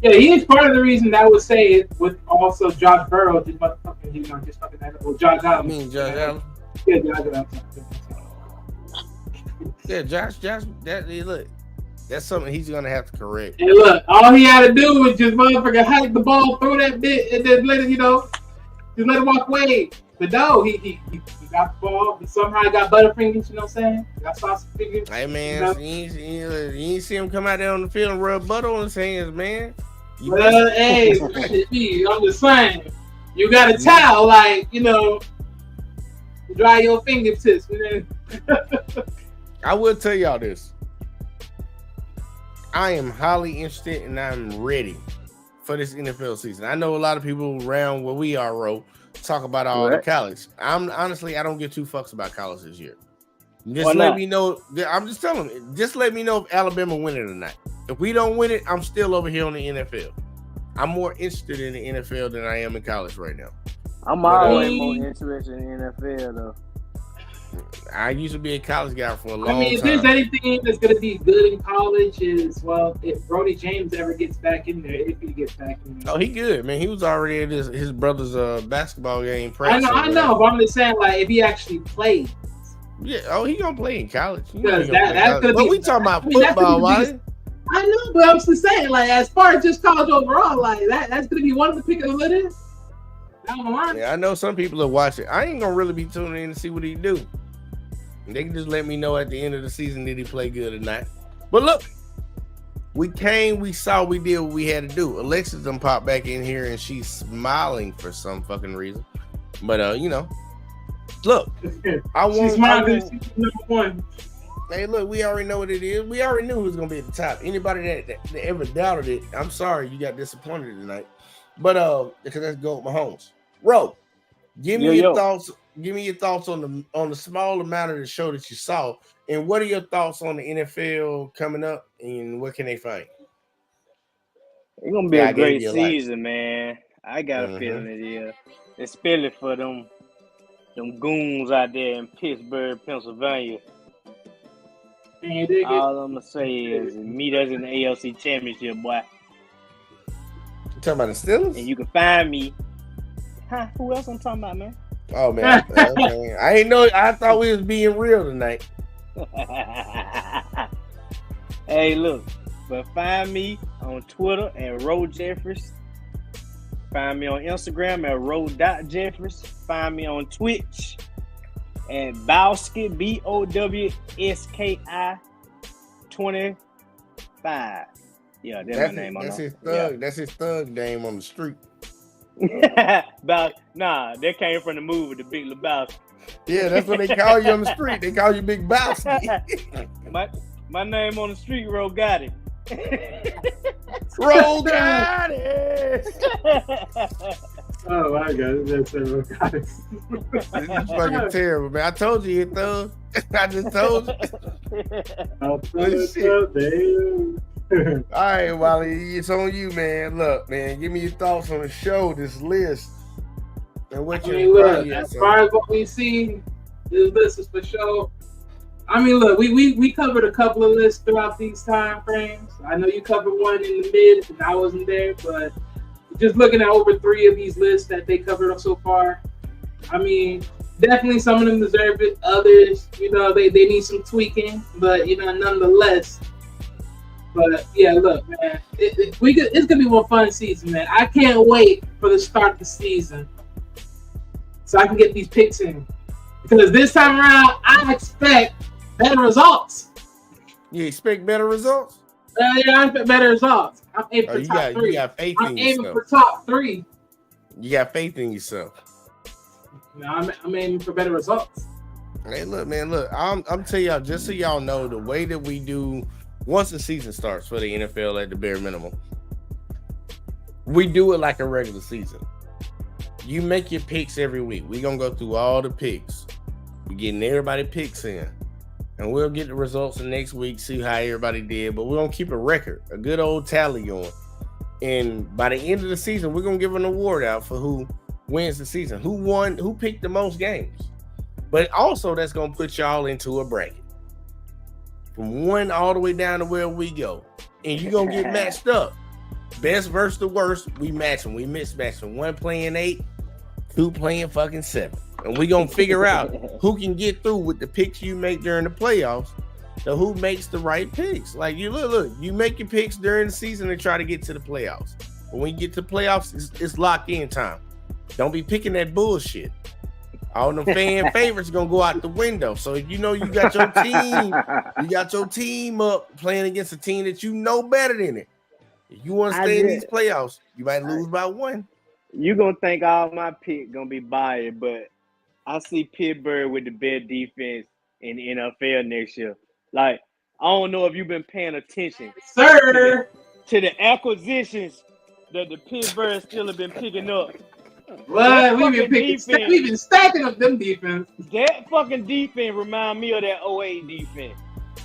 Yeah, he is part of the reason that I would say it with also Josh Burrow just fucking that. Well, Josh Allen. I mean, Josh Allen. Yeah, Josh Allen. Yeah, Josh. Look, that's something he's gonna have to correct. And look, all he had to do was just motherfucker hike the ball, throw that bit, and then let it, just let it walk away. But no, he got the ball. He somehow got butterfingers. You know what I'm saying? Got sausage fingers. Hey man, you ain't see him come out there on the field and rub butter on his hands, man. Well, hey, I'm just saying, you got a towel, like dry your fingertips, man. I will tell y'all this. I am highly interested and I'm ready for this NFL season. I know a lot of people around where we are, Ro, talk about all the college. I don't give 2 fucks about college this year. Just let me know. I'm just telling you. Just let me know if Alabama win it or not. If we don't win it, I'm still over here on the NFL. I'm more interested in the NFL than I am in college right now. I'm always more interested in the NFL though. I used to be a college guy for a long time. I mean, if there's anything that's going to be good in college is, well, if Brody James ever gets back in there, if he gets back in there. Oh, he good, man. He was already at his brother's basketball game. I know, but I'm just saying, like, if he actually played. Yeah, he going to play in college. That's gonna be, but we talking about football, right? I know, but I'm just saying, like, as far as just college overall, like, that's going to be one of the pick of the litter. Yeah, I know some people are watching. I ain't going to really be tuning in to see what he do. They can just let me know at the end of the season did he play good or not. But look, we saw, we did what we had to do. Alexis done popped back in here and she's smiling for some fucking reason. But look, she's smiling. She's number 1. Hey, look, we already know what it is. We already knew who was gonna be at the top. Anybody that ever doubted it, I'm sorry you got disappointed tonight. But because let's go with Mahomes. Ro, give me your thoughts. Give me your thoughts on the small amount of the show that you saw, and what are your thoughts on the NFL coming up, and what can they find? It's gonna be a great season, man. I got a feeling it is, especially for them goons out there in Pittsburgh, Pennsylvania. All I'm gonna say is meet us in the AFC Championship, boy. You talking about the Steelers? And you can find me. Huh? Who else I'm talking about, man? Oh man, I ain't know. I thought we was being real tonight. Hey, look, but find me on Twitter at Ro Jeffries. Find me on Instagram at Ro.Jeffries. Find me on Twitch at Bowski BOWSKI 25. Yeah, that's my name. That's his thug. Yeah. That's his thug name on the street. That came from the movie The Big Lebowski. Yeah, that's what they call you on the street. They call you Big Bowski. my name on the street, Ro got it. Ro got it. Oh my God, that's Ro got it. This is fucking terrible, man. I told you, thug. I just told you. All right, Wally, it's on you, man. Look, man, give me your thoughts on the show, this list, and what as far as what we see, this list is for sure. I mean, look, we covered a couple of lists throughout these time frames. I know you covered one in the mid, and I wasn't there, but just looking at over 3 of these lists that they covered up so far, I mean, definitely some of them deserve it. Others, they need some tweaking, but nonetheless. But yeah, look, man, it's gonna be one fun season, man. I can't wait for the start of the season so I can get these picks in, because this time around I expect better results. You expect better results? Yeah, I expect better results. I'm aiming for top 3. You got faith in yourself. I'm aiming for top 3. You got faith in yourself. No, I'm aiming for better results. Hey, look, man, look. I'm telling y'all, just so y'all know, the way that we do. Once the season starts for the NFL at the bare minimum, we do it like a regular season. you make your picks every week. We're gonna go through all the picks. We're getting everybody picks in. And we'll get the results the next week, see how everybody did. But we're gonna keep a record, a good old tally going. And by the end of the season, we're gonna give an award out for who wins the season, who won, who picked the most games. But also that's gonna put y'all into a bracket. From 1 all the way down to where we go. And you're gonna get matched up. Best versus the worst, we match them. We mismatch them. 1 playing 8, 2 playing fucking 7. And we gonna figure out who can get through with the picks you make during the playoffs. So who makes the right picks? Like you look, you make your picks during the season and try to get to the playoffs. But when you get to the playoffs, it's lock in time. Don't be picking that bullshit. All the fan favorites gonna go out the window. So if you know you got your team up playing against a team that you know better than it. If you want to stay in these playoffs, you might lose by 1. You gonna think all my pick gonna be biased, but I see Pittsburgh with the best defense in the NFL next year. Like, I don't know if you've been paying attention, sir, to the acquisitions that the Pittsburgh still have been picking up. Well, we've been stacking up them defense. That fucking defense remind me of that 08 defense.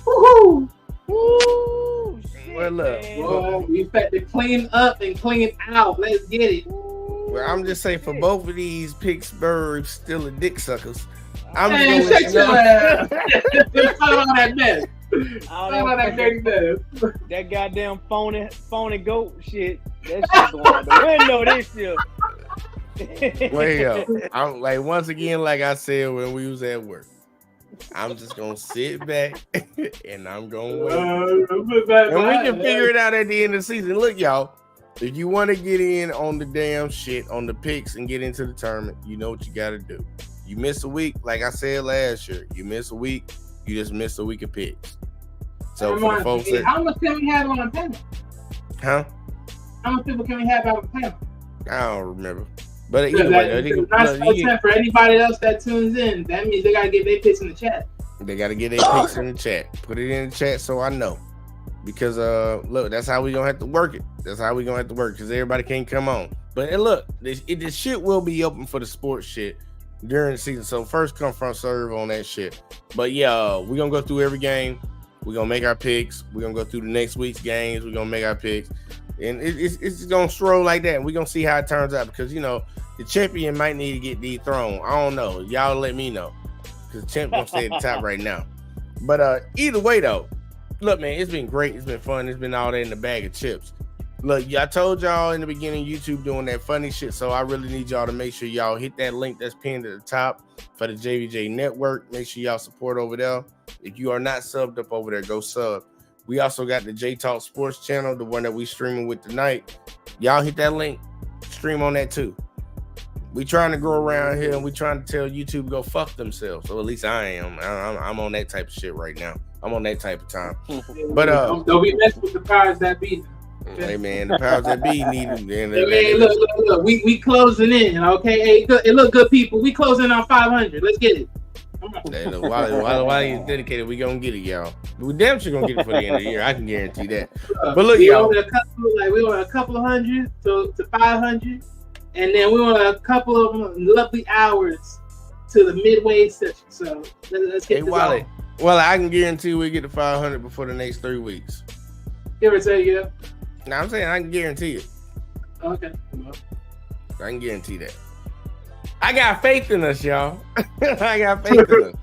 Woohoo! Woo! Shit, Well, look, well, we had to clean up and clean out. Let's get it. Well, I'm just saying for both of these Pittsburgh still a dick suckers. I'm Man, just shut your ass. Talk about that mess. All Talk about that dirty mess. That goddamn phony goat shit. That shit going out the window this year. Way up. I'm like, once again, like I said when we was at work, I'm just gonna sit back and I'm gonna wait. And we can figure it out at the end of the season. Look, y'all, if you want to get in on the damn shit, on the picks and get into the tournament, you know what you gotta do. You miss a week, like I said last year, you miss a week, you just miss a week of picks. So for the folks that, how much can we have on the panel? huh? How much people can we have on the panel? I don't remember. But either way, for anybody else that tunes in, that means they gotta get their picks in the chat. They gotta get their picks in the chat. Put it in the chat so I know. Because look, that's how we gonna have to work it. That's how we gonna have to work because everybody can't come on. But look, this shit will be open for the sports shit during the season. So first come, first serve on that shit. But yeah, we're gonna go through every game. We're gonna make our picks. We're gonna go through the next week's games. We're gonna make our picks. And it's just gonna stroll like that. And we're gonna see how it turns out because you know the champion might need to get dethroned. I don't know. Y'all let me know. Because the champ gonna stay at the top right now. But either way though, look, man, it's been great. It's been fun. It's been all that in the bag of chips. Look, I told y'all in the beginning, YouTube doing that funny shit. So I really need y'all to make sure y'all hit that link that's pinned at the top for the JVJ Network. Make sure y'all support over there. If you are not subbed up over there, go sub. We also got the J Talk Sports channel, the one that we streaming with tonight. Y'all hit that link, stream on that too. We trying to grow around here and we trying to tell YouTube go fuck themselves. So at least I am. I'm on that type of shit right now. I'm on that type of time. But don't be messing with the powers that be. Hey man, the powers that be needed. Hey, look. We closing in, okay? Hey, look, good people. We closing on 500. Let's get it. Hey, look, while he's dedicated, we gonna get it, y'all. We damn sure gonna get it for the end of the year. I can guarantee that. But look, y'all, we want a couple of hundred to 500, and then we want a couple of lovely hours to the midway session. So let's get this on. Well, I can guarantee we get to 500 before the next 3 weeks. Give or take, yeah. Now I'm saying I can guarantee it. Okay. I can guarantee that. I got faith in us, y'all. I got faith in us.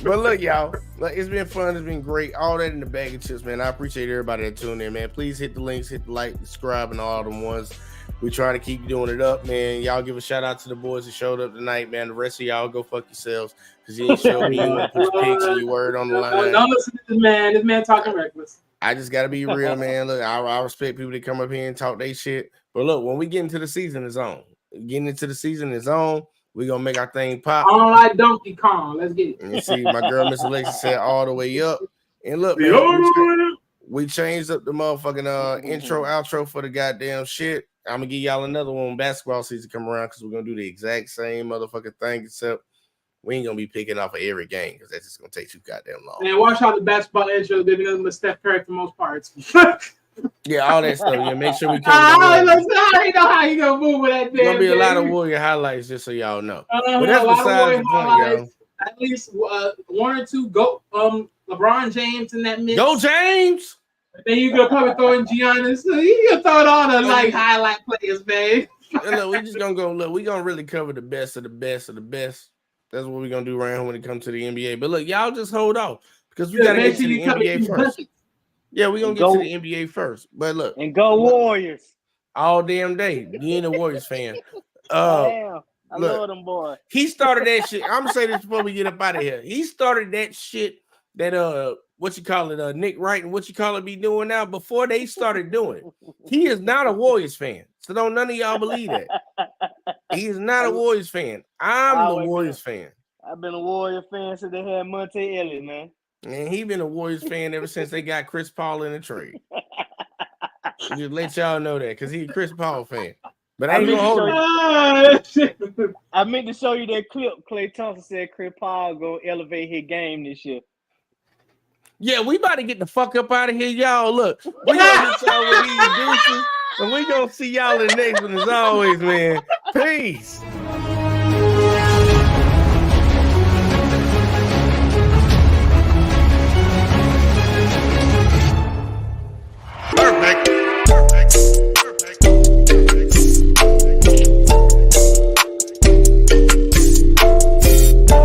But look, y'all, it's been fun. It's been great. All that in the bag of chips, man. I appreciate everybody that tuned in, man. Please hit the links, hit the like, subscribe, and all them ones. We try to keep doing it up, man. Y'all give a shout out to the boys that showed up tonight, man. The rest of y'all go fuck yourselves because you ain't showed me you want to put your pics and your word on the line. Don't listen to this man. This man talking reckless. I just gotta be real, man. Look, I respect people that come up here and talk their shit. But look, when we get into the season, it's on. Getting into the season is on. We gonna make our thing pop. On like Donkey Kong. Let's get it. And you see, my girl Miss Alexa said all the way up. And look, man, we changed up the motherfucking intro, outro for the goddamn shit. I'm gonna give y'all another one when basketball season come around because we're gonna do the exact same motherfucking thing, except we ain't gonna be picking off of every game because that's just gonna take too goddamn long. And watch how the basketball intro is giving them a Steph Curry for most parts. Yeah, all that stuff. Yeah, make sure we come. I already know how you gonna move with that. There's gonna be a lot of Warrior highlights, just so y'all know. But that's a lot besides of the point, highlights. At least 1 or 2 go. LeBron James in that mix. Go James. Then you could probably throw in Giannis. So you can throw in all the like highlight players, man. Look, we just gonna go. Look, we gonna really cover the best of the best of the best. That's what we're gonna do around here when it comes to the NBA. But look, y'all just hold off because we gotta get to the NBA first. Yeah, we're gonna get to the NBA first. But look, and go Warriors all damn day. You ain't a Warriors fan. Damn, I love them boys. He started that shit. I'm gonna say this before we get up out of here. He started that shit that Nick Wright and be doing now before they started doing it. He is not a Warriors fan. So don't none of y'all believe that. He is not a Warriors fan. I'm the Warriors fan. I've been a Warriors fan since they had Monte Ellis, man. And he been a Warriors fan ever since they got Chris Paul in the trade. Just let y'all know that because he's a Chris Paul fan. But I ain't gonna hold it. I meant to show you that clip. Klay Thompson said Chris Paul gonna elevate his game this year. Yeah, we about to get the fuck up out of here, y'all. Look, we gonna get y'all with these deuces, and we gonna see y'all in the next one as always, man. Peace.